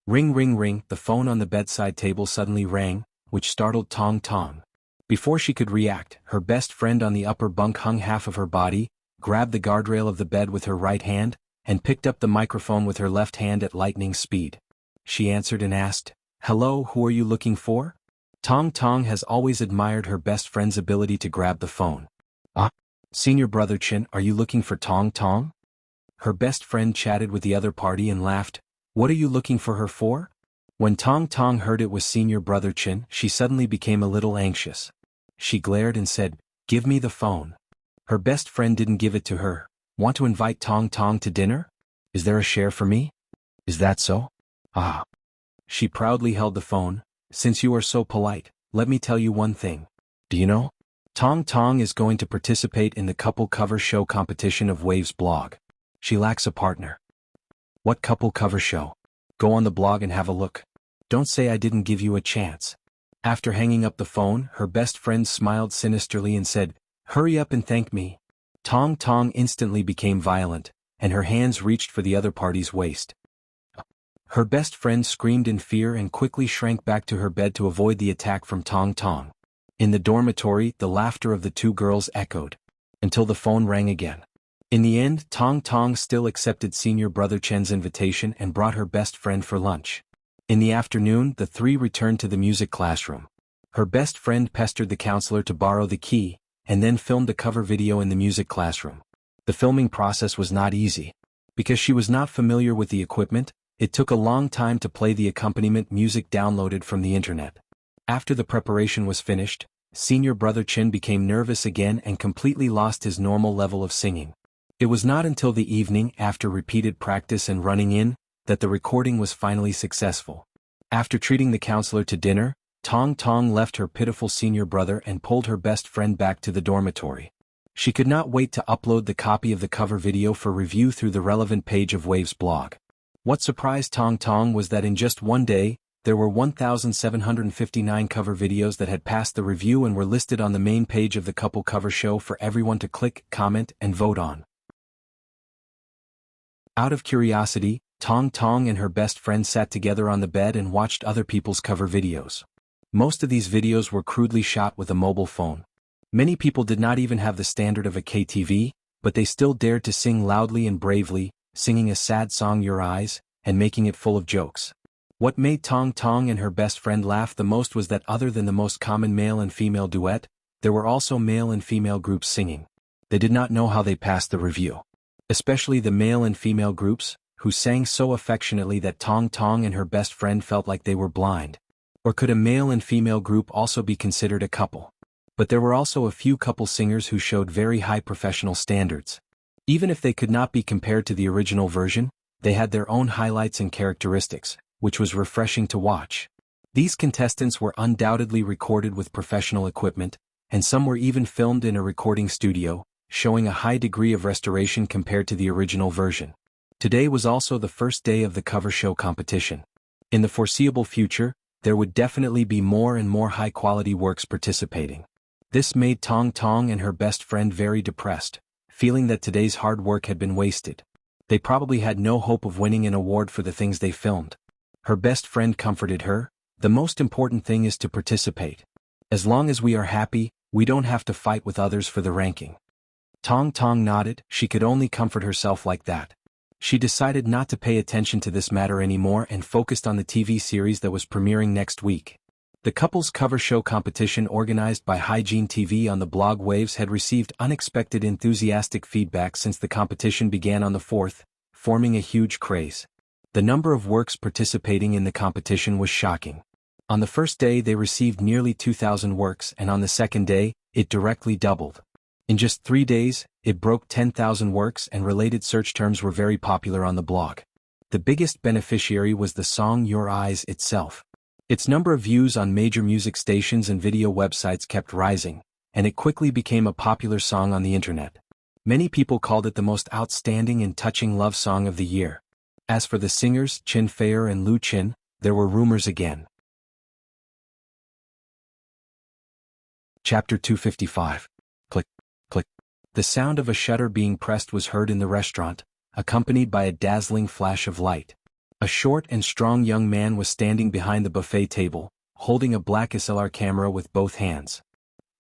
Ring ring ring, the phone on the bedside table suddenly rang, which startled Tong Tong. Before she could react, her best friend on the upper bunk hung half of her body, grabbed the guardrail of the bed with her right hand, and picked up the microphone with her left hand at lightning speed. She answered and asked, "Hello, who are you looking for?" Tong Tong has always admired her best friend's ability to grab the phone. "Ah, Senior Brother Chen, are you looking for Tong Tong?" Her best friend chatted with the other party and laughed. "What are you looking for her for?" When Tong Tong heard it was Senior Brother Chen, she suddenly became a little anxious. She glared and said, "Give me the phone." Her best friend didn't give it to her. "Want to invite Tong Tong to dinner? Is there a share for me? Is that so?" "Ah." She proudly held the phone. "Since you are so polite, let me tell you one thing. Do you know? Tong Tong is going to participate in the couple cover show competition of Wave's blog. She lacks a partner." "What couple cover show?" Go on the blog and have a look. Don't say I didn't give you a chance. After hanging up the phone, her best friend smiled sinisterly and said, "Hurry up and thank me." Tong Tong instantly became violent, and her hands reached for the other party's waist. Her best friend screamed in fear and quickly shrank back to her bed to avoid the attack from Tong Tong. In the dormitory, the laughter of the two girls echoed, until the phone rang again. In the end, Tong Tong still accepted senior brother Chen's invitation and brought her best friend for lunch. In the afternoon, the three returned to the music classroom. Her best friend pestered the counselor to borrow the key, and then filmed a cover video in the music classroom. The filming process was not easy. Because she was not familiar with the equipment, it took a long time to play the accompaniment music downloaded from the internet. After the preparation was finished, senior brother Chen became nervous again and completely lost his normal level of singing. It was not until the evening, after repeated practice and running in, that the recording was finally successful. After treating the counselor to dinner, Tong Tong left her pitiful senior brother and pulled her best friend back to the dormitory. She could not wait to upload the copy of the cover video for review through the relevant page of Wave's blog. What surprised Tong Tong was that in just one day, there were 1,759 cover videos that had passed the review and were listed on the main page of the couple cover show for everyone to click, comment, and vote on. Out of curiosity, Tong Tong and her best friend sat together on the bed and watched other people's cover videos. Most of these videos were crudely shot with a mobile phone. Many people did not even have the standard of a KTV, but they still dared to sing loudly and bravely, singing a sad song Your Eyes, and making it full of jokes. What made Tong Tong and her best friend laugh the most was that other than the most common male and female duet, there were also male and female groups singing. They did not know how they passed the review. Especially the male and female groups, who sang so affectionately that Tong Tong and her best friend felt like they were blind. Or could a male and female group also be considered a couple? But there were also a few couple singers who showed very high professional standards. Even if they could not be compared to the original version, they had their own highlights and characteristics, which was refreshing to watch. These contestants were undoubtedly recorded with professional equipment, and some were even filmed in a recording studio, showing a high degree of restoration compared to the original version. Today was also the first day of the cover show competition. In the foreseeable future, there would definitely be more and more high-quality works participating. This made Tong Tong and her best friend very depressed, feeling that today's hard work had been wasted. They probably had no hope of winning an award for the things they filmed. Her best friend comforted her, "The most important thing is to participate. As long as we are happy, we don't have to fight with others for the ranking." Tong Tong nodded. She could only comfort herself like that. She decided not to pay attention to this matter anymore and focused on the TV series that was premiering next week. The couple's cover show competition organized by Hygiene TV on the blog Waves had received unexpected enthusiastic feedback since the competition began on the 4th, forming a huge craze. The number of works participating in the competition was shocking. On the first day they received nearly 2,000 works, and on the second day, it directly doubled. In just 3 days, it broke 10,000 works, and related search terms were very popular on the blog. The biggest beneficiary was the song Your Eyes itself. Its number of views on major music stations and video websites kept rising, and it quickly became a popular song on the internet. Many people called it the most outstanding and touching love song of the year. As for the singers, Chin Feier and Lu Chin, there were rumors again. Chapter 255. Click, click. The sound of a shutter being pressed was heard in the restaurant, accompanied by a dazzling flash of light. A short and strong young man was standing behind the buffet table, holding a black SLR camera with both hands.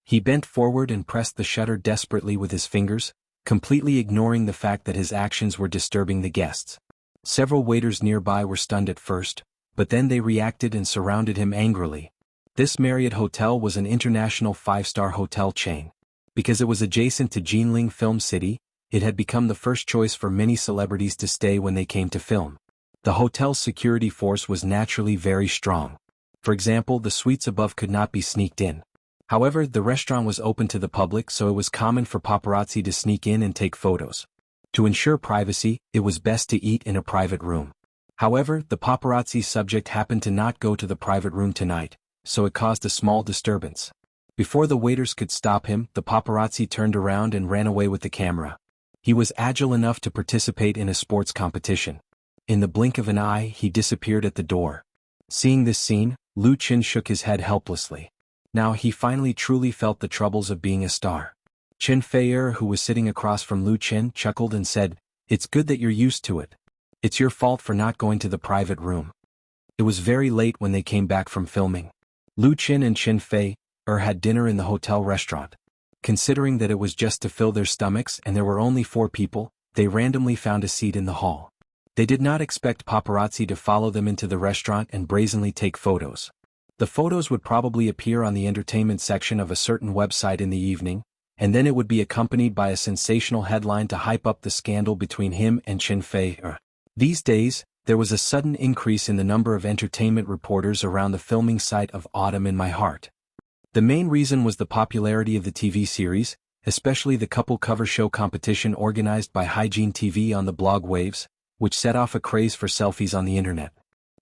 He bent forward and pressed the shutter desperately with his fingers, completely ignoring the fact that his actions were disturbing the guests. Several waiters nearby were stunned at first, but then they reacted and surrounded him angrily. This Marriott hotel was an international 5-star hotel chain. Because it was adjacent to Jinling Film City, it had become the first choice for many celebrities to stay when they came to film. The hotel's security force was naturally very strong. For example, the suites above could not be sneaked in. However, the restaurant was open to the public, so it was common for paparazzi to sneak in and take photos. To ensure privacy, it was best to eat in a private room. However, the paparazzi subject happened to not go to the private room tonight, so it caused a small disturbance. Before the waiters could stop him, the paparazzi turned around and ran away with the camera. He was agile enough to participate in a sports competition. In the blink of an eye he disappeared at the door. Seeing this scene, Lu Qin shook his head helplessly. Now he finally truly felt the troubles of being a star. Chen Feier, who was sitting across from Lu Qin, chuckled and said, "It's good that you're used to it. It's your fault for not going to the private room." It was very late when they came back from filming. Lu Qin and Chen Feier had dinner in the hotel restaurant. Considering that it was just to fill their stomachs and there were only 4 people, they randomly found a seat in the hall. They did not expect paparazzi to follow them into the restaurant and brazenly take photos. The photos would probably appear on the entertainment section of a certain website in the evening, and then it would be accompanied by a sensational headline to hype up the scandal between him and Chen Feier. These days, there was a sudden increase in the number of entertainment reporters around the filming site of Autumn in My Heart. The main reason was the popularity of the TV series, especially the couple cover show competition organized by Hygiene TV on the blog Waves, which set off a craze for selfies on the internet.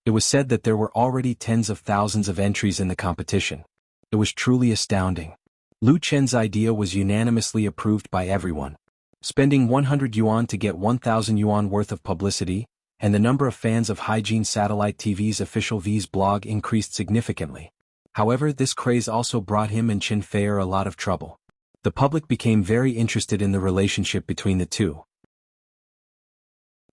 It was said that there were already tens of thousands of entries in the competition. It was truly astounding. Lu Chen's idea was unanimously approved by everyone. Spending 100 yuan to get 1,000 yuan worth of publicity, and the number of fans of Hygiene Satellite TV's official V's blog increased significantly. However, this craze also brought him and Chen Feier a lot of trouble. The public became very interested in the relationship between the two.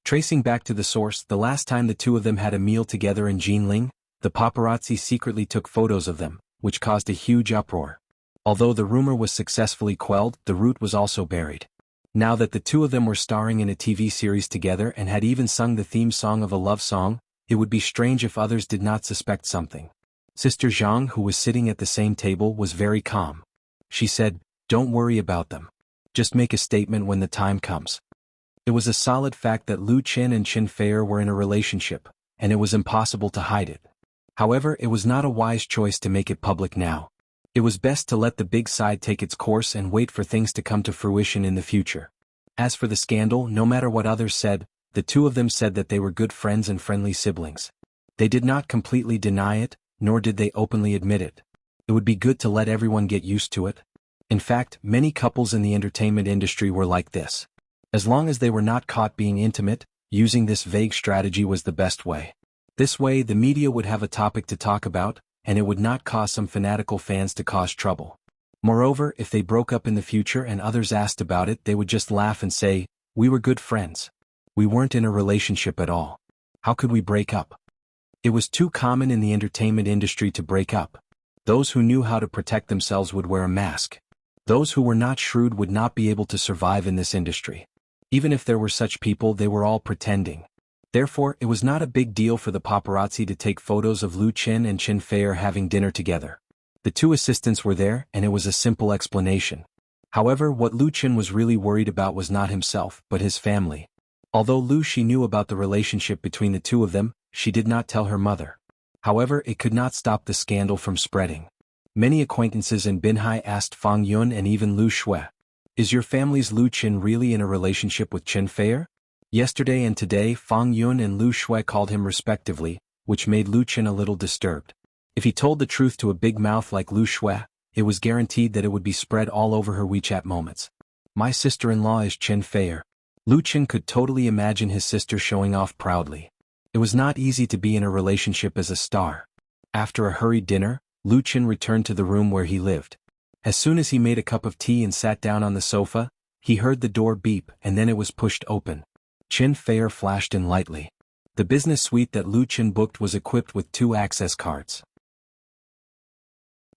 Tracing back to the source, the last time the two of them had a meal together in Jinling, the paparazzi secretly took photos of them, which caused a huge uproar. Although the rumor was successfully quelled, the root was also buried. Now that the two of them were starring in a TV series together and had even sung the theme song of a love song, it would be strange if others did not suspect something. Sister Zhang, who was sitting at the same table, was very calm. She said, "Don't worry about them. Just make a statement when the time comes." It was a solid fact that Lu Qin and Chen Feier were in a relationship, and it was impossible to hide it. However, it was not a wise choice to make it public now. It was best to let the big side take its course and wait for things to come to fruition in the future. As for the scandal, no matter what others said, the two of them said that they were good friends and friendly siblings. They did not completely deny it, nor did they openly admit it. It would be good to let everyone get used to it. In fact, many couples in the entertainment industry were like this. As long as they were not caught being intimate, using this vague strategy was the best way. This way the media would have a topic to talk about, and it would not cause some fanatical fans to cause trouble. Moreover, if they broke up in the future and others asked about it, they would just laugh and say, "We were good friends. We weren't in a relationship at all. How could we break up?" It was too common in the entertainment industry to break up. Those who knew how to protect themselves would wear a mask. Those who were not shrewd would not be able to survive in this industry. Even if there were such people, they were all pretending. Therefore, it was not a big deal for the paparazzi to take photos of Lu Qin and Chen Feier having dinner together. The two assistants were there, and it was a simple explanation. However, what Lu Qin was really worried about was not himself, but his family. Although Lu Shi knew about the relationship between the two of them, she did not tell her mother. However, it could not stop the scandal from spreading. Many acquaintances in Binhai asked Fang Yun and even Lu Shui, "Is your family's Lu Qin really in a relationship with Chen Feier?" Yesterday and today Fang Yun and Lu Shui called him respectively, which made Lu Qin a little disturbed. If he told the truth to a big mouth like Lu Shui, it was guaranteed that it would be spread all over her WeChat moments. "My sister-in-law is Chen Feier." Lu Qin could totally imagine his sister showing off proudly. It was not easy to be in a relationship as a star. After a hurried dinner, Lu Qin returned to the room where he lived. As soon as he made a cup of tea and sat down on the sofa, he heard the door beep and then it was pushed open. Chen Feier flashed in lightly. The business suite that Lu Qin booked was equipped with 2 access cards.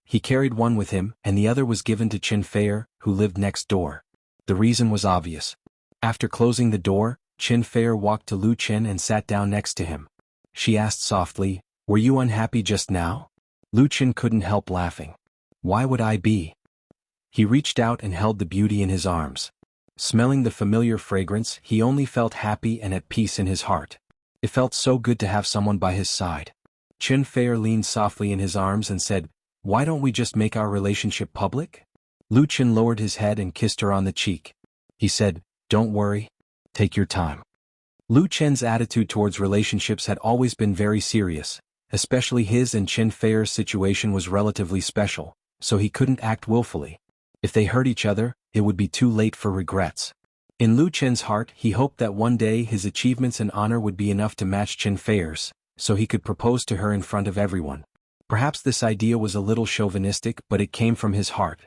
He carried one with him, and the other was given to Chen Feier, who lived next door. The reason was obvious. After closing the door, Chen Feier walked to Lu Qin and sat down next to him. She asked softly, "Were you unhappy just now?" Lu Qin couldn't help laughing. "Why would I be?" He reached out and held the beauty in his arms. Smelling the familiar fragrance, he only felt happy and at peace in his heart. It felt so good to have someone by his side. Chen Feier leaned softly in his arms and said, "Why don't we just make our relationship public?" Lu Qin lowered his head and kissed her on the cheek. He said, "Don't worry. Take your time." Lu Chen's attitude towards relationships had always been very serious, especially his and Chen Feier's situation was relatively special, so he couldn't act willfully. If they hurt each other, it would be too late for regrets. In Lu Chen's heart, he hoped that one day his achievements and honor would be enough to match Chen Feier's, so he could propose to her in front of everyone. Perhaps this idea was a little chauvinistic, but it came from his heart.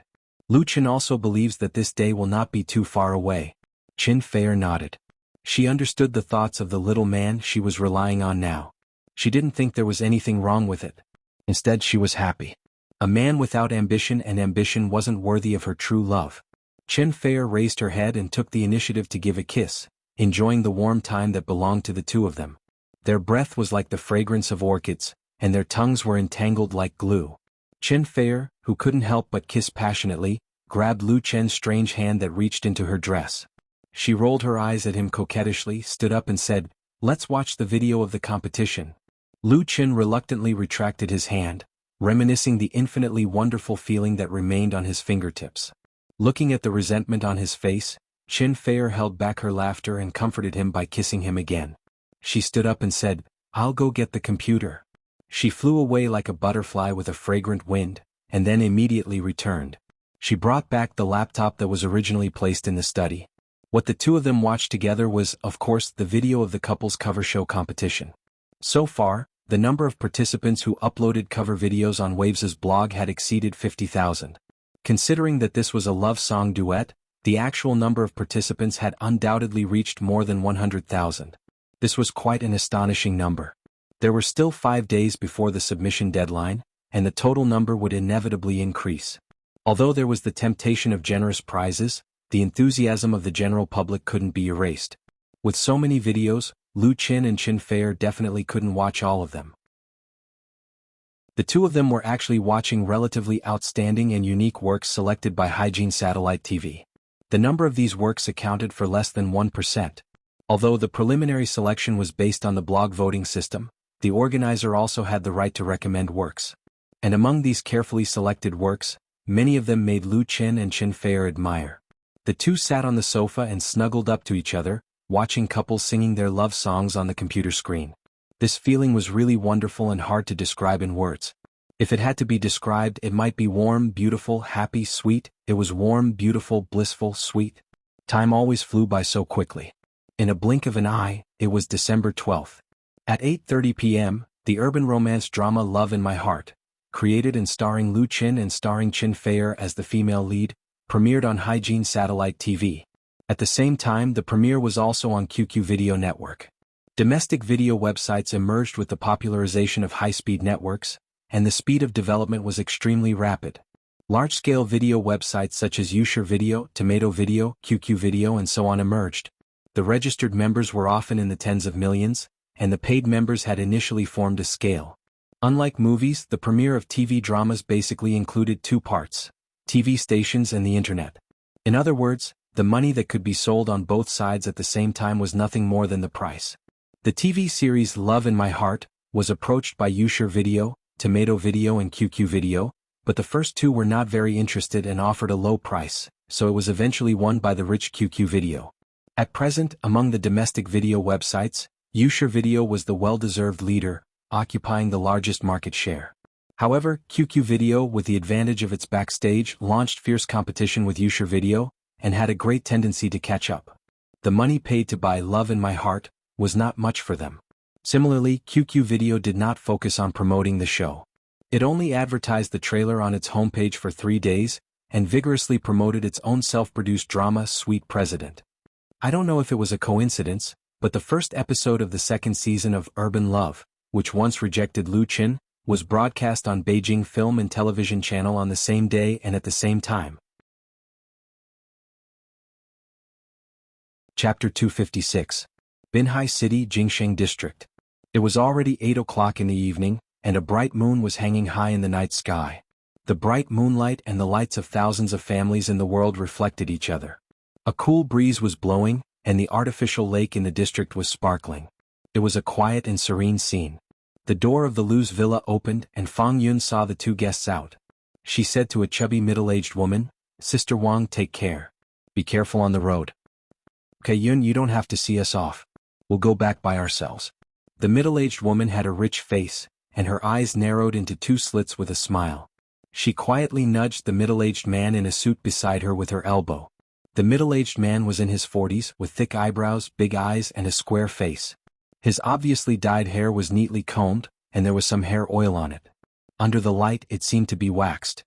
Lu Chen also believes that this day will not be too far away. Chen Feier nodded. She understood the thoughts of the little man she was relying on now. She didn't think there was anything wrong with it. Instead, she was happy. A man without ambition, and ambition wasn't worthy of her true love. Chen Feier raised her head and took the initiative to give a kiss, enjoying the warm time that belonged to the two of them. Their breath was like the fragrance of orchids, and their tongues were entangled like glue. Chen Feier, who couldn't help but kiss passionately, grabbed Lu Chen's strange hand that reached into her dress. She rolled her eyes at him coquettishly, stood up and said, "Let's watch the video of the competition." Lu Chen reluctantly retracted his hand, reminiscing the infinitely wonderful feeling that remained on his fingertips. Looking at the resentment on his face, Chen Feier held back her laughter and comforted him by kissing him again. She stood up and said, "I'll go get the computer." She flew away like a butterfly with a fragrant wind, and then immediately returned. She brought back the laptop that was originally placed in the study. What the two of them watched together was, of course, the video of the couple's cover show competition. So far, the number of participants who uploaded cover videos on Waves's blog had exceeded 50,000. Considering that this was a love song duet, the actual number of participants had undoubtedly reached more than 100,000. This was quite an astonishing number. There were still 5 days before the submission deadline, and the total number would inevitably increase. Although there was the temptation of generous prizes, the enthusiasm of the general public couldn't be erased. With so many videos, Lu Chen and Chen Feier definitely couldn't watch all of them. The two of them were actually watching relatively outstanding and unique works selected by Hygiene Satellite TV. The number of these works accounted for less than 1%. Although the preliminary selection was based on the blog voting system, the organizer also had the right to recommend works. And among these carefully selected works, many of them made Lu Chen and Chen Feier admire. The two sat on the sofa and snuggled up to each other, watching couples singing their love songs on the computer screen. This feeling was really wonderful and hard to describe in words. If it had to be described, it might be warm, beautiful, happy, sweet. It was warm, beautiful, blissful, sweet. Time always flew by so quickly. In a blink of an eye, it was December 12th. At 8:30 p.m., the urban romance drama Love in My Heart, created and starring Lu Chen and starring Chen Feier as the female lead, premiered on Hygiene Satellite TV. At the same time, the premiere was also on QQ Video Network. Domestic video websites emerged with the popularization of high-speed networks, and the speed of development was extremely rapid. Large-scale video websites such as Wuxia Video, Tomato Video, QQ Video and so on emerged. The registered members were often in the tens of millions, and the paid members had initially formed a scale. Unlike movies, the premiere of TV dramas basically included two parts: TV stations and the internet. In other words, the money that could be sold on both sides at the same time was nothing more than the price. The TV series Love in My Heart was approached by Wuxia Video, Tomato Video and QQ Video, but the first two were not very interested and offered a low price, so it was eventually won by the rich QQ Video. At present, among the domestic video websites, Wuxia Video was the well-deserved leader, occupying the largest market share. However, QQ Video, with the advantage of its backstage, launched fierce competition with Wuxia Video, and had a great tendency to catch up. The money paid to buy Love in My Heart was not much for them. Similarly, QQ Video did not focus on promoting the show. It only advertised the trailer on its homepage for 3 days, and vigorously promoted its own self-produced drama Sweet President. I don't know if it was a coincidence, but the first episode of the second season of Urban Love, which once rejected Lu Chen, was broadcast on Beijing Film and Television Channel on the same day and at the same time. Chapter 256. Binhai City, Jingsheng District. It was already 8 o'clock in the evening, and a bright moon was hanging high in the night sky. The bright moonlight and the lights of thousands of families in the world reflected each other. A cool breeze was blowing, and the artificial lake in the district was sparkling. It was a quiet and serene scene. The door of the Lu's villa opened, and Fang Yun saw the two guests out. She said to a chubby middle-aged woman, "Sister Wang, take care. Be careful on the road." "Okay, Yun, you don't have to see us off. We'll go back by ourselves." The middle-aged woman had a rich face, and her eyes narrowed into 2 slits with a smile. She quietly nudged the middle-aged man in a suit beside her with her elbow. The middle-aged man was in his 40s, with thick eyebrows, big eyes, and a square face. His obviously dyed hair was neatly combed, and there was some hair oil on it. Under the light it seemed to be waxed.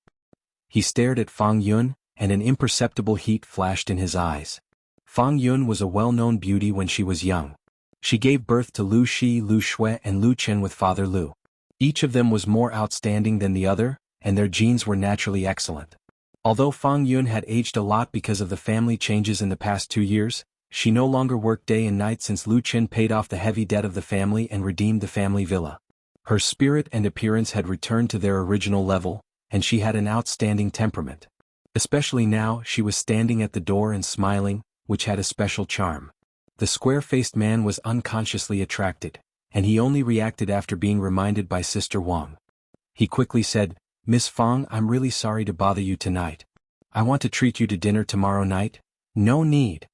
He stared at Fang Yun, and an imperceptible heat flashed in his eyes. Fang Yun was a well-known beauty when she was young. She gave birth to Lu Shi, Lu Shui, and Lu Chen with Father Lu. Each of them was more outstanding than the other, and their genes were naturally excellent. Although Fang Yun had aged a lot because of the family changes in the past 2 years, she no longer worked day and night since Lu Chen paid off the heavy debt of the family and redeemed the family villa. Her spirit and appearance had returned to their original level, and she had an outstanding temperament. Especially now, she was standing at the door and smiling, which had a special charm. The square-faced man was unconsciously attracted, and he only reacted after being reminded by Sister Wang. He quickly said, "Miss Fang, I'm really sorry to bother you tonight. I want to treat you to dinner tomorrow night." "No need."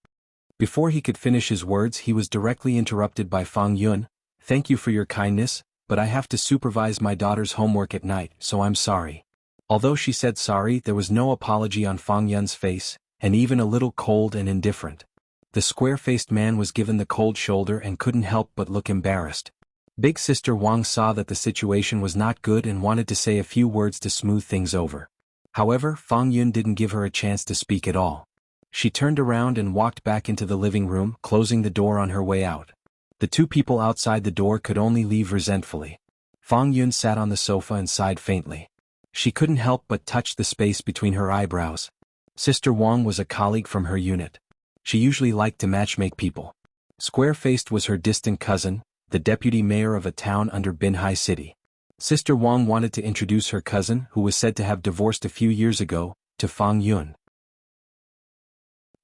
Before he could finish his words, he was directly interrupted by Fang Yun. "Thank you for your kindness, but I have to supervise my daughter's homework at night, so I'm sorry." Although she said sorry, there was no apology on Fang Yun's face, and even a little cold and indifferent. The square-faced man was given the cold shoulder and couldn't help but look embarrassed. Big Sister Wang saw that the situation was not good and wanted to say a few words to smooth things over. However, Fang Yun didn't give her a chance to speak at all. She turned around and walked back into the living room, closing the door on her way out. The two people outside the door could only leave resentfully. Fang Yun sat on the sofa and sighed faintly. She couldn't help but touch the space between her eyebrows. Sister Wang was a colleague from her unit. She usually liked to matchmake people. Square-faced was her distant cousin, the deputy mayor of a town under Binhai City. Sister Wang wanted to introduce her cousin, who was said to have divorced a few years ago, to Fang Yun.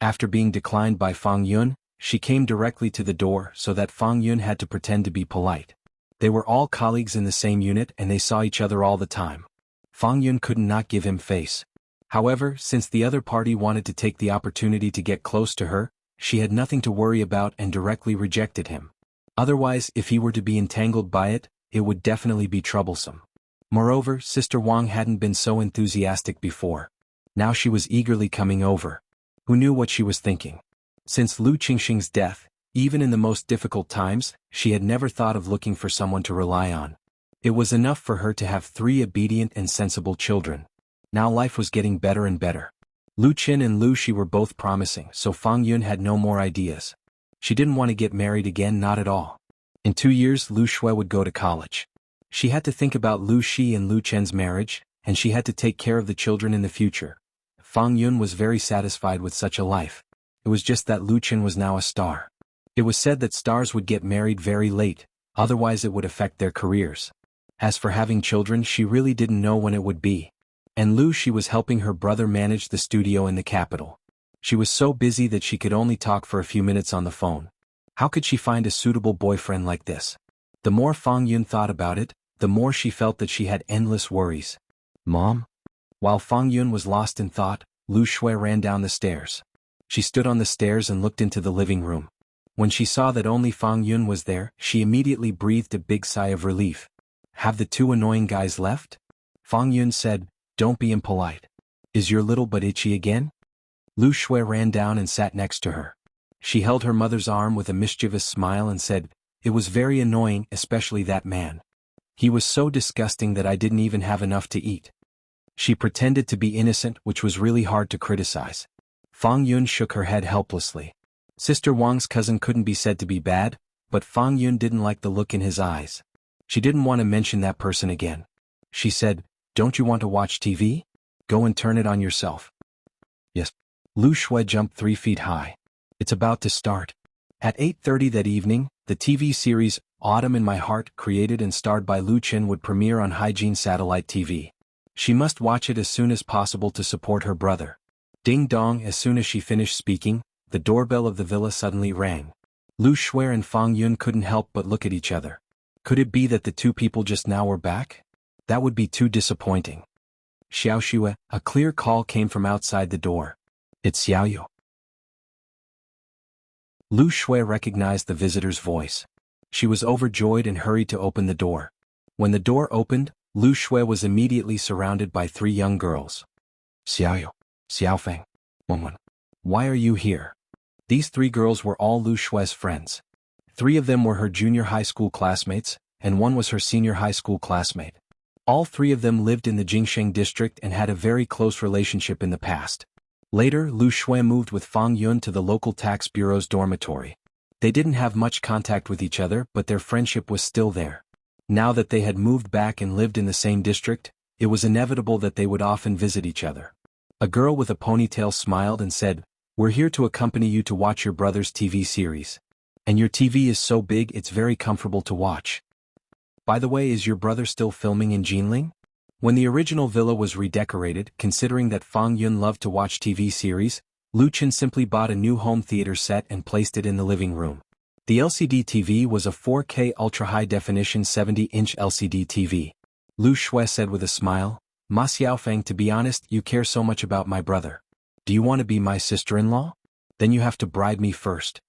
After being declined by Fang Yun, she came directly to the door so that Fang Yun had to pretend to be polite. They were all colleagues in the same unit and they saw each other all the time. Fang Yun could not give him face. However, since the other party wanted to take the opportunity to get close to her, she had nothing to worry about and directly rejected him. Otherwise, if he were to be entangled by it, it would definitely be troublesome. Moreover, Sister Wang hadn't been so enthusiastic before. Now she was eagerly coming over. Who knew what she was thinking? Since Lu Qingxing's death, even in the most difficult times, she had never thought of looking for someone to rely on. It was enough for her to have 3 obedient and sensible children. Now life was getting better and better. Lu Qin and Lu Shi were both promising, so Fang Yun had no more ideas. She didn't want to get married again, not at all. In 2 years Lu Shui would go to college. She had to think about Lu Shi and Lu Chen's marriage, and she had to take care of the children in the future. Fang Yun was very satisfied with such a life. It was just that Lu Chen was now a star. It was said that stars would get married very late, otherwise it would affect their careers. As for having children, she really didn't know when it would be. And Lu Shi was helping her brother manage the studio in the capital. She was so busy that she could only talk for a few minutes on the phone. How could she find a suitable boyfriend like this? The more Fang Yun thought about it, the more she felt that she had endless worries. "Mom?" While Fang Yun was lost in thought, Lu Shui ran down the stairs. She stood on the stairs and looked into the living room. When she saw that only Fang Yun was there, she immediately breathed a big sigh of relief. "Have the 2 annoying guys left?" Fang Yun said, "Don't be impolite. Is your little butt itchy again?" Lu Shui ran down and sat next to her. She held her mother's arm with a mischievous smile and said, "It was very annoying, especially that man. He was so disgusting that I didn't even have enough to eat." She pretended to be innocent, which was really hard to criticize. Fang Yun shook her head helplessly. Sister Wang's cousin couldn't be said to be bad, but Fang Yun didn't like the look in his eyes. She didn't want to mention that person again. She said, "Don't you want to watch TV? Go and turn it on yourself." "Yes." Lu Shui jumped 3 feet high. "It's about to start." At 8:30 that evening, the TV series, Autumn in My Heart, created and starred by Lu Chen, would premiere on Hygiene Satellite TV. She must watch it as soon as possible to support her brother. Ding dong! As soon as she finished speaking, the doorbell of the villa suddenly rang. Lu Shui and Fang Yun couldn't help but look at each other. Could it be that the 2 people just now were back? That would be too disappointing. "Xiao Xue," a clear call came from outside the door. "It's Xiao Yu." Lu Shui recognized the visitor's voice. She was overjoyed and hurried to open the door. When the door opened, Lu Shui was immediately surrounded by 3 young girls. "Xiao Yu, Xiao Feng, Wen Wen." Why are you here? These 3 girls were all Lu Shue's friends. 3 of them were her junior high school classmates, and 1 was her senior high school classmate. All 3 of them lived in the Jingsheng district and had a very close relationship in the past. Later, Lu Shue moved with Fang Yun to the local tax bureau's dormitory. They didn't have much contact with each other, but their friendship was still there. Now that they had moved back and lived in the same district, it was inevitable that they would often visit each other. A girl with a ponytail smiled and said, "We're here to accompany you to watch your brother's TV series. And your TV is so big it's very comfortable to watch. By the way, is your brother still filming in Jinling?" When the original villa was redecorated, considering that Fang Yun loved to watch TV series, Lu Chen simply bought a new home theater set and placed it in the living room. The LCD TV was a 4K ultra-high-definition 70-inch LCD TV. Lu Shue said with a smile, "Ma Xiaofeng, to be honest, you care so much about my brother. Do you want to be my sister-in-law? Then you have to bribe me first."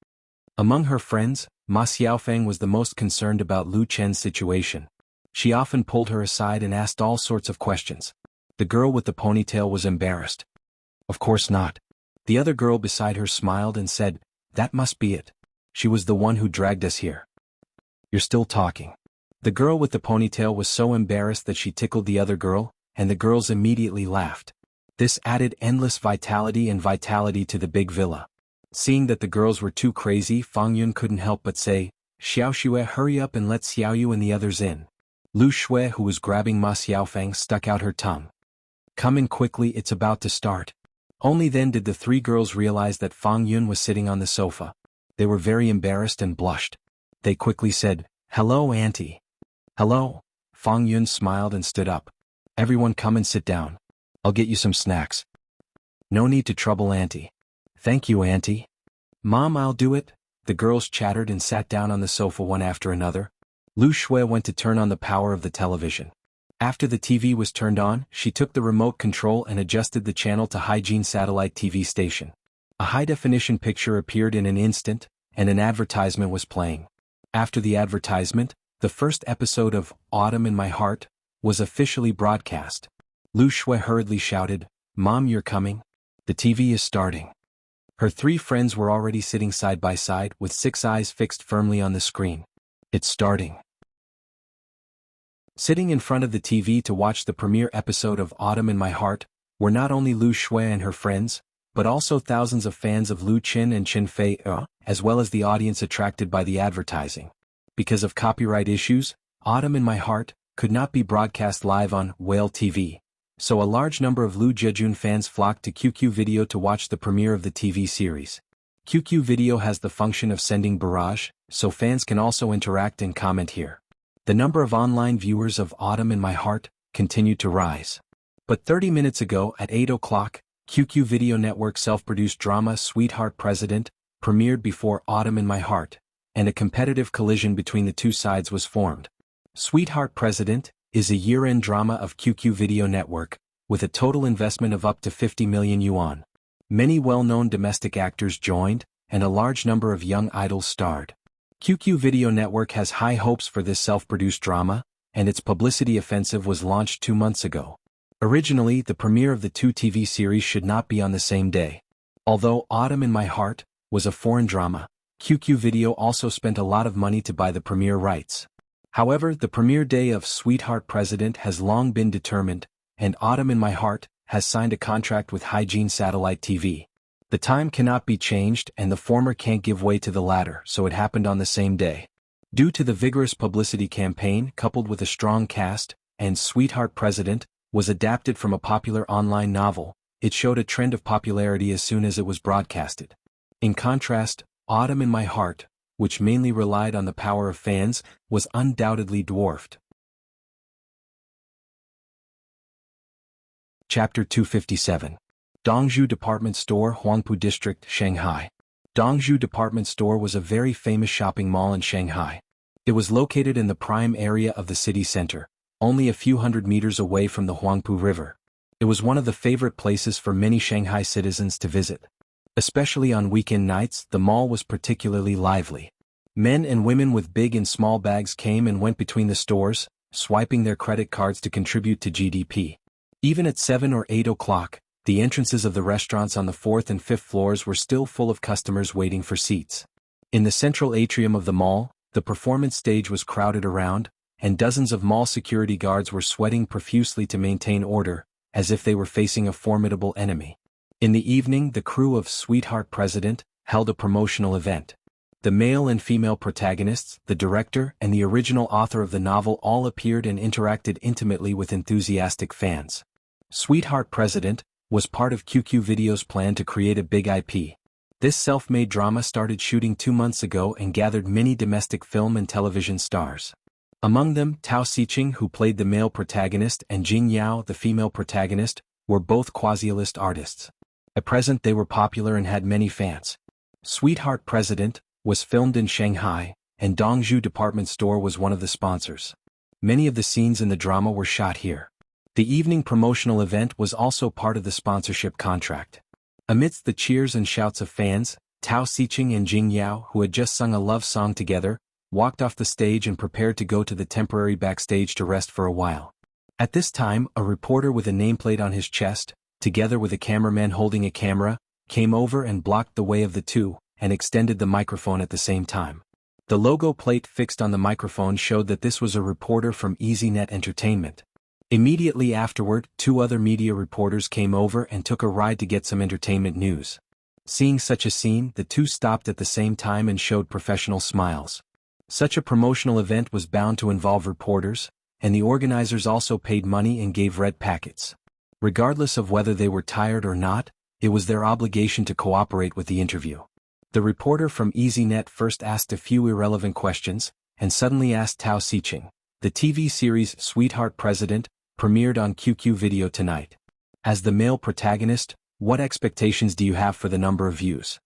Among her friends, Ma Xiaofeng was the most concerned about Lu Chen's situation. She often pulled her aside and asked all sorts of questions. The girl with the ponytail was embarrassed. "Of course not." The other girl beside her smiled and said, "That must be it. She was the one who dragged us here." "You're still talking." The girl with the ponytail was so embarrassed that she tickled the other girl, and the girls immediately laughed. This added endless vitality to the big villa. Seeing that the girls were too crazy, Fang Yun couldn't help but say, "Xiao Xue, hurry up and let Xiao Yu and the others in." Lu Shue, who was grabbing Ma Xiaofeng, stuck out her tongue. "Come in quickly, it's about to start." Only then did the 3 girls realize that Fang Yun was sitting on the sofa. They were very embarrassed and blushed. They quickly said, "Hello, Auntie." "Hello." Fang Yun smiled and stood up. "Everyone come and sit down. I'll get you some snacks." "No need to trouble Auntie." "Thank you, Auntie." "Mom, I'll do it." The girls chattered and sat down on the sofa one after another. Lu Shue went to turn on the power of the television. After the TV was turned on, she took the remote control and adjusted the channel to Hygiene Satellite TV station. A high-definition picture appeared in an instant, and an advertisement was playing. After the advertisement, the first episode of Autumn in My Heart was officially broadcast. Lu Shue hurriedly shouted, "Mom, you're coming? The TV is starting." Her 3 friends were already sitting side by side with 6 eyes fixed firmly on the screen. "It's starting." Sitting in front of the TV to watch the premiere episode of Autumn in My Heart were not only Lu Shue and her friends, but also thousands of fans of Lu Qin and Qin Fei, as well as the audience attracted by the advertising. Because of copyright issues, Autumn in My Heart could not be broadcast live on Whale TV, so a large number of Lu Jejun fans flocked to QQ Video to watch the premiere of the TV series. QQ Video has the function of sending barrage, so fans can also interact and comment here. The number of online viewers of Autumn in My Heart continued to rise. But 30 minutes ago at 8 o'clock, QQ Video Network self-produced drama Sweetheart President premiered before Autumn in My Heart, and a competitive collision between the 2 sides was formed. Sweetheart President is a year-end drama of QQ Video Network, with a total investment of up to 50 million yuan. Many well-known domestic actors joined, and a large number of young idols starred. QQ Video Network has high hopes for this self-produced drama, and its publicity offensive was launched 2 months ago. Originally, the premiere of the 2 TV series should not be on the same day. Although Autumn in My Heart was a foreign drama, QQ Video also spent a lot of money to buy the premiere rights. However, the premiere day of Sweetheart President has long been determined, and Autumn in My Heart has signed a contract with Hygiene Satellite TV. The time cannot be changed and the former can't give way to the latter, so it happened on the same day. Due to the vigorous publicity campaign coupled with a strong cast, and Sweetheart President was adapted from a popular online novel, it showed a trend of popularity as soon as it was broadcasted. In contrast, Autumn in My Heart, which mainly relied on the power of fans, was undoubtedly dwarfed. Chapter 257. Dongzhou Department Store, Huangpu District, Shanghai. Dongzhou Department Store was a very famous shopping mall in Shanghai. It was located in the prime area of the city center, only a few hundred meters away from the Huangpu River. It was one of the favorite places for many Shanghai citizens to visit. Especially on weekend nights, the mall was particularly lively. Men and women with big and small bags came and went between the stores, swiping their credit cards to contribute to GDP. Even at 7 or 8 o'clock, the entrances of the restaurants on the 4th and 5th floors were still full of customers waiting for seats. In the central atrium of the mall, the performance stage was crowded around, and dozens of mall security guards were sweating profusely to maintain order, as if they were facing a formidable enemy. In the evening, the crew of Sweetheart President held a promotional event. The male and female protagonists, the director, and the original author of the novel all appeared and interacted intimately with enthusiastic fans. Sweetheart President was part of QQ Video's plan to create a big IP. This self-made drama started shooting 2 months ago and gathered many domestic film and television stars. Among them, Tao Xiqing, who played the male protagonist, and Jing Yao, the female protagonist, were both quasi-A-list artists. At present they were popular and had many fans. Sweetheart President was filmed in Shanghai, and Dongzhou Department Store was one of the sponsors. Many of the scenes in the drama were shot here. The evening promotional event was also part of the sponsorship contract. Amidst the cheers and shouts of fans, Tao Xiqing and Jing Yao, who had just sung a love song together, walked off the stage and prepared to go to the temporary backstage to rest for a while. At this time, a reporter with a nameplate on his chest, together with a cameraman holding a camera, came over and blocked the way of the two, and extended the microphone at the same time. The logo plate fixed on the microphone showed that this was a reporter from EasyNet Entertainment. Immediately afterward, 2 other media reporters came over and took a ride to get some entertainment news. Seeing such a scene, the two stopped at the same time and showed professional smiles. Such a promotional event was bound to involve reporters, and the organizers also paid money and gave red packets. Regardless of whether they were tired or not, it was their obligation to cooperate with the interview. The reporter from EasyNet first asked a few irrelevant questions, and suddenly asked Tao Xiqing. The TV series Sweetheart President premiered on QQ Video tonight. As the male protagonist, what expectations do you have for the number of views?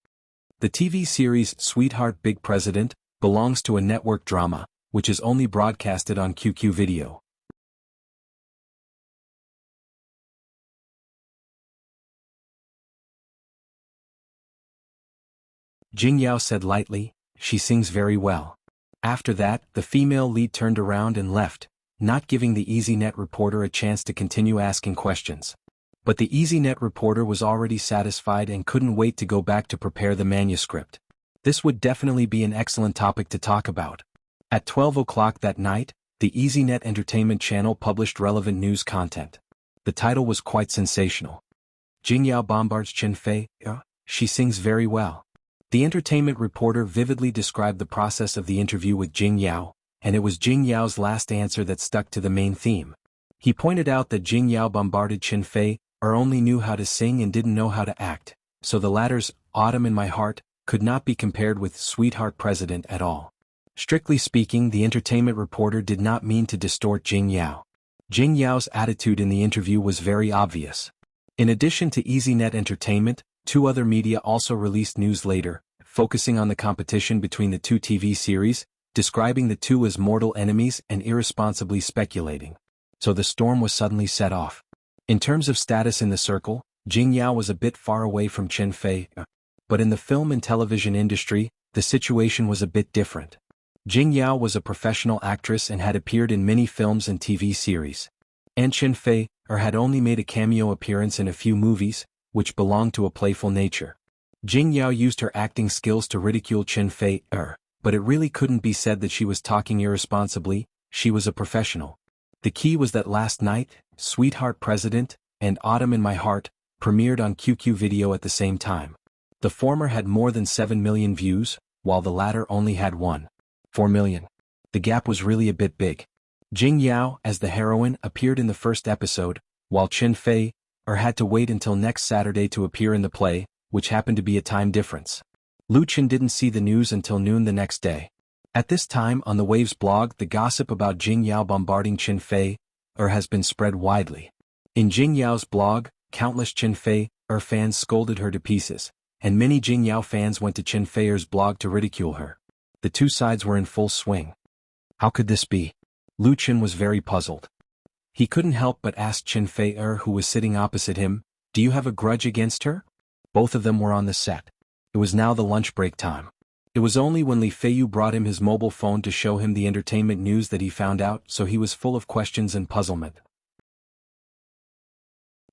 The TV series Sweetheart Big President belongs to a network drama, which is only broadcasted on QQ Video. Jing Yao said lightly, "She sings very well." After that, the female lead turned around and left, not giving the EasyNet reporter a chance to continue asking questions. But the EasyNet reporter was already satisfied and couldn't wait to go back to prepare the manuscript. This would definitely be an excellent topic to talk about. At 12 o'clock that night, the EasyNet Entertainment channel published relevant news content. The title was quite sensational. Jing Yao bombards Chen Fei, she sings very well. The entertainment reporter vividly described the process of the interview with Jing Yao, and it was Jing Yao's last answer that stuck to the main theme. He pointed out that Jing Yao bombarded Chen Fei, or only knew how to sing and didn't know how to act, so the latter's "Autumn in My Heart" could not be compared with Sweetheart President at all. Strictly speaking, the entertainment reporter did not mean to distort Jing Yao. Jing Yao's attitude in the interview was very obvious. In addition to EasyNet Entertainment, 2 other media also released news later, focusing on the competition between the 2 TV series, describing the 2 as mortal enemies and irresponsibly speculating. So the storm was suddenly set off. In terms of status in the circle, Jing Yao was a bit far away from Chen Fei, but in the film and television industry, the situation was a bit different. Jing Yao was a professional actress and had appeared in many films and TV series. And Chen Fei had only made a cameo appearance in a few movies, which belonged to a playful nature. Jing Yao used her acting skills to ridicule Chen Fei, but it really couldn't be said that she was talking irresponsibly. She was a professional. The key was that last night, Sweetheart President and Autumn in My Heart premiered on QQ Video at the same time. The former had more than 7 million views, while the latter only had 1.4 million. The gap was really a bit big. Jing Yao, as the heroine, appeared in the first episode, while Chen Fei had to wait until next Saturday to appear in the play, which happened to be a time difference. Lu Chen didn't see the news until noon the next day. At this time, on the Waves blog, the gossip about Jing Yao bombarding Chen Fei has been spread widely. In Jing Yao's blog, countless Chen Fei fans scolded her to pieces, and many Jing Yao fans went to Chen Fei's blog to ridicule her. The 2 sides were in full swing. How could this be? Lu Chen was very puzzled. He couldn't help but ask Chen Fei, who was sitting opposite him, "Do you have a grudge against her?" Both of them were on the set. It was now the lunch break time. It was only when Li Feiyu brought him his mobile phone to show him the entertainment news that he found out, so he was full of questions and puzzlement.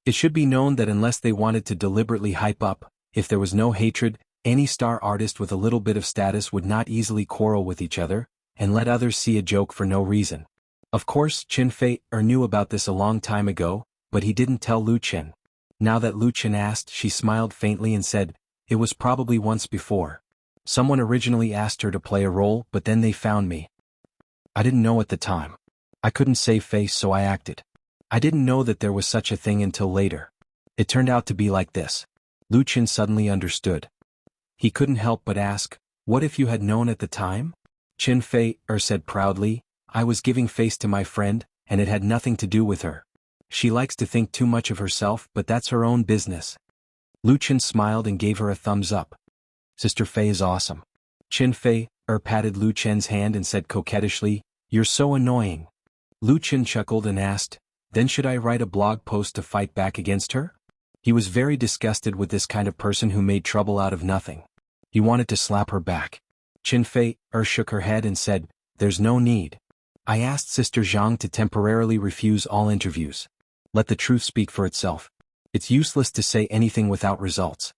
It should be known that unless they wanted to deliberately hype up, if there was no hatred, any star artist with a little bit of status would not easily quarrel with each other, and let others see a joke for no reason. Of course, Chen Fei knew about this a long time ago, but he didn't tell Lu Chen. Now that Lu Chen asked, she smiled faintly and said, "It was probably once before. Someone originally asked her to play a role, but then they found me. I didn't know at the time. I couldn't save face, so I acted. I didn't know that there was such a thing until later. It turned out to be like this." Lu Chen suddenly understood. He couldn't help but ask, "What if you had known at the time?" Chen Fei said proudly, "I was giving face to my friend, and it had nothing to do with her. She likes to think too much of herself, but that's her own business." Lu Chen smiled and gave her a thumbs up. "Sister Fei is awesome." Chen Fei patted Lu Chen's hand and said coquettishly, "You're so annoying." Lu Chen chuckled and asked, "Then should I write a blog post to fight back against her?" He was very disgusted with this kind of person who made trouble out of nothing. He wanted to slap her back. Chen Fei shook her head and said, "There's no need. I asked Sister Zhang to temporarily refuse all interviews. Let the truth speak for itself. It's useless to say anything without results."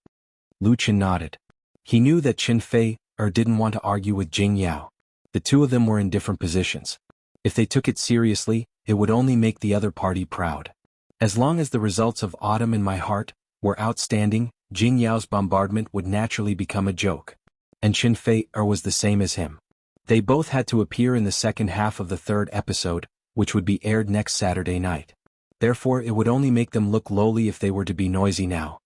Lu Chen nodded. He knew that Chen Fei didn't want to argue with Jing Yao. The two of them were in different positions. If they took it seriously, it would only make the other party proud. As long as the results of Autumn in My Heart were outstanding, Jing Yao's bombardment would naturally become a joke. And Chen Fei was the same as him. They both had to appear in the second half of the third episode, which would be aired next Saturday night. Therefore it would only make them look lowly if they were to be noisy now.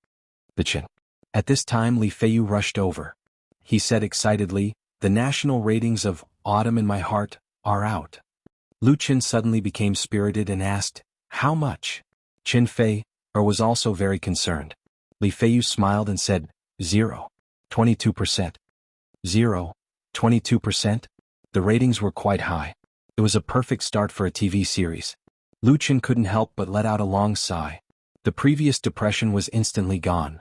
The Chen. At this time Li Feiyu rushed over. He said excitedly, "The national ratings of Autumn in My Heart are out." Lu Chen suddenly became spirited and asked, "How much?" Chen Fei was also very concerned. Li Feiyu smiled and said, 22%. 22%? The ratings were quite high. It was a perfect start for a TV series. Lu Chen couldn't help but let out a long sigh. The previous depression was instantly gone.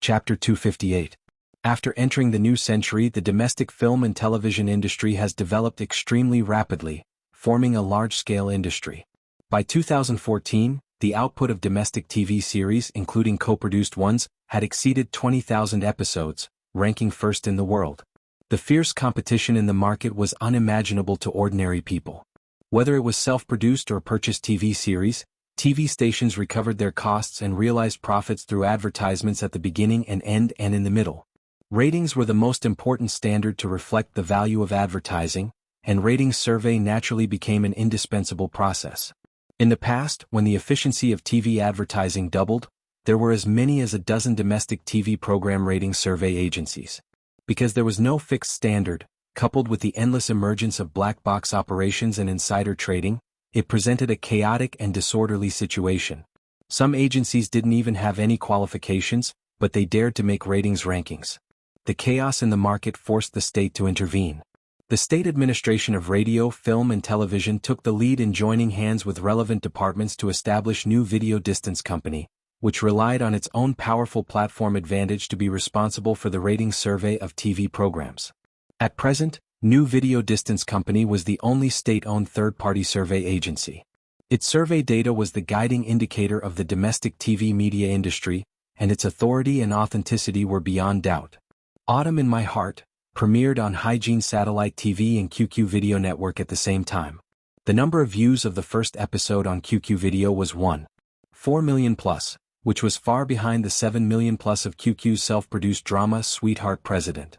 Chapter 258. After entering the new century, the domestic film and television industry has developed extremely rapidly, forming a large-scale industry. By 2014, the output of domestic TV series, including co-produced ones, had exceeded 20,000 episodes, ranking first in the world. The fierce competition in the market was unimaginable to ordinary people. Whether it was self-produced or purchased TV series, TV stations recovered their costs and realized profits through advertisements at the beginning and end and in the middle. Ratings were the most important standard to reflect the value of advertising, and ratings survey naturally became an indispensable process. In the past, when the efficiency of TV advertising doubled, there were as many as a dozen domestic TV program rating survey agencies. Because there was no fixed standard, coupled with the endless emergence of black box operations and insider trading, it presented a chaotic and disorderly situation. Some agencies didn't even have any qualifications, but they dared to make ratings rankings. The chaos in the market forced the state to intervene. The State Administration of Radio, Film and Television took the lead in joining hands with relevant departments to establish New Video Distance Company, which relied on its own powerful platform advantage to be responsible for the ratings survey of TV programs. At present, New Video Distance Company was the only state-owned third-party survey agency. Its survey data was the guiding indicator of the domestic TV media industry, and its authority and authenticity were beyond doubt. Autumn in My Heart premiered on Hygiene Satellite TV and QQ Video Network at the same time. The number of views of the first episode on QQ Video was 1.4 million plus, which was far behind the 7 million plus of QQ's self-produced drama Sweetheart President.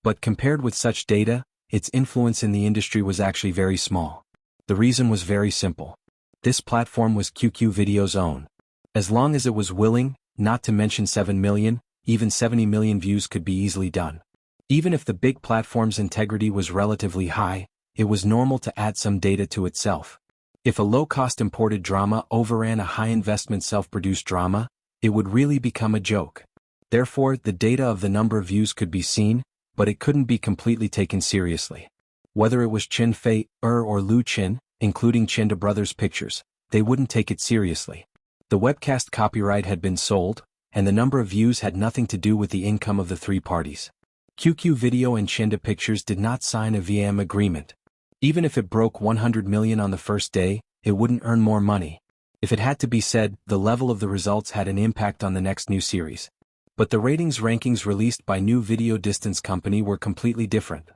But compared with such data, its influence in the industry was actually very small. The reason was very simple. This platform was QQ Video's own. As long as it was willing, not to mention 7 million, even 70 million views could be easily done. Even if the big platform's integrity was relatively high, it was normal to add some data to itself. If a low-cost imported drama overran a high-investment self-produced drama, it would really become a joke. Therefore, the data of the number of views could be seen, but it couldn't be completely taken seriously. Whether it was Chen Fei or Lu Chen, including Chenda Brothers Pictures, they wouldn't take it seriously. The webcast copyright had been sold, and the number of views had nothing to do with the income of the three parties. QQ Video and Chenda Pictures did not sign a VM agreement. Even if it broke 100 million on the first day, it wouldn't earn more money. If it had to be said, the level of the results had an impact on the next new series. But the ratings rankings released by New Video Distance Company were completely different.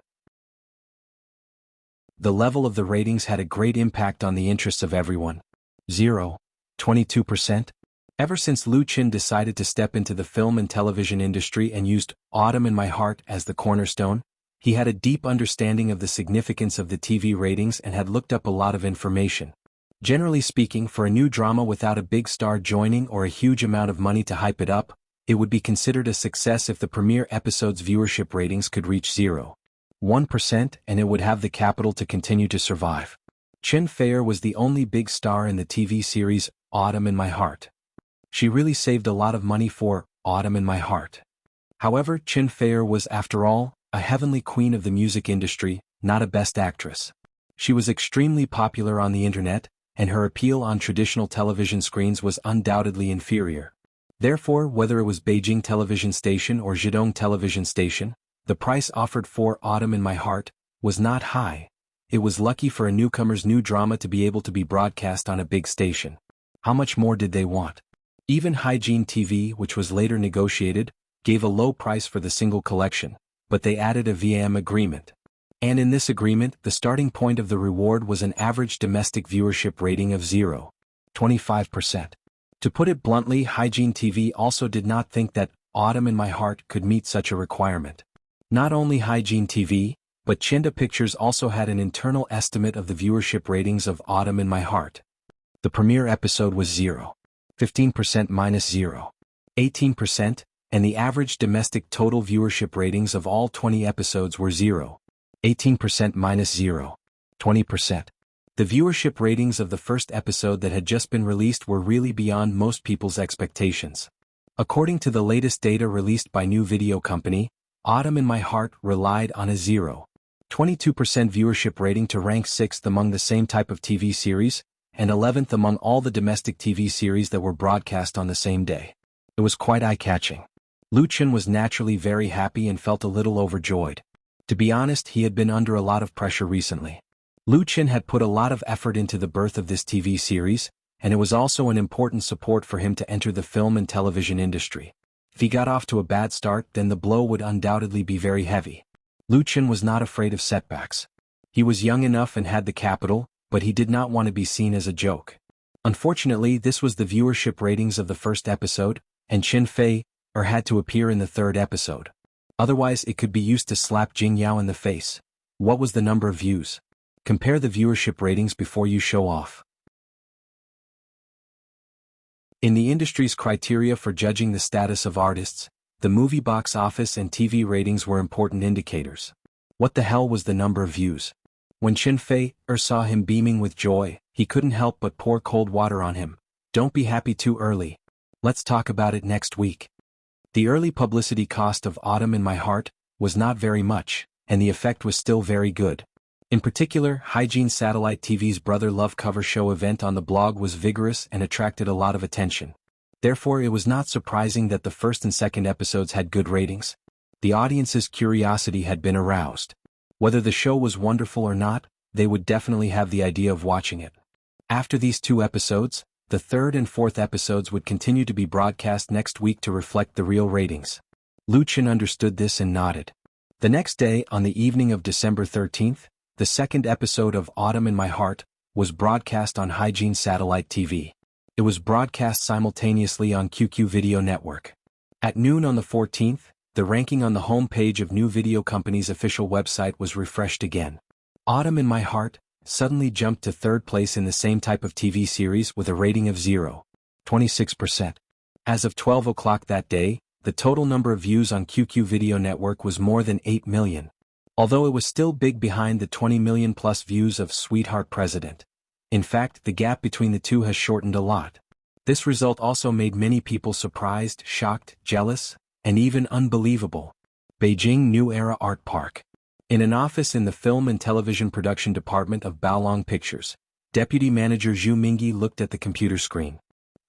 The level of the ratings had a great impact on the interests of everyone. 22%. Ever since Lu Qin decided to step into the film and television industry and used Autumn in My Heart as the cornerstone, he had a deep understanding of the significance of the TV ratings and had looked up a lot of information. Generally speaking, for a new drama without a big star joining or a huge amount of money to hype it up, it would be considered a success if the premiere episode's viewership ratings could reach 0.1% and it would have the capital to continue to survive. Chen Feier was the only big star in the TV series Autumn in My Heart. She really saved a lot of money for Autumn in My Heart. However, Chen Feier was, after all, a heavenly queen of the music industry, not a best actress. She was extremely popular on the internet, and her appeal on traditional television screens was undoubtedly inferior. Therefore, whether it was Beijing Television Station or Zhejiang Television Station, the price offered for Autumn in My Heart was not high. It was lucky for a newcomer's new drama to be able to be broadcast on a big station. How much more did they want? Even Hygiene TV, which was later negotiated, gave a low price for the single collection, but they added a VM agreement. And in this agreement, the starting point of the reward was an average domestic viewership rating of 0.25%. To put it bluntly, Hygiene TV also did not think that Autumn in My Heart could meet such a requirement. Not only Hygiene TV, but Chinda Pictures also had an internal estimate of the viewership ratings of Autumn in My Heart. The premiere episode was 0.15% minus 0.18%, and the average domestic total viewership ratings of all 20 episodes were 0.18% minus 0.20%. The viewership ratings of the first episode that had just been released were really beyond most people's expectations. According to the latest data released by New Video Company, Autumn in My Heart relied on a 0.22% viewership rating to rank 6th among the same type of TV series, and 11th among all the domestic TV series that were broadcast on the same day. It was quite eye-catching. Lu Qin was naturally very happy and felt a little overjoyed. To be honest, he had been under a lot of pressure recently. Lu Qin had put a lot of effort into the birth of this TV series, and it was also an important support for him to enter the film and television industry. If he got off to a bad start, then the blow would undoubtedly be very heavy. Lu Qin was not afraid of setbacks. He was young enough and had the capital, but he did not want to be seen as a joke. Unfortunately, this was the viewership ratings of the first episode, and Chen Feier had to appear in the third episode. Otherwise, it could be used to slap Jing Yao in the face. What was the number of views? Compare the viewership ratings before you show off. In the industry's criteria for judging the status of artists, the movie box office and TV ratings were important indicators. What the hell was the number of views? When Chen Feier saw him beaming with joy, he couldn't help but pour cold water on him. Don't be happy too early. Let's talk about it next week. The early publicity cost of Autumn in My Heart was not very much, and the effect was still very good. In particular, Hygiene Satellite TV's Brother Love cover show event on the blog was vigorous and attracted a lot of attention. Therefore, it was not surprising that the first and second episodes had good ratings. The audience's curiosity had been aroused. Whether the show was wonderful or not, they would definitely have the idea of watching it. After these 2 episodes, the third and fourth episodes would continue to be broadcast next week to reflect the real ratings. Lu Qin understood this and nodded. The next day, on the evening of December 13th, the second episode of Autumn in My Heart was broadcast on Hygiene Satellite TV. It was broadcast simultaneously on QQ Video Network. At noon on the 14th, the ranking on the home page of New Video Company's official website was refreshed again. Autumn in My Heart suddenly jumped to third place in the same type of TV series with a rating of 0.26%. As of 12 o'clock that day, the total number of views on QQ Video Network was more than 8 million. Although it was still big behind the 20 million plus views of Sweetheart President. In fact, the gap between the two has shortened a lot. This result also made many people surprised, shocked, jealous, and even unbelievable. Beijing New Era Art Park. In an office in the film and television production department of Baolong Pictures, Deputy Manager Zhu Mingyi looked at the computer screen.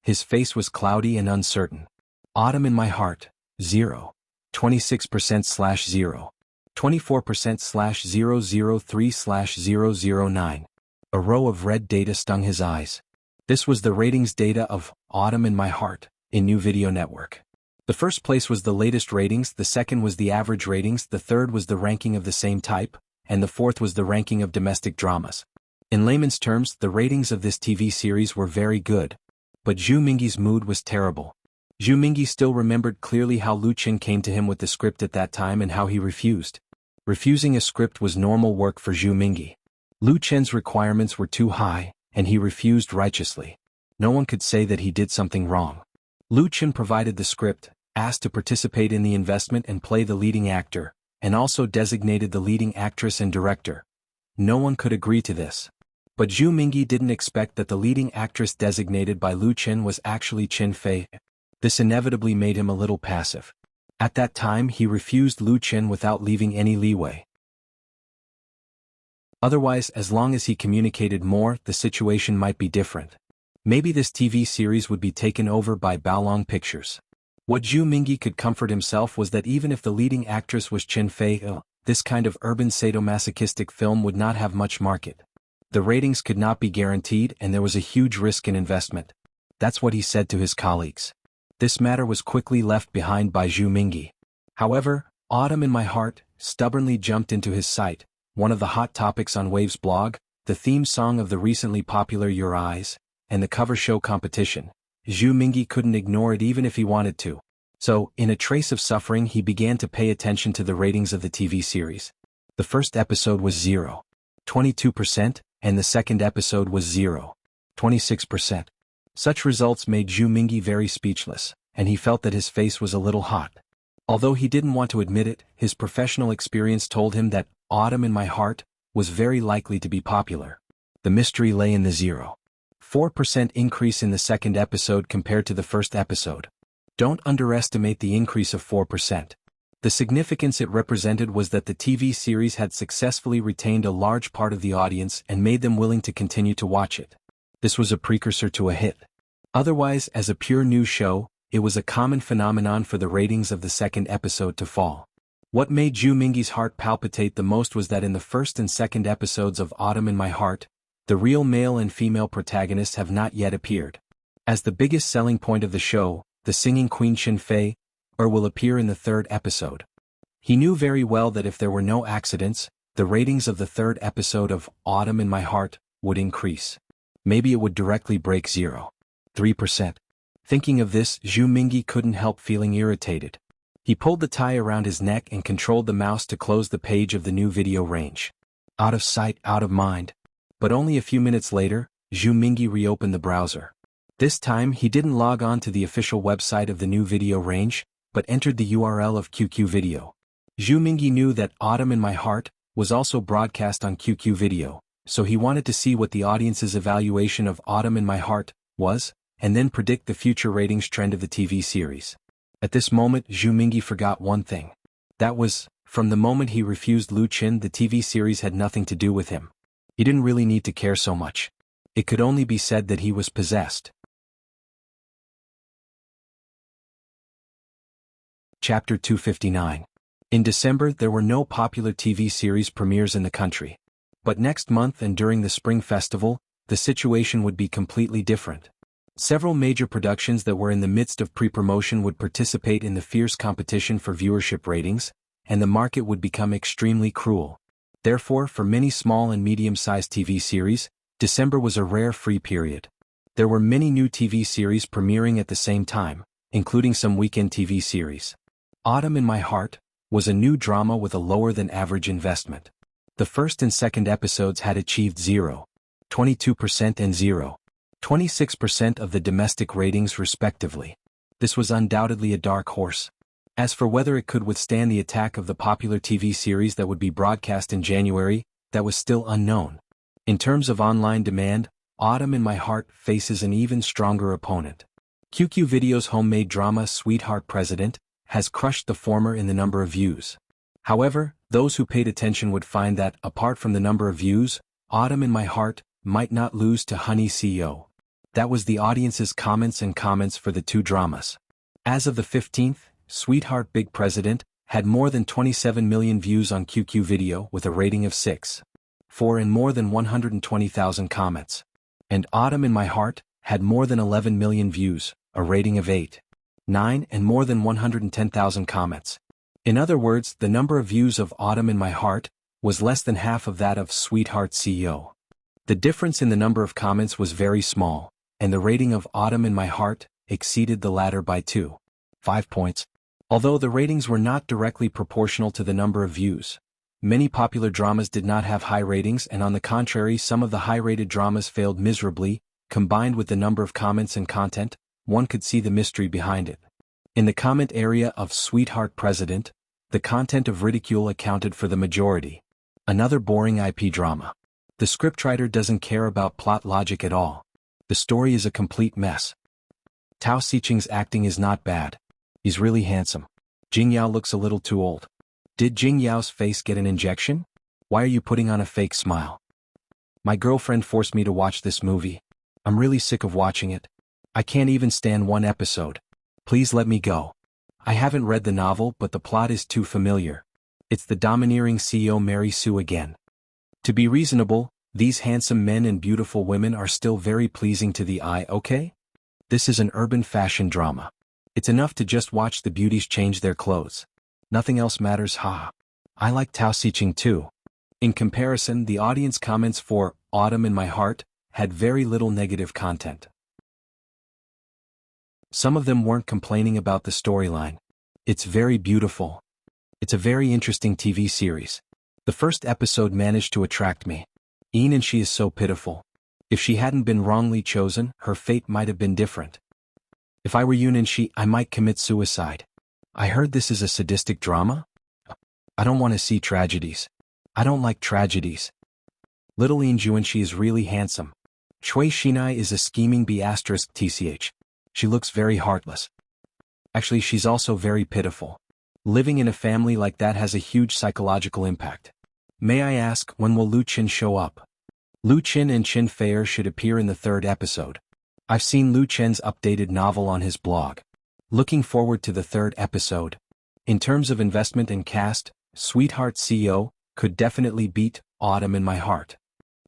His face was cloudy and uncertain. Autumn in My Heart, 0.26%/0. 24%/003/009. A row of red data stung his eyes. This was the ratings data of Autumn in My Heart, a new video network. The first place was the latest ratings, the second was the average ratings, the third was the ranking of the same type, and the fourth was the ranking of domestic dramas. In layman's terms, the ratings of this TV series were very good. But Zhu Mingyi's mood was terrible. Zhu Mingyi still remembered clearly how Lu Qin came to him with the script at that time and how he refused. Refusing a script was normal work for Zhu Mingyi. Lu Qin's requirements were too high, and he refused righteously. No one could say that he did something wrong. Lu Qin provided the script, asked to participate in the investment and play the leading actor, and also designated the leading actress and director. No one could agree to this. But Zhu Mingyi didn't expect that the leading actress designated by Lu Qin was actually Qin Fei. This inevitably made him a little passive. At that time he refused Lu Qin without leaving any leeway. Otherwise, as long as he communicated more, the situation might be different. Maybe this TV series would be taken over by Baolong Pictures. What Zhu Mingyi could comfort himself was that even if the leading actress was Qin Fei, this kind of urban sadomasochistic film would not have much market. The ratings could not be guaranteed and there was a huge risk in investment. That's what he said to his colleagues. This matter was quickly left behind by Zhu Mingyi. However, Autumn in My Heart stubbornly jumped into his sight, one of the hot topics on Wave's blog, the theme song of the recently popular Your Eyes, and the cover show competition. Zhu Mingyi couldn't ignore it even if he wanted to. So, in a trace of suffering, he began to pay attention to the ratings of the TV series. The first episode was 0.22%, and the second episode was 0.26%. Such results made Zhu Mingyi very speechless, and he felt that his face was a little hot. Although he didn't want to admit it, his professional experience told him that Autumn in My Heart was very likely to be popular. The mystery lay in the 0.4% increase in the second episode compared to the first episode. Don't underestimate the increase of 4%. The significance it represented was that the TV series had successfully retained a large part of the audience and made them willing to continue to watch it. This was a precursor to a hit. Otherwise, as a pure news show, it was a common phenomenon for the ratings of the second episode to fall. What made Zhu Mingyi's heart palpitate the most was that in the first and second episodes of Autumn in My Heart, the real male and female protagonists have not yet appeared. As the biggest selling point of the show, the singing queen Qin Fei will appear in the third episode. He knew very well that if there were no accidents, the ratings of the third episode of Autumn in My Heart would increase. Maybe it would directly break 0.3%. Thinking of this, Zhu Mingyi couldn't help feeling irritated. He pulled the tie around his neck and controlled the mouse to close the page of the new video range. Out of sight, out of mind. But only a few minutes later, Zhu Mingyi reopened the browser. This time he didn't log on to the official website of the new video range, but entered the URL of QQ Video. Zhu Mingyi knew that Autumn in My Heart was also broadcast on QQ Video, so he wanted to see what the audience's evaluation of Autumn in My Heart was, and then predict the future ratings trend of the TV series. At this moment, Zhu Mingyi forgot one thing. That was, from the moment he refused Lu Qin, the TV series had nothing to do with him. He didn't really need to care so much. It could only be said that he was possessed. Chapter 259. In December there were no popular TV series premieres in the country. But next month and during the Spring Festival, the situation would be completely different. Several major productions that were in the midst of pre-promotion would participate in the fierce competition for viewership ratings, and the market would become extremely cruel. Therefore, for many small and medium-sized TV series, December was a rare free period. There were many new TV series premiering at the same time, including some weekend TV series. Autumn in My Heart was a new drama with a lower-than-average investment. The first and second episodes had achieved 0.22% and 0.26% of the domestic ratings respectively. This was undoubtedly a dark horse. As for whether it could withstand the attack of the popular TV series that would be broadcast in January, that was still unknown. In terms of online demand, Autumn in My Heart faces an even stronger opponent. QQ Video's homemade drama Sweetheart President has crushed the former in the number of views. However, those who paid attention would find that, apart from the number of views, Autumn in My Heart might not lose to Honey CEO. That was the audience's comments for the two dramas. As of the 15th, Sweetheart Big President had more than 27 million views on QQ Video with a rating of 6.4 and more than 120,000 comments. And Autumn in My Heart had more than 11 million views, a rating of 8.9 and more than 110,000 comments. In other words, the number of views of Autumn in My Heart was less than half of that of Sweetheart CEO. The difference in the number of comments was very small, and the rating of Autumn in My Heart exceeded the latter by 2.5 points. Although the ratings were not directly proportional to the number of views, many popular dramas did not have high ratings, and on the contrary, some of the high-rated dramas failed miserably. Combined with the number of comments and content, one could see the mystery behind it. In the comment area of Sweetheart President, the content of ridicule accounted for the majority. Another boring IP drama. The scriptwriter doesn't care about plot logic at all. The story is a complete mess. Tao Xiqing's acting is not bad. He's really handsome. Jing Yao looks a little too old. Did Jing Yao's face get an injection? Why are you putting on a fake smile? My girlfriend forced me to watch this movie. I'm really sick of watching it. I can't even stand one episode. Please let me go. I haven't read the novel, but the plot is too familiar. It's the domineering CEO Mary Sue again. To be reasonable, these handsome men and beautiful women are still very pleasing to the eye, okay? This is an urban fashion drama. It's enough to just watch the beauties change their clothes. Nothing else matters, ha. I like Tao Xiqing too. In comparison, the audience comments for Autumn in My Heart had very little negative content. Some of them weren't complaining about the storyline. It's very beautiful. It's a very interesting TV series. The first episode managed to attract me. Een and she is so pitiful. If she hadn't been wrongly chosen, her fate might have been different. If I were Yoon and she, I might commit suicide. I heard this is a sadistic drama? I don't want to see tragedies. I don't like tragedies. Little Een Ju and she is really handsome. Chui Shinai is a scheming B*TCH. She looks very heartless. Actually, she's also very pitiful. Living in a family like that has a huge psychological impact. May I ask, when will Lu Qin show up? Lu Qin and Qin Feier should appear in the third episode. I've seen Lu Chen's updated novel on his blog. Looking forward to the third episode. In terms of investment and cast, Sweetheart CEO could definitely beat Autumn in My Heart.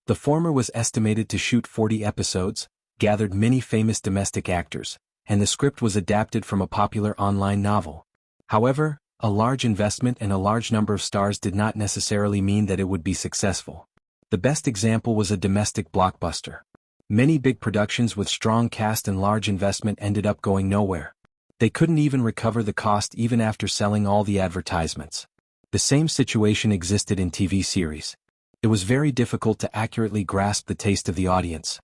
The former was estimated to shoot 40 episodes, gathered many famous domestic actors, and the script was adapted from a popular online novel. However, a large investment and a large number of stars did not necessarily mean that it would be successful. The best example was a domestic blockbuster. Many big productions with strong cast and large investment ended up going nowhere. They couldn't even recover the cost even after selling all the advertisements. The same situation existed in TV series. It was very difficult to accurately grasp the taste of the audience.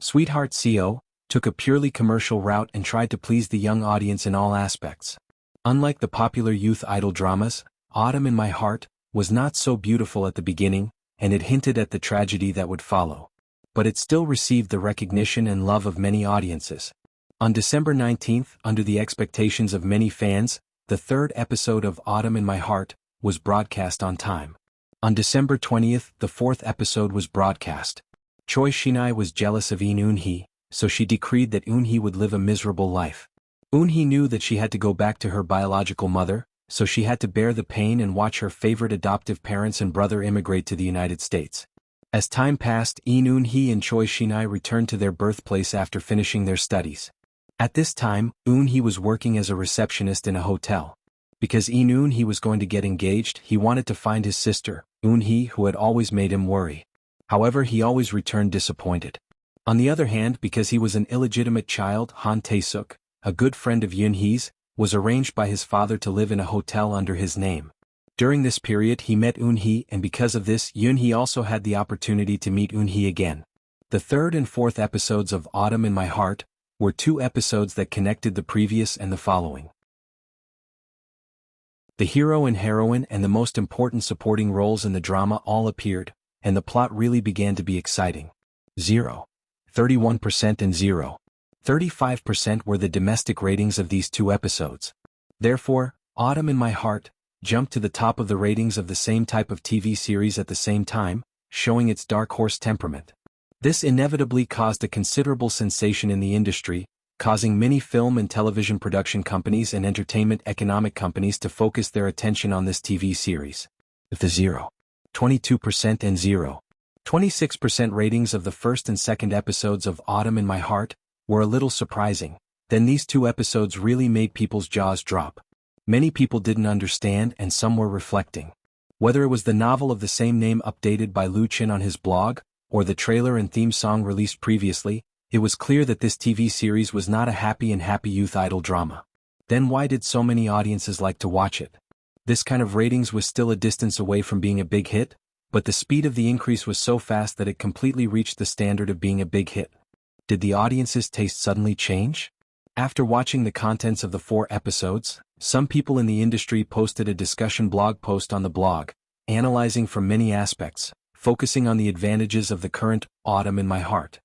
Sweetheart CEO took a purely commercial route and tried to please the young audience in all aspects. Unlike the popular youth idol dramas, Autumn in My Heart was not so beautiful at the beginning, and it hinted at the tragedy that would follow. But it still received the recognition and love of many audiences. On December 19th, under the expectations of many fans, the third episode of Autumn in My Heart was broadcast on time. On December 20th, the fourth episode was broadcast. Choi Shinai was jealous of Eun-hee, so she decreed that Eun-hee would live a miserable life. Eun-hee knew that she had to go back to her biological mother, so she had to bear the pain and watch her favorite adoptive parents and brother immigrate to the United States. As time passed, Eun-hee and Choi Shinai returned to their birthplace after finishing their studies. At this time, Eun-hee was working as a receptionist in a hotel. Because Eun-hee was going to get engaged, he wanted to find his sister, Eun-hee, who had always made him worry. However, he always returned disappointed. On the other hand, because he was an illegitimate child, Han Tae-suk, a good friend of Eun-hee's, was arranged by his father to live in a hotel under his name. During this period he met Eun-hee, and because of this Eun-hee also had the opportunity to meet Eun-hee again. The third and fourth episodes of Autumn in My Heart were two episodes that connected the previous and the following. The hero and heroine and the most important supporting roles in the drama all appeared, and the plot really began to be exciting. 31% and 35% were the domestic ratings of these two episodes. Therefore, Autumn in My Heart jumped to the top of the ratings of the same type of TV series at the same time, showing its dark horse temperament. This inevitably caused a considerable sensation in the industry, causing many film and television production companies and entertainment economic companies to focus their attention on this TV series. If the 0.22% and 0.26% ratings of the first and second episodes of Autumn in My Heart were a little surprising, then these two episodes really made people's jaws drop. Many people didn't understand and some were reflecting. Whether it was the novel of the same name updated by Lu Qin on his blog, or the trailer and theme song released previously, it was clear that this TV series was not a happy youth idol drama. Then why did so many audiences like to watch it? This kind of ratings was still a distance away from being a big hit, but the speed of the increase was so fast that it completely reached the standard of being a big hit. Did the audience's taste suddenly change? After watching the contents of the 4 episodes, some people in the industry posted a discussion blog post on the blog, analyzing from many aspects, focusing on the advantages of the current Autumn in My Heart.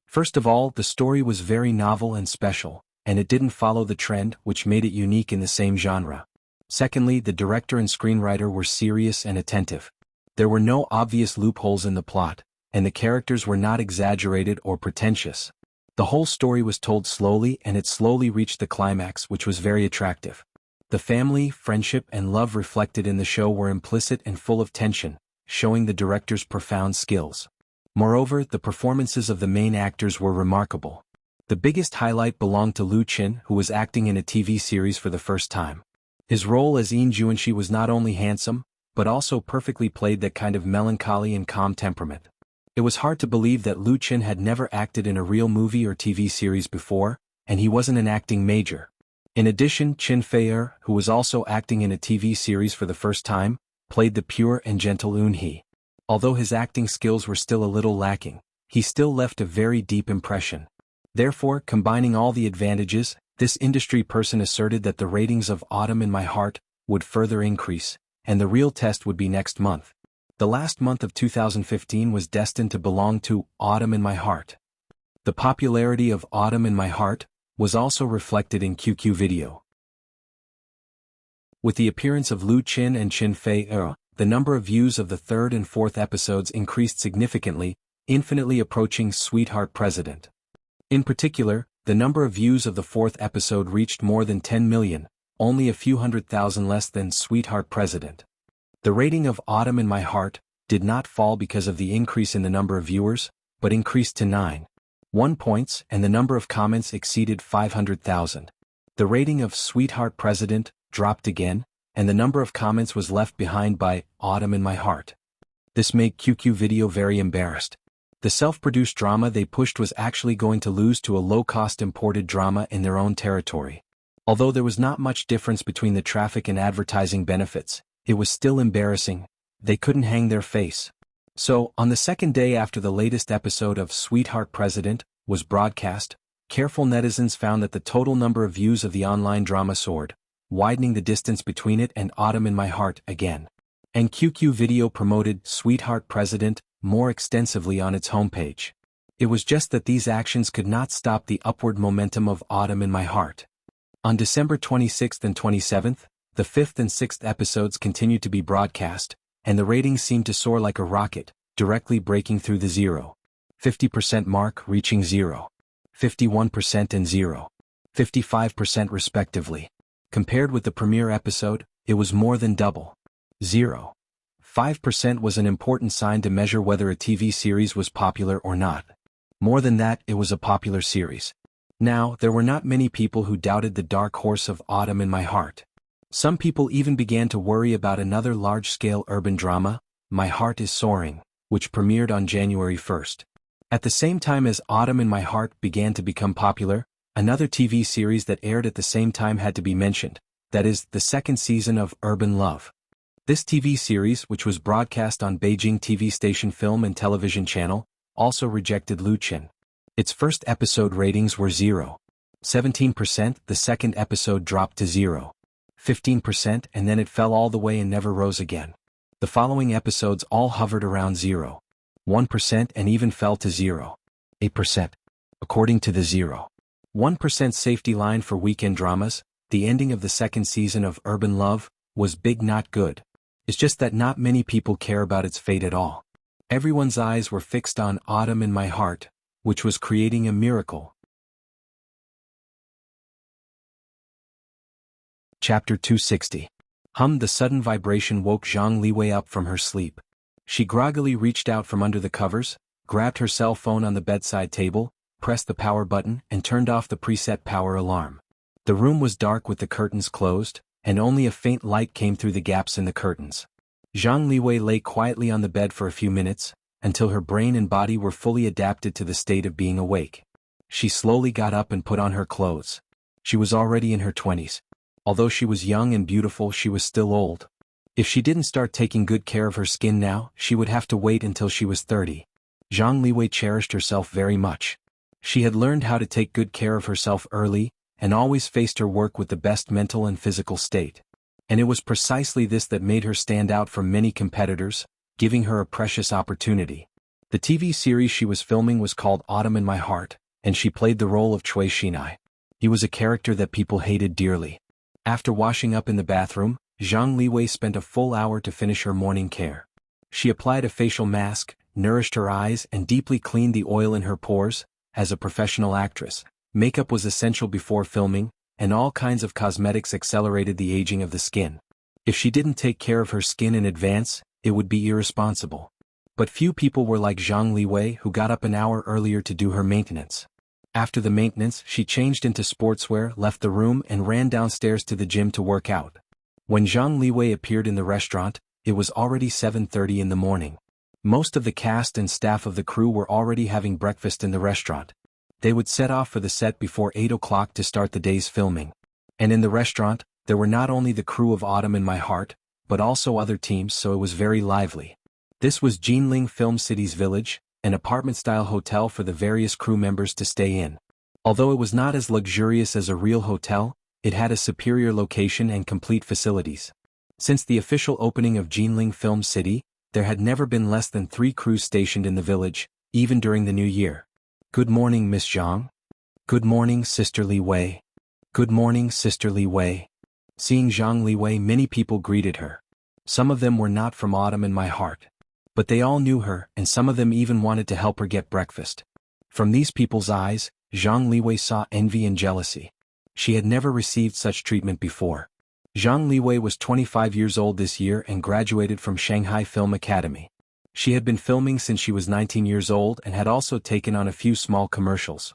First of all, the story was very novel and special, and it didn't follow the trend, which made it unique in the same genre. Secondly, the director and screenwriter were serious and attentive. There were no obvious loopholes in the plot, and the characters were not exaggerated or pretentious. The whole story was told slowly and it slowly reached the climax, which was very attractive. The family, friendship and love reflected in the show were implicit and full of tension, showing the director's profound skills. Moreover, the performances of the main actors were remarkable. The biggest highlight belonged to Lu Qin, who was acting in a TV series for the first time. His role as Yin Juanxi was not only handsome, but also perfectly played that kind of melancholy and calm temperament. It was hard to believe that Lu Qin had never acted in a real movie or TV series before, and he wasn't an acting major. In addition, Qin Fei, who was also acting in a TV series for the first time, played the pure and gentle Eunhee. Although his acting skills were still a little lacking, he still left a very deep impression. Therefore, combining all the advantages, this industry person asserted that the ratings of Autumn in My Heart would further increase, and the real test would be next month. The last month of 2015 was destined to belong to Autumn in My Heart. The popularity of Autumn in My Heart was also reflected in QQ Video. With the appearance of Lu Qin and Qin Fei, the number of views of the 3rd and 4th episodes increased significantly, infinitely approaching Sweetheart President. In particular, the number of views of the 4th episode reached more than 10 million, only a few 100,000 less than Sweetheart President. The rating of Autumn in My Heart did not fall because of the increase in the number of viewers, but increased to 9.1 points, and the number of comments exceeded 500,000. The rating of Sweetheart President dropped again, and the number of comments was left behind by Autumn in My Heart. This made QQ Video very embarrassed. The self-produced drama they pushed was actually going to lose to a low-cost imported drama in their own territory. Although there was not much difference between the traffic and advertising benefits, it was still embarrassing. They couldn't hang their face. So, on the second day after the latest episode of Sweetheart President was broadcast, careful netizens found that the total number of views of the online drama soared, widening the distance between it and Autumn in My Heart again. And QQ Video promoted Sweetheart President more extensively on its homepage. It was just that these actions could not stop the upward momentum of Autumn in My Heart. On December 26th and 27th, the 5th and 6th episodes continued to be broadcast, and the ratings seemed to soar like a rocket, directly breaking through the 0.50% mark, reaching 0.51% and 0.55% respectively. Compared with the premiere episode, it was more than double. 0.5% was an important sign to measure whether a TV series was popular or not. More than that, it was a popular series. Now, there were not many people who doubted the dark horse of Autumn in My Heart. Some people even began to worry about another large-scale urban drama, My Heart is Soaring, which premiered on January 1st. At the same time as Autumn in My Heart began to become popular, another TV series that aired at the same time had to be mentioned, that is, the second season of Urban Love. This TV series, which was broadcast on Beijing TV station Film and Television Channel, also rejected Lu Qin. Its first episode ratings were 0.17%, the second episode dropped to 0.15%, and then it fell all the way and never rose again. The following episodes all hovered around 0.1% and even fell to 0.8%. According to the 0.1% safety line for weekend dramas, the ending of the second season of Urban Love was big not good. It's just that not many people care about its fate at all. Everyone's eyes were fixed on Autumn in My Heart, which was creating a miracle. Chapter 260. The sudden vibration woke Zhang Liwei up from her sleep. She groggily reached out from under the covers, grabbed her cell phone on the bedside table, pressed the power button, and turned off the preset power alarm. The room was dark with the curtains closed, and only a faint light came through the gaps in the curtains. Zhang Liwei lay quietly on the bed for a few minutes, until her brain and body were fully adapted to the state of being awake. She slowly got up and put on her clothes. She was already in her 20s. Although she was young and beautiful, she was still old. If she didn't start taking good care of her skin now, she would have to wait until she was 30. Zhang Liwei cherished herself very much. She had learned how to take good care of herself early, and always faced her work with the best mental and physical state. And it was precisely this that made her stand out from many competitors, giving her a precious opportunity. The TV series she was filming was called Autumn in My Heart, and she played the role of Cui Xinai. He was a character that people hated dearly. After washing up in the bathroom, Zhang Liwei spent a full hour to finish her morning care. She applied a facial mask, nourished her eyes, and deeply cleaned the oil in her pores. As a professional actress, makeup was essential before filming, and all kinds of cosmetics accelerated the aging of the skin. If she didn't take care of her skin in advance, it would be irresponsible. But few people were like Zhang Liwei, who got up an hour earlier to do her maintenance. After the maintenance, she changed into sportswear, left the room, and ran downstairs to the gym to work out. When Zhang Liwei appeared in the restaurant, it was already 7:30 in the morning. Most of the cast and staff of the crew were already having breakfast in the restaurant. They would set off for the set before 8 o'clock to start the day's filming. And in the restaurant, there were not only the crew of Autumn in My Heart, but also other teams, so it was very lively. This was Jinling Film City's village, an apartment-style hotel for the various crew members to stay in. Although it was not as luxurious as a real hotel, it had a superior location and complete facilities. Since the official opening of Jinling Film City, there had never been less than 3 crews stationed in the village, even during the new year. "Good morning, Miss Zhang." "Good morning, Sister Li Wei." "Good morning, Sister Li Wei." Seeing Zhang Liwei, many people greeted her. Some of them were not from Autumn in My Heart. But they all knew her, and some of them even wanted to help her get breakfast. From these people's eyes, Zhang Liwei saw envy and jealousy. She had never received such treatment before. Zhang Liwei was 25 years old this year and graduated from Shanghai Film Academy. She had been filming since she was 19 years old and had also taken on a few small commercials.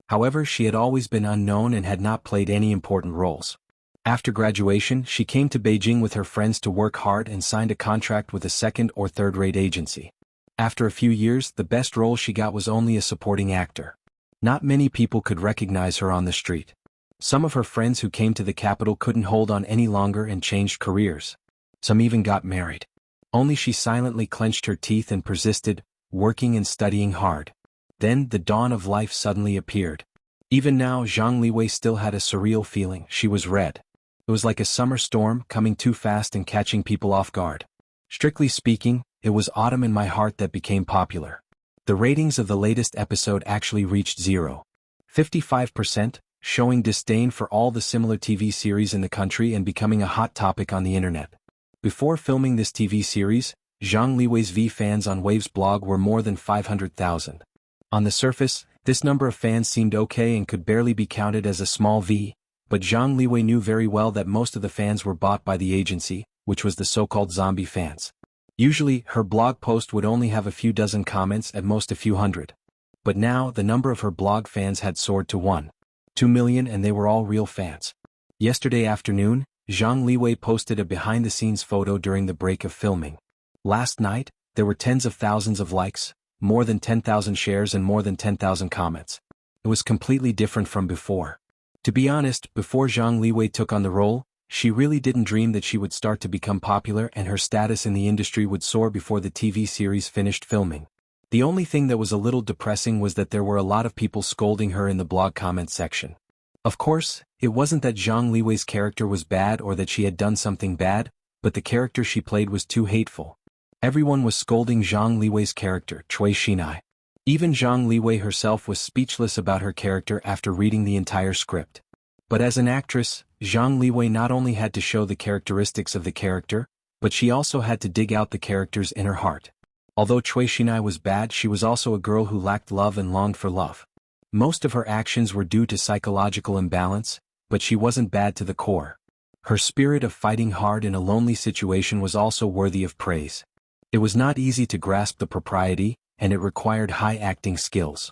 However, she had always been unknown and had not played any important roles. After graduation, she came to Beijing with her friends to work hard and signed a contract with a second- or third-rate agency. After a few years, the best role she got was only a supporting actor. Not many people could recognize her on the street. Some of her friends who came to the capital couldn't hold on any longer and changed careers. Some even got married. Only she silently clenched her teeth and persisted, working and studying hard. Then the dawn of life suddenly appeared. Even now, Zhang Liwei still had a surreal feeling. She was red. It was like a summer storm, coming too fast and catching people off guard. Strictly speaking, it was Autumn in My Heart that became popular. The ratings of the latest episode actually reached 0.55%, showing disdain for all the similar TV series in the country and becoming a hot topic on the internet. Before filming this TV series, Zhang Liwei's V fans on Wave's blog were more than 500,000. On the surface, this number of fans seemed okay and could barely be counted as a small V, but Zhang Liwei knew very well that most of the fans were bought by the agency, which was the so-called zombie fans. Usually, her blog post would only have a few dozen comments, at most a few hundred. But now, the number of her blog fans had soared to 1.2 million, and they were all real fans. Yesterday afternoon, Zhang Liwei posted a behind-the-scenes photo during the break of filming. Last night, there were tens of thousands of likes, more than 10,000 shares and more than 10,000 comments. It was completely different from before. To be honest, before Zhang Liwei took on the role, she really didn't dream that she would start to become popular and her status in the industry would soar before the TV series finished filming. The only thing that was a little depressing was that there were a lot of people scolding her in the blog comment section. Of course, it wasn't that Zhang Liwei's character was bad or that she had done something bad, but the character she played was too hateful. Everyone was scolding Zhang Liwei's character, Cui Xinai. Even Zhang Liwei herself was speechless about her character after reading the entire script. But as an actress, Zhang Liwei not only had to show the characteristics of the character, but she also had to dig out the character's inner heart. Although Cui Xinai was bad, she was also a girl who lacked love and longed for love. Most of her actions were due to psychological imbalance, but she wasn't bad to the core. Her spirit of fighting hard in a lonely situation was also worthy of praise. It was not easy to grasp the propriety, and it required high acting skills.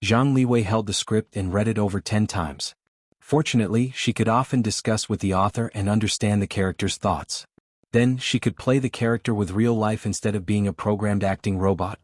Zhang Liwei held the script and read it over 10 times. Fortunately, she could often discuss with the author and understand the character's thoughts. Then, she could play the character with real life instead of being a programmed acting robot.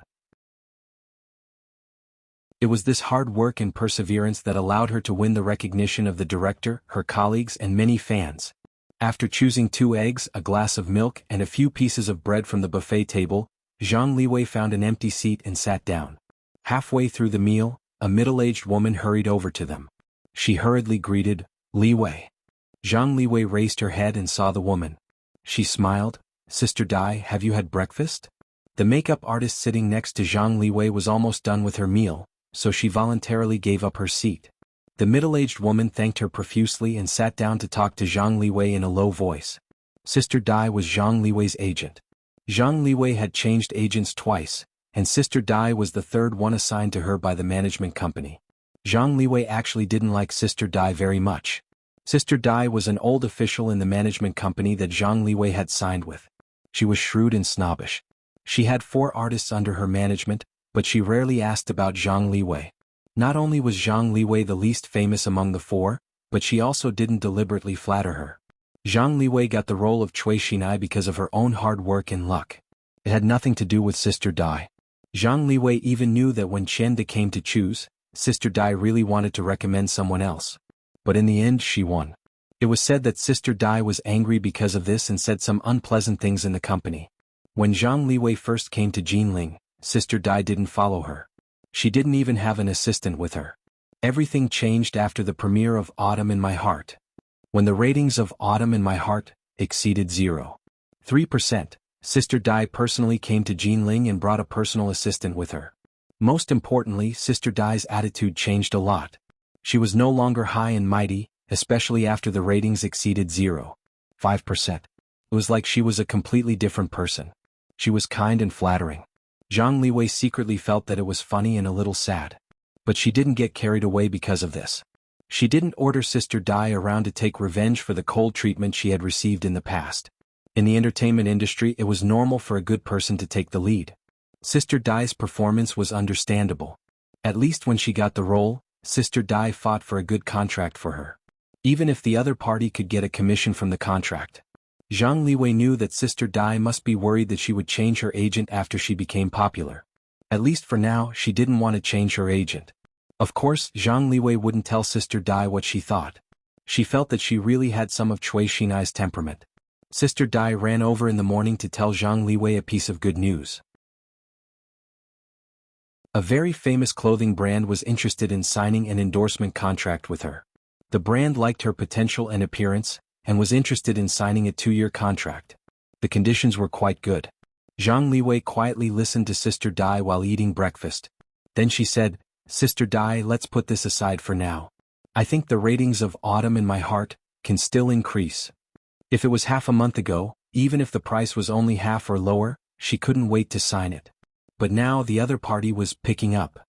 It was this hard work and perseverance that allowed her to win the recognition of the director, her colleagues, and many fans. After choosing 2 eggs, a glass of milk, and a few pieces of bread from the buffet table, Zhang Liwei found an empty seat and sat down. Halfway through the meal, a middle-aged woman hurried over to them. She hurriedly greeted, "Liwei." Zhang Liwei raised her head and saw the woman. She smiled, "Sister Dai, have you had breakfast?" The makeup artist sitting next to Zhang Liwei was almost done with her meal, so she voluntarily gave up her seat. The middle-aged woman thanked her profusely and sat down to talk to Zhang Liwei in a low voice. Sister Dai was Zhang Liwei's agent. Zhang Liwei had changed agents twice, and Sister Dai was the third one assigned to her by the management company. Zhang Liwei actually didn't like Sister Dai very much. Sister Dai was an old official in the management company that Zhang Liwei had signed with. She was shrewd and snobbish. She had 4 artists under her management, but she rarely asked about Zhang Liwei. Not only was Zhang Liwei the least famous among the 4, but she also didn't deliberately flatter her. Zhang Liwei got the role of Cui Xinai because of her own hard work and luck. It had nothing to do with Sister Dai. Zhang Liwei even knew that when Chen De came to choose, Sister Dai really wanted to recommend someone else. But in the end she won. It was said that Sister Dai was angry because of this and said some unpleasant things in the company. When Zhang Liwei first came to Jinling, Sister Dai didn't follow her. She didn't even have an assistant with her. Everything changed after the premiere of Autumn in My Heart. When the ratings of Autumn in My Heart exceeded 0.3%, Sister Dai personally came to Jinling and brought a personal assistant with her. Most importantly, Sister Dai's attitude changed a lot. She was no longer high and mighty, especially after the ratings exceeded 0.5%. It was like she was a completely different person. She was kind and flattering. Zhang Liwei secretly felt that it was funny and a little sad. But she didn't get carried away because of this. She didn't order Sister Dai around to take revenge for the cold treatment she had received in the past. In the entertainment industry, it was normal for a good person to take the lead. Sister Dai's performance was understandable. At least when she got the role, Sister Dai fought for a good contract for her. Even if the other party could get a commission from the contract. Zhang Liwei knew that Sister Dai must be worried that she would change her agent after she became popular. At least for now, she didn't want to change her agent. Of course, Zhang Liwei wouldn't tell Sister Dai what she thought. She felt that she really had some of Cui Xinai's temperament. Sister Dai ran over in the morning to tell Zhang Liwei a piece of good news. A very famous clothing brand was interested in signing an endorsement contract with her. The brand liked her potential and appearance, and was interested in signing a 2-year contract. The conditions were quite good. Zhang Liwei quietly listened to Sister Dai while eating breakfast. Then she said, "Sister Dai, let's put this aside for now. I think the ratings of Autumn in My Heart can still increase. If it was half a month ago, even if the price was only half or lower, she couldn't wait to sign it. But now the other party was picking up."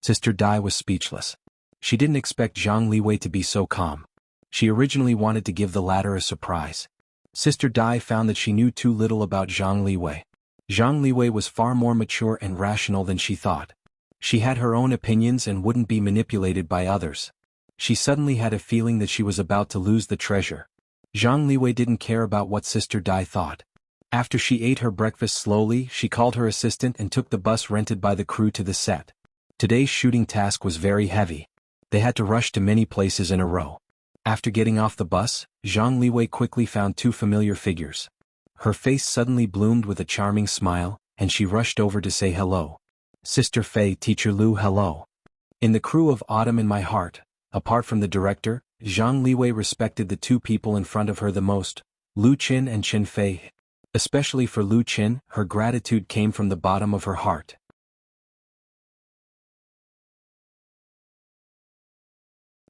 Sister Dai was speechless. She didn't expect Zhang Liwei to be so calm. She originally wanted to give the latter a surprise. Sister Dai found that she knew too little about Zhang Liwei. Zhang Liwei was far more mature and rational than she thought. She had her own opinions and wouldn't be manipulated by others. She suddenly had a feeling that she was about to lose the treasure. Zhang Liwei didn't care about what Sister Dai thought. After she ate her breakfast slowly, she called her assistant and took the bus rented by the crew to the set. Today's shooting task was very heavy. They had to rush to many places in a row. After getting off the bus, Zhang Liwei quickly found 2 familiar figures. Her face suddenly bloomed with a charming smile, and she rushed over to say hello. "Sister Fei, Teacher Lu, hello." In the crew of Autumn in My Heart, apart from the director, Zhang Liwei respected the 2 people in front of her the most, Lu Qin and Chen Fei. Especially for Lu Qin, her gratitude came from the bottom of her heart.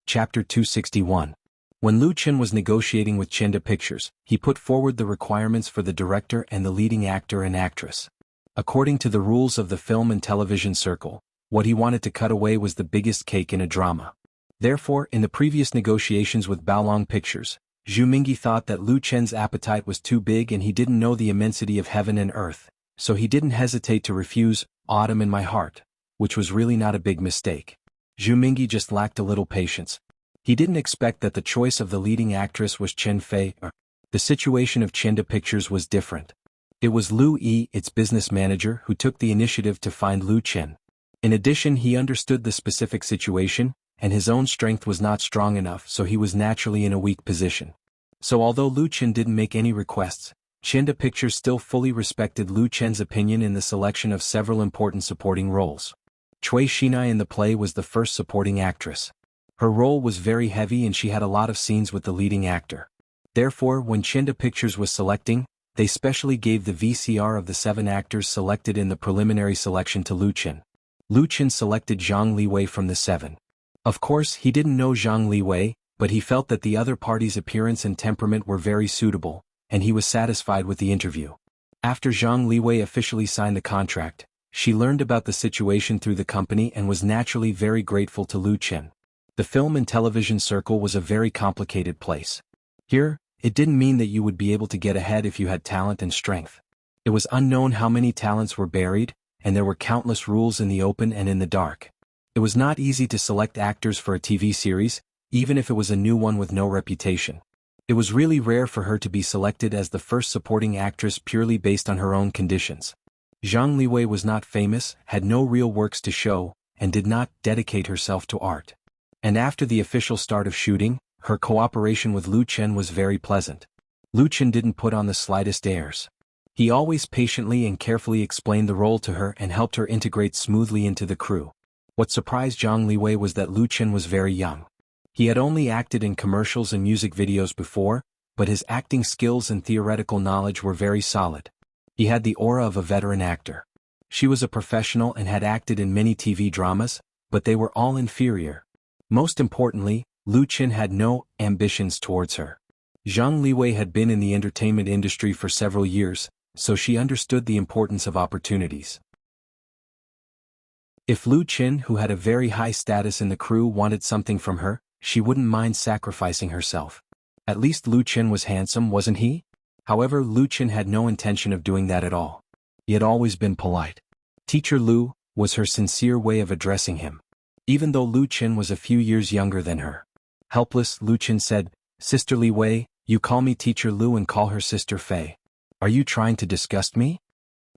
Chapter 261. When Lu Qin was negotiating with Chenda Pictures, he put forward the requirements for the director and the leading actor and actress. According to the rules of the film and television circle, what he wanted to cut away was the biggest cake in a drama. Therefore, in the previous negotiations with Baolong Pictures, Zhu Mingyi thought that Lu Chen's appetite was too big and he didn't know the immensity of heaven and earth, so he didn't hesitate to refuse Autumn in My Heart, which was really not a big mistake. Zhu Mingyi just lacked a little patience. He didn't expect that the choice of the leading actress was Chen Fei. The situation of Chenda Pictures was different. It was Lu Yi, its business manager, who took the initiative to find Lu Chen. In addition, he understood the specific situation, and his own strength was not strong enough, so he was naturally in a weak position. So although Lu Chen didn't make any requests, Chenda Pictures still fully respected Lu Chen's opinion in the selection of several important supporting roles. Cui Xinai in the play was the first supporting actress. Her role was very heavy and she had a lot of scenes with the leading actor. Therefore, when Chenda Pictures was selecting, they specially gave the VCR of the 7 actors selected in the preliminary selection to Lu Chen. Lu Chen selected Zhang Liwei from the 7. Of course, he didn't know Zhang Liwei, but he felt that the other party's appearance and temperament were very suitable, and he was satisfied with the interview. After Zhang Liwei officially signed the contract, she learned about the situation through the company and was naturally very grateful to Lu Chen. The film and television circle was a very complicated place. Here, it didn't mean that you would be able to get ahead if you had talent and strength. It was unknown how many talents were buried, and there were countless rules in the open and in the dark. It was not easy to select actors for a TV series, even if it was a new one with no reputation. It was really rare for her to be selected as the first supporting actress purely based on her own conditions. Zhang Liwei was not famous, had no real works to show, and did not dedicate herself to art. And after the official start of shooting, her cooperation with Lu Chen was very pleasant. Lu Chen didn't put on the slightest airs. He always patiently and carefully explained the role to her and helped her integrate smoothly into the crew. What surprised Zhang Liwei was that Lu Chen was very young. He had only acted in commercials and music videos before, but his acting skills and theoretical knowledge were very solid. He had the aura of a veteran actor. She was a professional and had acted in many TV dramas, but they were all inferior. Most importantly, Lu Chen had no ambitions towards her. Zhang Liwei had been in the entertainment industry for several years, so she understood the importance of opportunities. If Lu Chen, who had a very high status in the crew, wanted something from her, she wouldn't mind sacrificing herself. At least Lu Chen was handsome, wasn't he? However, Lu Chen had no intention of doing that at all. He had always been polite. Teacher Lu was her sincere way of addressing him. Even though Lu Chen was a few years younger than her. Helpless, Lu Chen said, "Sister Li Wei, you call me Teacher Lu and call her Sister Fei. Are you trying to disgust me?"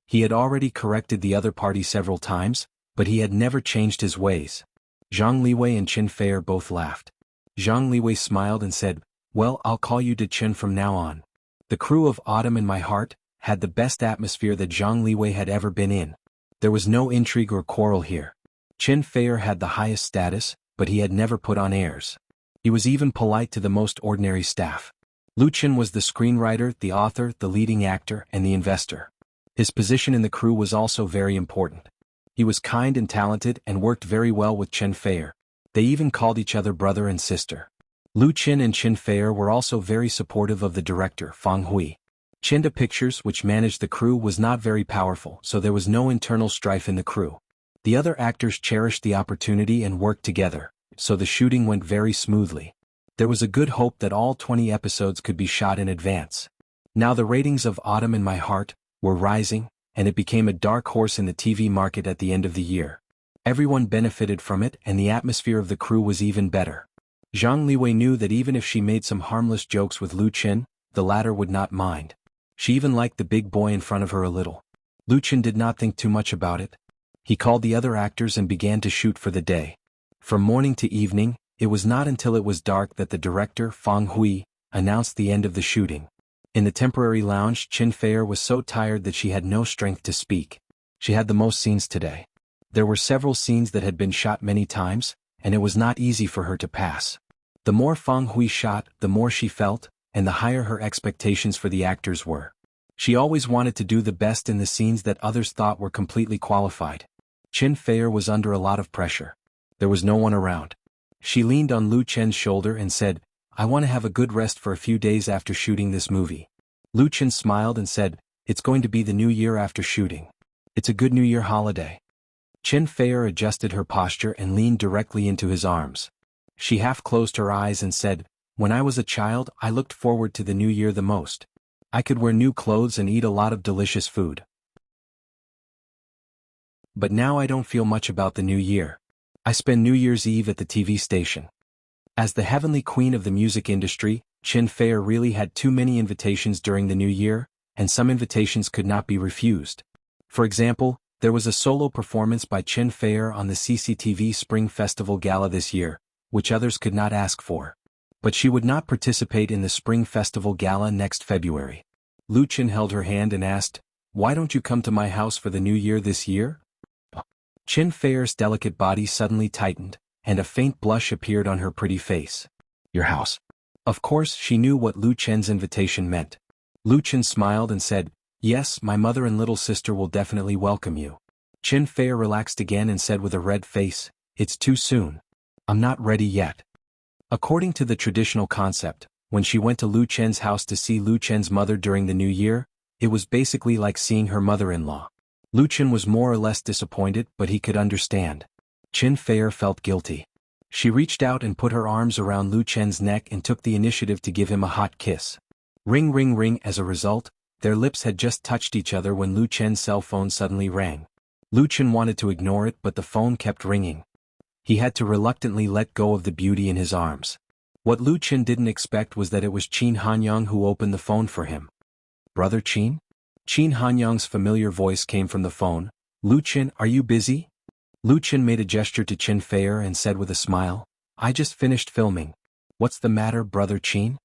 He had already corrected the other party several times, but he had never changed his ways. Zhang Liwei and Chen Fei both laughed. Zhang Liwei smiled and said, "Well, I'll call you De Chen from now on." The crew of Autumn in My Heart had the best atmosphere that Zhang Liwei had ever been in. There was no intrigue or quarrel here. Chen Fei had the highest status, but he had never put on airs. He was even polite to the most ordinary staff. Lu Chen was the screenwriter, the author, the leading actor, and the investor. His position in the crew was also very important. He was kind and talented and worked very well with Chen Fei. They even called each other brother and sister. Lu Chen and Chen Fei were also very supportive of the director, Fang Hui. Chenda Pictures, which managed the crew, was not very powerful, so there was no internal strife in the crew. The other actors cherished the opportunity and worked together, so the shooting went very smoothly. There was a good hope that all 20 episodes could be shot in advance. Now the ratings of Autumn in My Heart were rising, and it became a dark horse in the TV market at the end of the year. Everyone benefited from it, and the atmosphere of the crew was even better. Zhang Liwei knew that even if she made some harmless jokes with Lu Chen, the latter would not mind. She even liked the big boy in front of her a little. Lu Chen did not think too much about it. He called the other actors and began to shoot for the day. From morning to evening, it was not until it was dark that the director, Fang Hui, announced the end of the shooting. In the temporary lounge, Chen Fei was so tired that she had no strength to speak. She had the most scenes today. There were several scenes that had been shot many times, and it was not easy for her to pass. The more Fang Hui shot, the more she felt, and the higher her expectations for the actors were. She always wanted to do the best in the scenes that others thought were completely qualified. Chen Fei was under a lot of pressure. There was no one around. She leaned on Lu Chen's shoulder and said, "I want to have a good rest for a few days after shooting this movie." Lu Chen smiled and said, "It's going to be the new year after shooting. It's a good New Year holiday." Chen Fei adjusted her posture and leaned directly into his arms. She half closed her eyes and said, "When I was a child, I looked forward to the new year the most. I could wear new clothes and eat a lot of delicious food. But now I don't feel much about the new year. I spend New Year's Eve at the TV station." As the heavenly queen of the music industry, Chin Fair really had too many invitations during the new year, and some invitations could not be refused. For example, there was a solo performance by Chin Fair on the CCTV Spring Festival Gala this year, which others could not ask for. But she would not participate in the Spring Festival Gala next February. Lu Chin held her hand and asked, "Why don't you come to my house for the new year this year?" Chin Fair's delicate body suddenly tightened, and a faint blush appeared on her pretty face. "Your house." Of course, she knew what Lu Chen's invitation meant. Lu Chen smiled and said, "Yes, my mother and little sister will definitely welcome you." Chin Fair relaxed again and said with a red face, "It's too soon. I'm not ready yet." According to the traditional concept, when she went to Lu Chen's house to see Lu Chen's mother during the new year, it was basically like seeing her mother-in-law. Lu Chen was more or less disappointed, but he could understand. Chin Fair felt guilty. She reached out and put her arms around Lu Chen's neck and took the initiative to give him a hot kiss. Ring ring ring. As a result, their lips had just touched each other when Lu Chen's cell phone suddenly rang. Lu Chen wanted to ignore it, but the phone kept ringing. He had to reluctantly let go of the beauty in his arms. What Lu Chen didn't expect was that it was Qin Hanyang who opened the phone for him. "Brother Qin?" Qin Hanyang's familiar voice came from the phone. "Lu Chen, are you busy?" Lu Chen made a gesture to Chin Fair and said with a smile, "I just finished filming. What's the matter, Brother Qin?"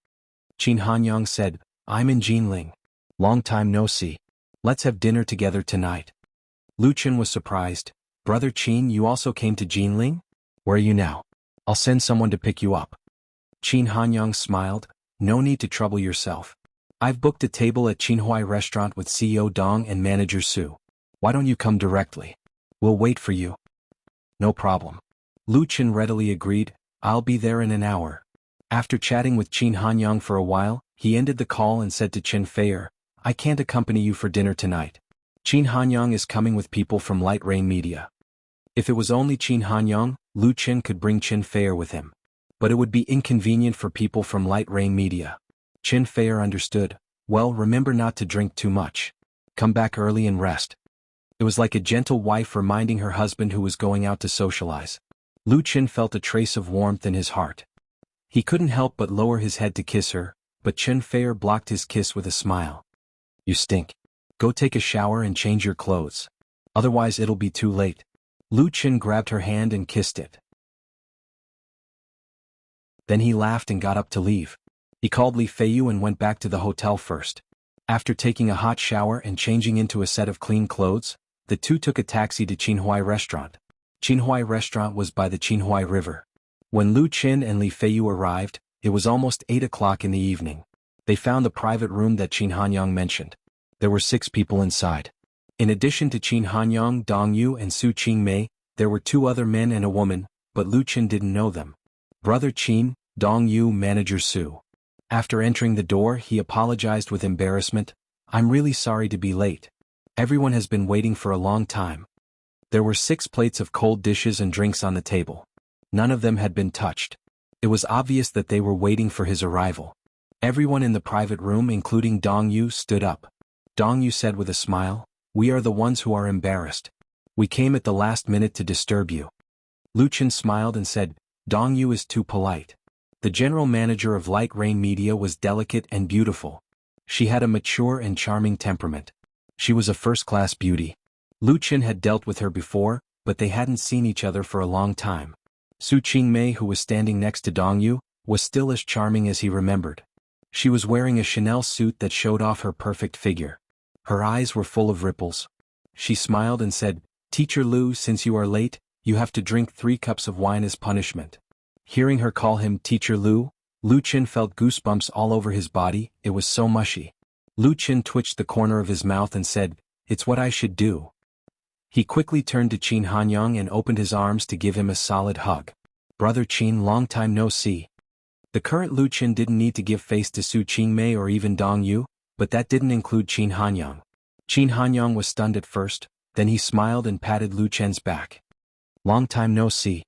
Qin Hanyang said, "I'm in Jinling. Long time no see. Let's have dinner together tonight." Lu Chen was surprised. "Brother Qin, you also came to Jinling? Where are you now? I'll send someone to pick you up." Qin Hanyang smiled, "No need to trouble yourself. I've booked a table at Qinhuai Restaurant with CEO Dong and manager Su. Why don't you come directly? We'll wait for you." "No problem." Lu Chen readily agreed, "I'll be there in an hour." After chatting with Qin Hanyang for a while, he ended the call and said to Chin Fair, "I can't accompany you for dinner tonight. Qin Hanyang is coming with people from Light Rain Media." If it was only Qin Hanyang, Lu Chen could bring Chin Fair with him. But it would be inconvenient for people from Light Rain Media. Chin Fair understood. "Well, remember not to drink too much. Come back early and rest." It was like a gentle wife reminding her husband who was going out to socialize. Lu Chen felt a trace of warmth in his heart. He couldn't help but lower his head to kiss her, but Chin Fair blocked his kiss with a smile. "You stink. Go take a shower and change your clothes. Otherwise it'll be too late." Lu Chen grabbed her hand and kissed it. Then he laughed and got up to leave. He called Li Feiyu and went back to the hotel first. After taking a hot shower and changing into a set of clean clothes, the two took a taxi to Qinhuai Restaurant. Qinhuai Restaurant was by the Qinhuai River. When Lu Chen and Li Feiyu arrived, it was almost 8 o'clock in the evening. They found the private room that Qin Hanyang mentioned. There were 6 people inside. In addition to Qin Hanyang, Dong Yu and Su Qingmei, there were 2 other men and a woman, but Lu Chen didn't know them. Brother Qin, Dong Yu, manager Su. After entering the door, he apologized with embarrassment. "I'm really sorry to be late. Everyone has been waiting for a long time." There were 6 plates of cold dishes and drinks on the table. None of them had been touched. It was obvious that they were waiting for his arrival. Everyone in the private room, including Dong Yu, stood up. Dong Yu said with a smile, "We are the ones who are embarrassed. We came at the last minute to disturb you." Lu Chen smiled and said, "Dong Yu is too polite." The general manager of Light Rain Media was delicate and beautiful. She had a mature and charming temperament. She was a first-class beauty. Lu Chen had dealt with her before, but they hadn't seen each other for a long time. Su Qingmei, who was standing next to Dong Yu, was still as charming as he remembered. She was wearing a Chanel suit that showed off her perfect figure. Her eyes were full of ripples. She smiled and said, "Teacher Lu, since you are late, you have to drink 3 cups of wine as punishment." Hearing her call him Teacher Lu, Lu Chen felt goosebumps all over his body. It was so mushy. Lu Chen twitched the corner of his mouth and said, "It's what I should do." He quickly turned to Qin Hanyang and opened his arms to give him a solid hug. "Brother Qin, long time no see." The current Lu Chen didn't need to give face to Su Qingmei or even Dong Yu, but that didn't include Qin Hanyang. Qin Hanyang was stunned at first, then he smiled and patted Lu Chen's back. "Long time no see."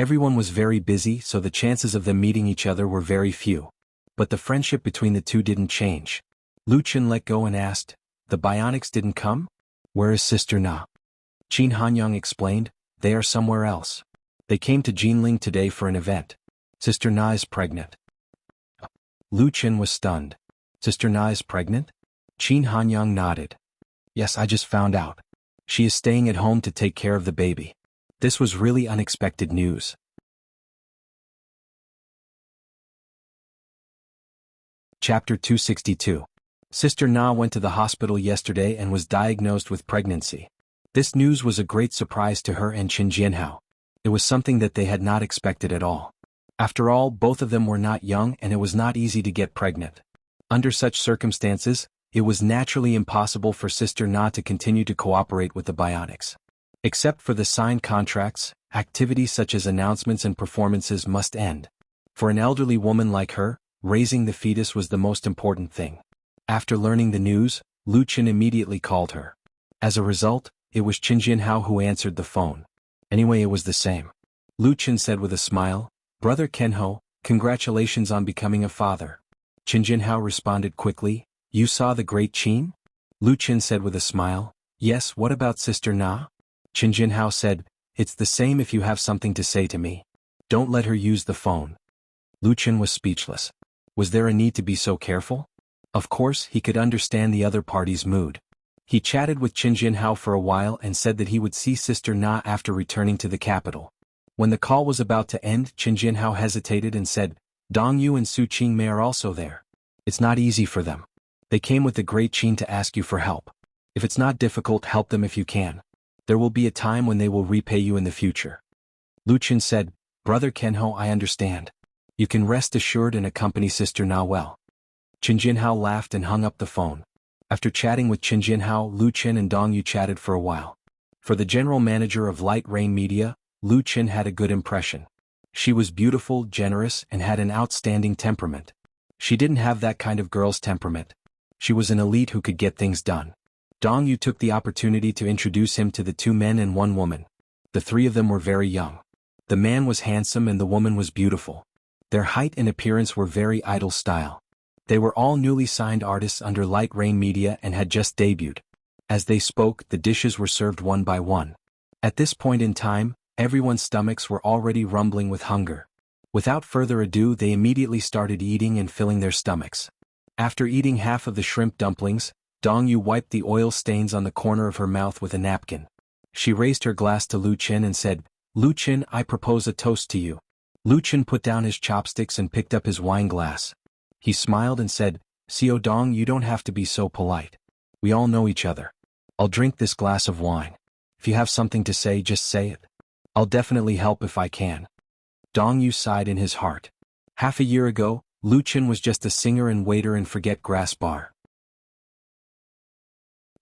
Everyone was very busy, so the chances of them meeting each other were very few. But the friendship between the two didn't change. Lu Chen let go and asked, "The bionics didn't come? Where is Sister Na?" Qin Hanyang explained, "They are somewhere else. They came to Jinling today for an event. Sister Na is pregnant." Lu Chen was stunned. "Sister Na is pregnant?" Qin Hanyang nodded. "Yes, I just found out. She is staying at home to take care of the baby." This was really unexpected news. Chapter 262. Sister Na went to the hospital yesterday and was diagnosed with pregnancy. This news was a great surprise to her and Qin Jianhao. It was something that they had not expected at all. After all, both of them were not young and it was not easy to get pregnant. Under such circumstances, it was naturally impossible for Sister Na to continue to cooperate with the bionics. Except for the signed contracts, activities such as announcements and performances must end. For an elderly woman like her, raising the fetus was the most important thing. After learning the news, Lu Chen immediately called her. As a result, it was Qin Jianhao who answered the phone. Anyway, it was the same. Lu Chen said with a smile, "Brother Kenho, congratulations on becoming a father." Qin Jianhao responded quickly, "You saw the great Qin?" Lu Chen said with a smile, "Yes, what about Sister Na?" Qin Jianhao said, "It's the same if you have something to say to me. Don't let her use the phone." Lu Chen was speechless. Was there a need to be so careful? Of course, he could understand the other party's mood. He chatted with Qin Jianhao for a while and said that he would see Sister Na after returning to the capital. When the call was about to end, Qin Jianhao hesitated and said, "Dong Yu and Su Qingmei are also there. It's not easy for them. They came with the great Qin to ask you for help. If it's not difficult, help them if you can. There will be a time when they will repay you in the future." Lu Chen said, "Brother Kenho, I understand. You can rest assured and accompany Sister Na well." Qin Jianhao laughed and hung up the phone. After chatting with Qin Jianhao, Lu Chen and Dong Yu chatted for a while. For the general manager of Light Rain Media, Lu Chen had a good impression. She was beautiful, generous, and had an outstanding temperament. She didn't have that kind of girl's temperament. She was an elite who could get things done. Dong Yu took the opportunity to introduce him to the two men and one woman. The three of them were very young. The man was handsome and the woman was beautiful. Their height and appearance were very idol style. They were all newly signed artists under Light Rain Media and had just debuted. As they spoke, the dishes were served one by one. At this point in time, everyone's stomachs were already rumbling with hunger. Without further ado, they immediately started eating and filling their stomachs. After eating half of the shrimp dumplings, Dong Yu wiped the oil stains on the corner of her mouth with a napkin. She raised her glass to Lu Chen and said, "Lu Chen, I propose a toast to you." Lu Chen put down his chopsticks and picked up his wine glass. He smiled and said, "Xiao Dong, you don't have to be so polite. We all know each other. I'll drink this glass of wine. If you have something to say, just say it. I'll definitely help if I can." Dong Yu sighed in his heart. Half a year ago, Lu Chen was just a singer and waiter in Forget Grass Bar.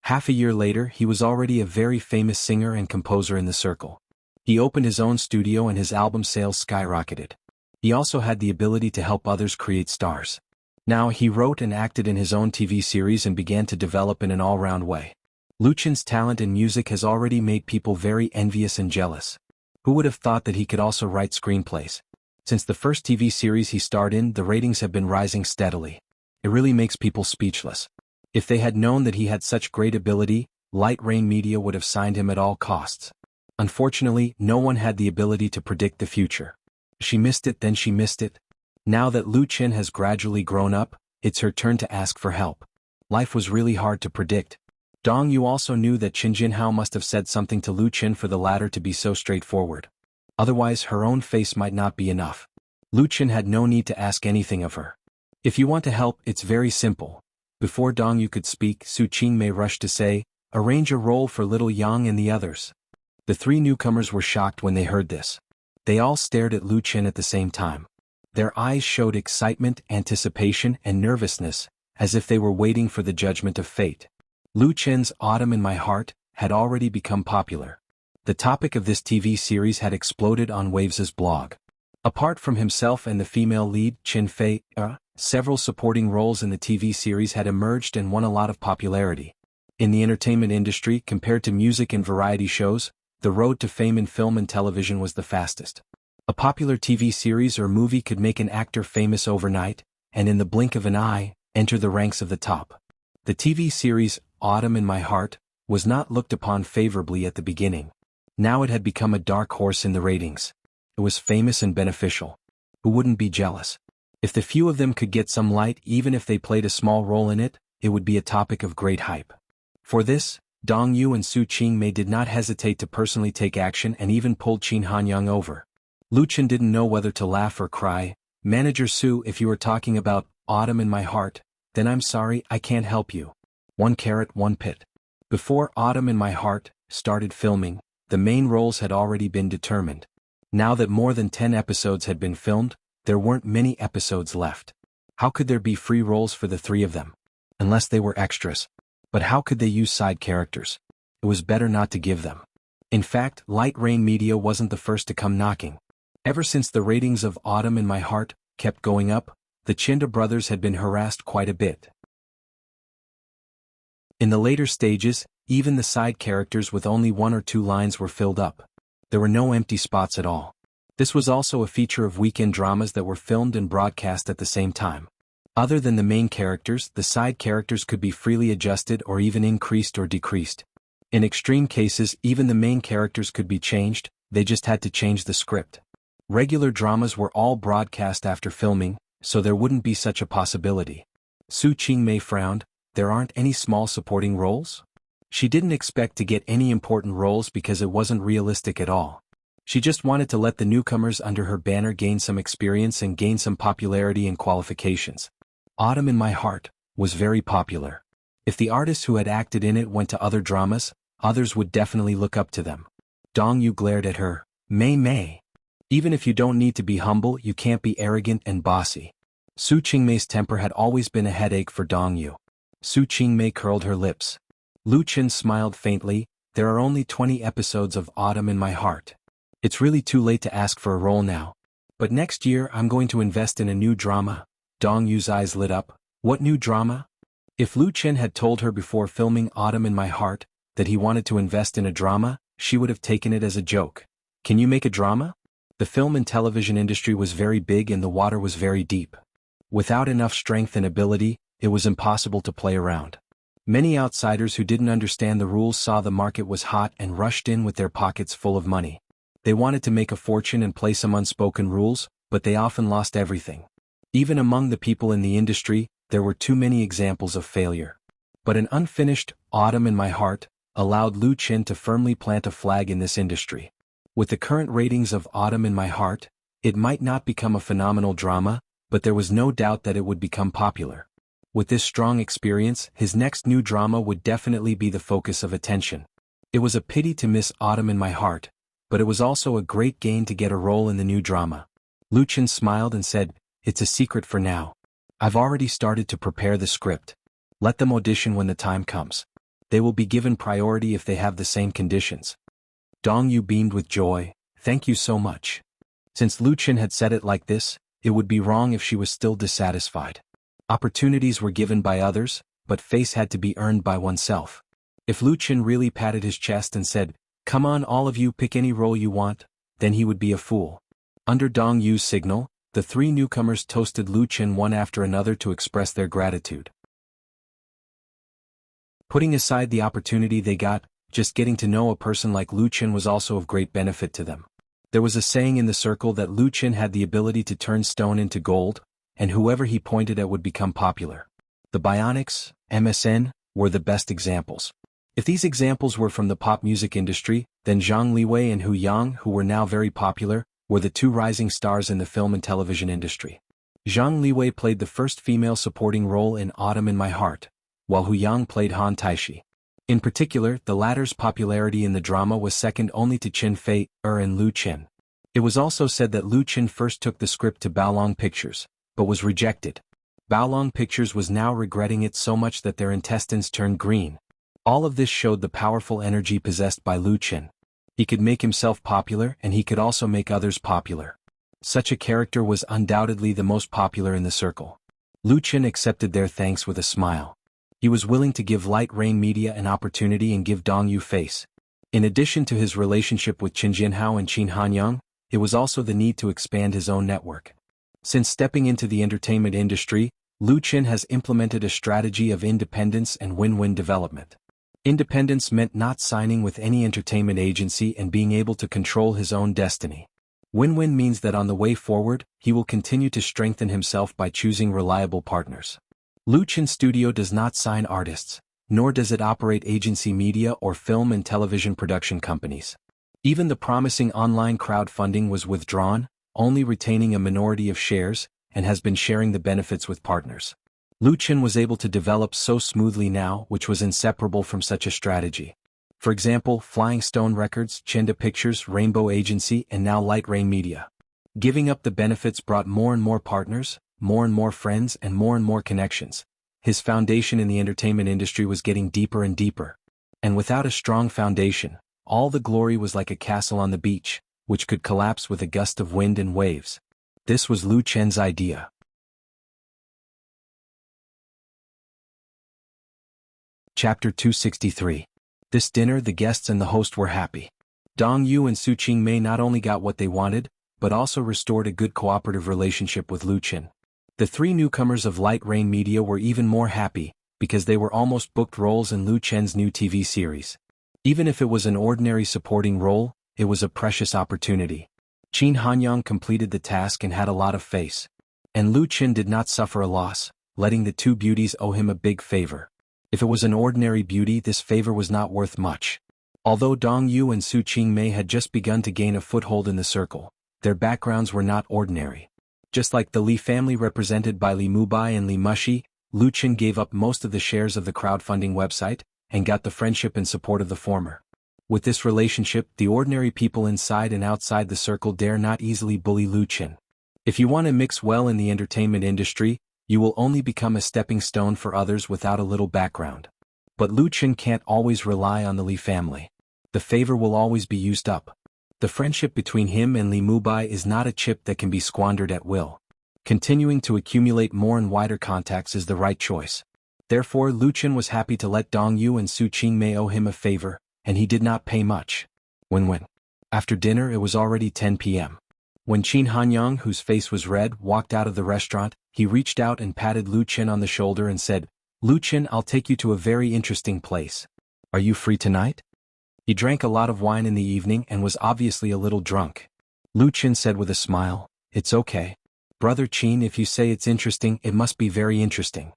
Half a year later, he was already a very famous singer and composer in the circle. He opened his own studio and his album sales skyrocketed. He also had the ability to help others create stars. Now he wrote and acted in his own TV series and began to develop in an all-round way. Lu Chen's talent in music has already made people very envious and jealous. Who would have thought that he could also write screenplays? Since the first TV series he starred in, the ratings have been rising steadily. It really makes people speechless. If they had known that he had such great ability, Light Rain Media would have signed him at all costs. Unfortunately, no one had the ability to predict the future. She missed it, then she missed it. Now that Lu Chen has gradually grown up, it's her turn to ask for help. Life was really hard to predict. Dong Yu also knew that Qin Jianhao must have said something to Lu Chen for the latter to be so straightforward. Otherwise, her own face might not be enough. Lu Chen had no need to ask anything of her. If you want to help, it's very simple. Before Dong Yu could speak, Su Qingmei rushed to say, "Arrange a role for little Yang and the others." The three newcomers were shocked when they heard this. They all stared at Lu Chen at the same time. Their eyes showed excitement, anticipation, and nervousness, as if they were waiting for the judgment of fate. Lu Chen's "Autumn in My Heart" had already become popular. The topic of this TV series had exploded on Waves's blog. Apart from himself and the female lead, Chen Fei, several supporting roles in the TV series had emerged and won a lot of popularity. In the entertainment industry, compared to music and variety shows, the road to fame in film and television was the fastest. A popular TV series or movie could make an actor famous overnight, and in the blink of an eye, enter the ranks of the top. The TV series, Autumn in My Heart, was not looked upon favorably at the beginning. Now it had become a dark horse in the ratings. It was famous and beneficial. Who wouldn't be jealous? If the few of them could get some light even if they played a small role in it, it would be a topic of great hype. For this, Dong Yu and Su Qingmei did not hesitate to personally take action and even pulled Qin Hanyang over. Lu Chen didn't know whether to laugh or cry. "Manager Su, if you are talking about Autumn in My Heart, then I'm sorry, I can't help you. 1 carrot 1 pit. Before Autumn in My Heart started filming, the main roles had already been determined. Now that more than 10 episodes had been filmed, there weren't many episodes left. How could there be free roles for the 3 of them? Unless they were extras. But how could they use side characters? It was better not to give them. In fact, Light Rain Media wasn't the first to come knocking. Ever since the ratings of Autumn in My Heart kept going up, the Chinda brothers had been harassed quite a bit. In the later stages, even the side characters with only 1 or 2 lines were filled up. There were no empty spots at all. This was also a feature of weekend dramas that were filmed and broadcast at the same time. Other than the main characters, the side characters could be freely adjusted or even increased or decreased. In extreme cases, even the main characters could be changed, they just had to change the script. Regular dramas were all broadcast after filming, so there wouldn't be such a possibility. Su Qingmei frowned. There aren't any small supporting roles? She didn't expect to get any important roles because it wasn't realistic at all. She just wanted to let the newcomers under her banner gain some experience and gain some popularity and qualifications. Autumn in My Heart was very popular. If the artists who had acted in it went to other dramas, others would definitely look up to them. Dong Yu glared at her. Mei. Even if you don't need to be humble, you can't be arrogant and bossy. Su Qingmei's temper had always been a headache for Dong Yu. Su Qingmei curled her lips. Lu Chen smiled faintly. There are only 20 episodes of Autumn in My Heart. It's really too late to ask for a role now. But next year I'm going to invest in a new drama. Dong Yu's eyes lit up. What new drama? If Lu Chen had told her before filming Autumn in My Heart that he wanted to invest in a drama, she would have taken it as a joke. Can you make a drama? The film and television industry was very big and the water was very deep. Without enough strength and ability, it was impossible to play around. Many outsiders who didn't understand the rules saw the market was hot and rushed in with their pockets full of money. They wanted to make a fortune and play some unspoken rules, but they often lost everything. Even among the people in the industry, there were too many examples of failure. But an unfinished Autumn in My Heart allowed Lu Chen to firmly plant a flag in this industry. With the current ratings of Autumn in My Heart, it might not become a phenomenal drama, but there was no doubt that it would become popular. With this strong experience, his next new drama would definitely be the focus of attention. It was a pity to miss Autumn in My Heart, but it was also a great gain to get a role in the new drama. Lu Chen smiled and said, "It's a secret for now. I've already started to prepare the script. Let them audition when the time comes. They will be given priority if they have the same conditions." Dong Yu beamed with joy. "Thank you so much." Since Lu Chen had said it like this, it would be wrong if she was still dissatisfied. Opportunities were given by others, but face had to be earned by oneself. If Lu Chen really patted his chest and said, "Come on all of you, pick any role you want," then he would be a fool. Under Dong Yu's signal, the 3 newcomers toasted Lu Chen one after another to express their gratitude. Putting aside the opportunity they got, just getting to know a person like Lu Chen was also of great benefit to them. There was a saying in the circle that Lu Chen had the ability to turn stone into gold, and whoever he pointed at would become popular. The Bionics, MSN, were the best examples. If these examples were from the pop music industry, then Zhang Liwei and Hu Yang, who were now very popular, were the 2 rising stars in the film and television industry. Zhang Liwei played the first female supporting role in Autumn in My Heart, while Hu Yang played Han Taishi. In particular, the latter's popularity in the drama was second only to Chen Fei and Lu Chen. It was also said that Lu Chen first took the script to Baolong Pictures, but was rejected. Baolong Pictures was now regretting it so much that their intestines turned green. All of this showed the powerful energy possessed by Lu Chen. He could make himself popular and he could also make others popular. Such a character was undoubtedly the most popular in the circle. Lu Chen accepted their thanks with a smile. He was willing to give Light Rain Media an opportunity and give Dong Yu face. In addition to his relationship with Qin Jianhao and Qin Hanyang, it was also the need to expand his own network. Since stepping into the entertainment industry, Lu Qin has implemented a strategy of independence and win-win development. Independence meant not signing with any entertainment agency and being able to control his own destiny. Win-win means that on the way forward, he will continue to strengthen himself by choosing reliable partners. Lu Qin Studio does not sign artists, nor does it operate agency media or film and television production companies. Even the promising online crowdfunding was withdrawn, only retaining a minority of shares, and has been sharing the benefits with partners. Lu Qin was able to develop so smoothly now, which was inseparable from such a strategy. For example, Flying Stone Records, Chenda Pictures, Rainbow Agency, and now Light Rain Media. Giving up the benefits brought more and more partners, more and more friends, and more connections. His foundation in the entertainment industry was getting deeper and deeper. And without a strong foundation, all the glory was like a castle on the beach, which could collapse with a gust of wind and waves. This was Lu Qin's idea. Chapter 263. This dinner the guests and the host were happy. Dong Yu and Su Qingmei not only got what they wanted, but also restored a good cooperative relationship with Lu Qin. The three newcomers of Light Rain Media were even more happy, because they were almost booked roles in Lu Qin's new TV series. Even if it was an ordinary supporting role, it was a precious opportunity. Qin Hanyang completed the task and had a lot of face. And Lu Qin did not suffer a loss, letting the two beauties owe him a big favor. If it was an ordinary beauty, this favor was not worth much. Although Dong Yu and Su Qingmei had just begun to gain a foothold in the circle, their backgrounds were not ordinary. Just like the Li family represented by Li Mubai and Li Mushi, Lu Qin gave up most of the shares of the crowdfunding website, and got the friendship and support of the former. With this relationship, the ordinary people inside and outside the circle dare not easily bully Lu Qin. If you want to mix well in the entertainment industry, you will only become a stepping stone for others without a little background. But Lu Qin can't always rely on the Li family. The favor will always be used up. The friendship between him and Li Mubai is not a chip that can be squandered at will. Continuing to accumulate more and wider contacts is the right choice. Therefore, Lu Qin was happy to let Dong Yu and Su Qingmei owe him a favor, and he did not pay much. Win-win. After dinner, it was already 10 p.m. When Qin Hanyang, whose face was red, walked out of the restaurant, he reached out and patted Lu Qin on the shoulder and said, "Lu Qin, I'll take you to a very interesting place. Are you free tonight?" He drank a lot of wine in the evening and was obviously a little drunk. Lu Qin said with a smile, "It's okay. Brother Qin, if you say it's interesting, it must be very interesting."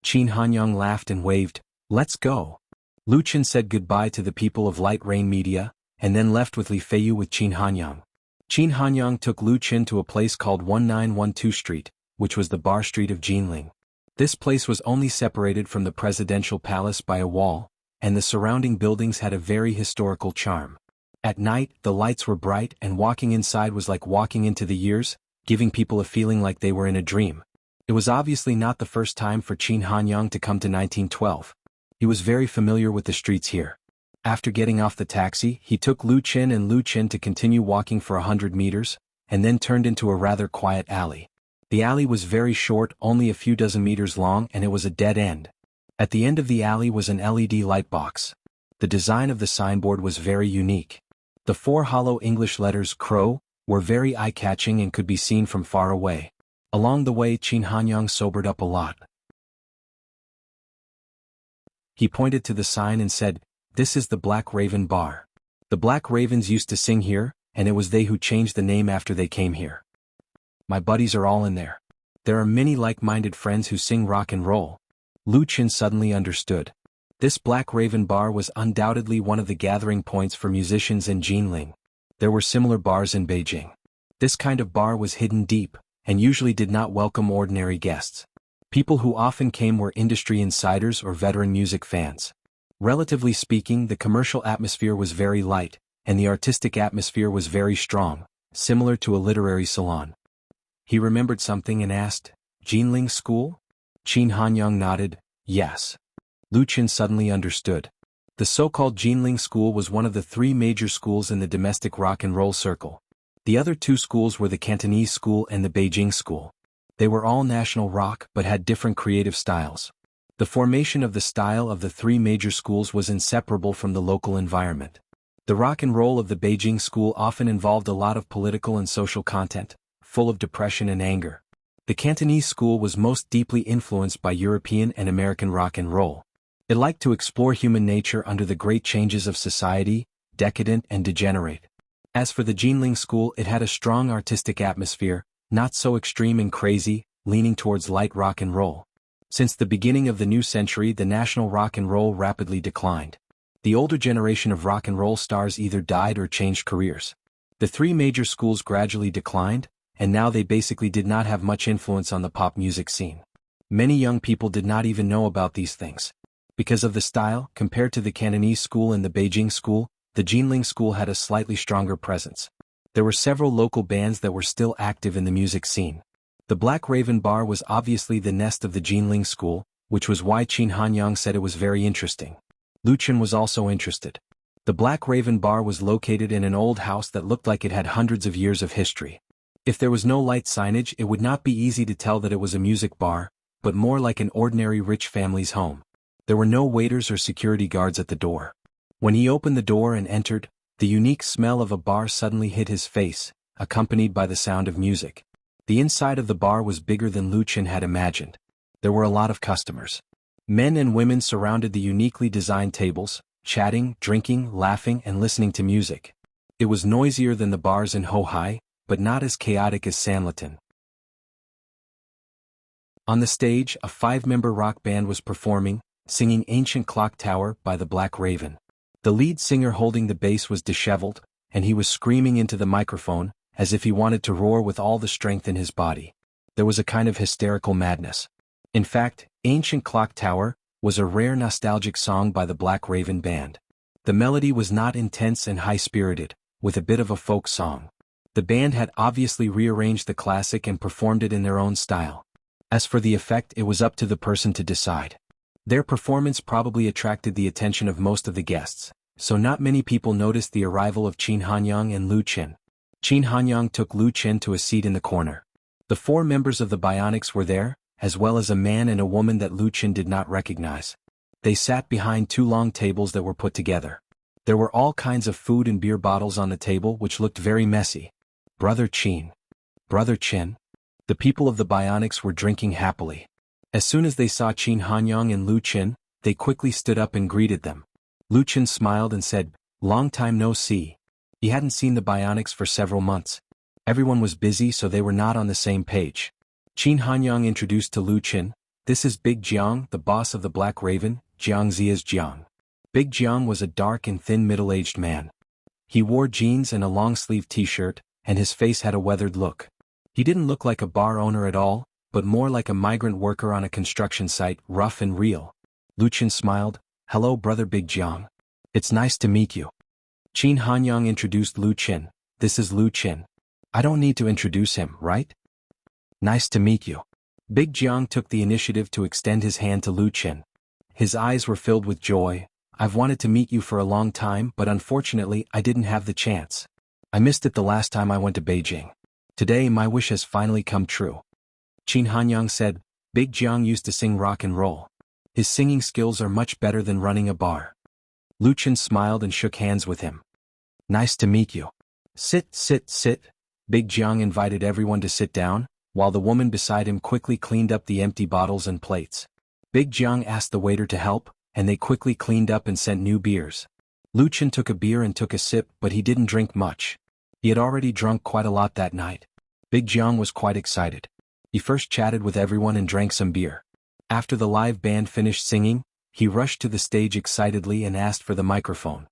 Qin Hanyang laughed and waved, "Let's go." Lu Qin said goodbye to the people of Light Rain Media, and then left with Li Feiyu with Qin Hanyang. Qin Hanyang took Lu Qin to a place called 1912 Street, which was the bar street of Jinling. This place was only separated from the presidential palace by a wall, and the surrounding buildings had a very historical charm. At night, the lights were bright and walking inside was like walking into the years, giving people a feeling like they were in a dream. It was obviously not the first time for Qin Hanyang to come to 1912. He was very familiar with the streets here. After getting off the taxi, he took Lu Qin to continue walking for 100 meters, and then turned into a rather quiet alley. The alley was very short, only a few dozen meters long, and it was a dead end. At the end of the alley was an LED light box. The design of the signboard was very unique. The four hollow English letters "Crow" were very eye-catching and could be seen from far away. Along the way, Qin Hanyang sobered up a lot. He pointed to the sign and said, "This is the Black Raven Bar. The Black Ravens used to sing here, and it was they who changed the name after they came here. My buddies are all in there. There are many like-minded friends who sing rock and roll." Lu Qin suddenly understood. This Black Raven Bar was undoubtedly one of the gathering points for musicians in Jinling. There were similar bars in Beijing. This kind of bar was hidden deep, and usually did not welcome ordinary guests. People who often came were industry insiders or veteran music fans. Relatively speaking, the commercial atmosphere was very light, and the artistic atmosphere was very strong, similar to a literary salon. He remembered something and asked, "Jinling School?" Qin Hanyang nodded, "Yes." Lu Qin suddenly understood. The so-called Jinling School was one of the three major schools in the domestic rock and roll circle. The other two schools were the Cantonese School and the Beijing School. They were all national rock but had different creative styles. The formation of the style of the three major schools was inseparable from the local environment. The rock and roll of the Beijing school often involved a lot of political and social content, full of depression and anger. The Cantonese school was most deeply influenced by European and American rock and roll. It liked to explore human nature under the great changes of society, decadent and degenerate. As for the Jinling school, it had a strong artistic atmosphere, not so extreme and crazy, leaning towards light rock and roll. Since the beginning of the new century, the national rock and roll rapidly declined. The older generation of rock and roll stars either died or changed careers. The three major schools gradually declined, and now they basically did not have much influence on the pop music scene. Many young people did not even know about these things. Because of the style, compared to the Cantonese school and the Beijing school, the Jinling school had a slightly stronger presence. There were several local bands that were still active in the music scene. The Black Raven Bar was obviously the nest of the Jinling school, which was why Qin Hanyang said it was very interesting. Lu Chen was also interested. The Black Raven Bar was located in an old house that looked like it had hundreds of years of history. If there was no light signage, it would not be easy to tell that it was a music bar, but more like an ordinary rich family's home. There were no waiters or security guards at the door. When he opened the door and entered, the unique smell of a bar suddenly hit his face, accompanied by the sound of music. The inside of the bar was bigger than Lu Chen had imagined. There were a lot of customers. Men and women surrounded the uniquely designed tables, chatting, drinking, laughing, and listening to music. It was noisier than the bars in Hohai, but not as chaotic as Sanlitun. On the stage, a 5-member rock band was performing, singing Ancient Clock Tower by the Black Raven. The lead singer holding the bass was disheveled, and he was screaming into the microphone, as if he wanted to roar with all the strength in his body. There was a kind of hysterical madness. In fact, Ancient Clock Tower was a rare nostalgic song by the Black Raven Band. The melody was not intense and high-spirited, with a bit of a folk song. The band had obviously rearranged the classic and performed it in their own style. As for the effect, it was up to the person to decide. Their performance probably attracted the attention of most of the guests, so not many people noticed the arrival of Qin Hanyang and Lu Chen. Qin Hanyang took Lu Chen to a seat in the corner. The 4 members of the Bionics were there, as well as a man and a woman that Lu Chen did not recognize. They sat behind 2 long tables that were put together. There were all kinds of food and beer bottles on the table which looked very messy. Brother Qin. Brother Chen. The people of the Bionics were drinking happily. As soon as they saw Qin Hanyang and Lu Chen, they quickly stood up and greeted them. Lu Chen smiled and said, "Long time no see." He hadn't seen the Bionics for several months. Everyone was busy, so they were not on the same page. Qin Hanyang introduced to Lu Chen, "This is Big Jiang, the boss of the Black Raven, Jiang Zia's Jiang." Big Jiang was a dark and thin middle-aged man. He wore jeans and a long-sleeved t-shirt, and his face had a weathered look. He didn't look like a bar owner at all, but more like a migrant worker on a construction site, rough and real. Lu Chen smiled, "Hello brother Big Jiang. It's nice to meet you." Qin Hanyang introduced Lu Chen, "This is Lu Chen. I don't need to introduce him, right? Nice to meet you." Big Jiang took the initiative to extend his hand to Lu Chen. His eyes were filled with joy. "I've wanted to meet you for a long time, but unfortunately I didn't have the chance. I missed it the last time I went to Beijing. Today my wish has finally come true." Qin Hanyang said, "Big Jiang used to sing rock and roll. His singing skills are much better than running a bar." Lu Chen smiled and shook hands with him. "Nice to meet you. Sit, sit, sit." Big Jiang invited everyone to sit down, while the woman beside him quickly cleaned up the empty bottles and plates. Big Jiang asked the waiter to help, and they quickly cleaned up and sent new beers. Lu Chen took a beer and took a sip, but he didn't drink much. He had already drunk quite a lot that night. Big Jiang was quite excited. He first chatted with everyone and drank some beer. After the live band finished singing, he rushed to the stage excitedly and asked for the microphone.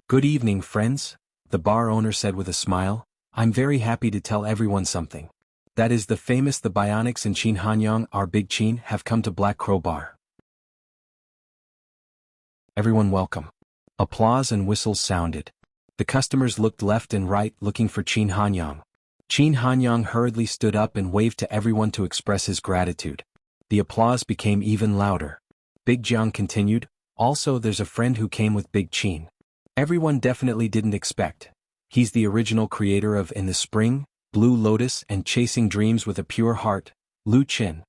"Good evening, friends," the bar owner said with a smile. "I'm very happy to tell everyone something. That is the famous The Bionics and Qin Hanyang, our Big Qin, have come to Black Crow Bar. Everyone welcome." Applause and whistles sounded. The customers looked left and right looking for Qin Hanyang. Qin Hanyang hurriedly stood up and waved to everyone to express his gratitude. The applause became even louder. Big Jiang continued, "Also there's a friend who came with Big Qin. Everyone definitely didn't expect. He's the original creator of In the Spring, Blue Lotus and Chasing Dreams with a Pure Heart, Lu Chen."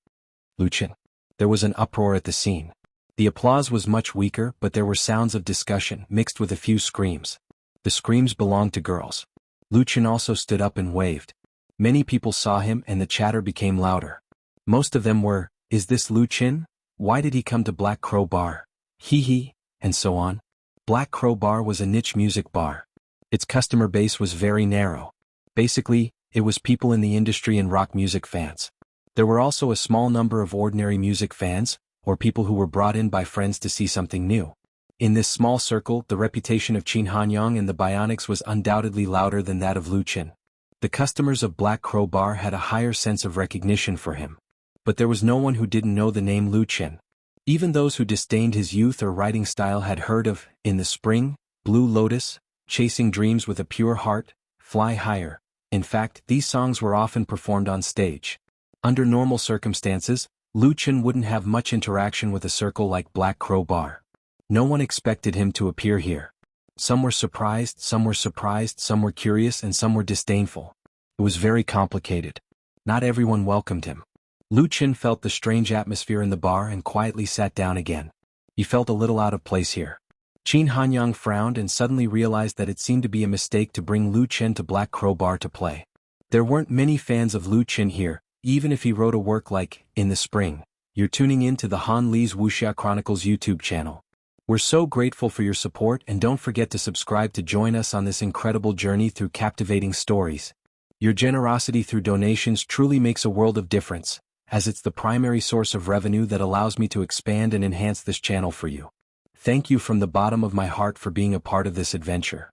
Lu Chen. There was an uproar at the scene. The applause was much weaker, but there were sounds of discussion mixed with a few screams. The screams belonged to girls. Lu Chen also stood up and waved. Many people saw him and the chatter became louder. Most of them were, "Is this Lu Chen? Why did he come to Black Crow Bar? Hee hee," and so on. Black Crow Bar was a niche music bar. Its customer base was very narrow. Basically, it was people in the industry and rock music fans. There were also a small number of ordinary music fans, or people who were brought in by friends to see something new. In this small circle, the reputation of Qin Hanyang and the Bionics was undoubtedly louder than that of Lu Chen. The customers of Black Crow Bar had a higher sense of recognition for him. But there was no one who didn't know the name Lu Chen. Even those who disdained his youth or writing style had heard of In the Spring, Blue Lotus, Chasing Dreams with a Pure Heart, Fly Higher. In fact, these songs were often performed on stage. Under normal circumstances, Lu Chen wouldn't have much interaction with a circle like Black Crow Bar. No one expected him to appear here. Some were surprised, some were curious, and some were disdainful. It was very complicated. Not everyone welcomed him. Lu Chen felt the strange atmosphere in the bar and quietly sat down again. He felt a little out of place here. Qin Hanyang frowned and suddenly realized that it seemed to be a mistake to bring Lu Chen to Black Crow Bar to play. There weren't many fans of Lu Chen here, even if he wrote a work like In the Spring. You're tuning in to the Han Li's Wuxia Chronicles YouTube channel. We're so grateful for your support, and don't forget to subscribe to join us on this incredible journey through captivating stories. Your generosity through donations truly makes a world of difference, as it's the primary source of revenue that allows me to expand and enhance this channel for you. Thank you from the bottom of my heart for being a part of this adventure.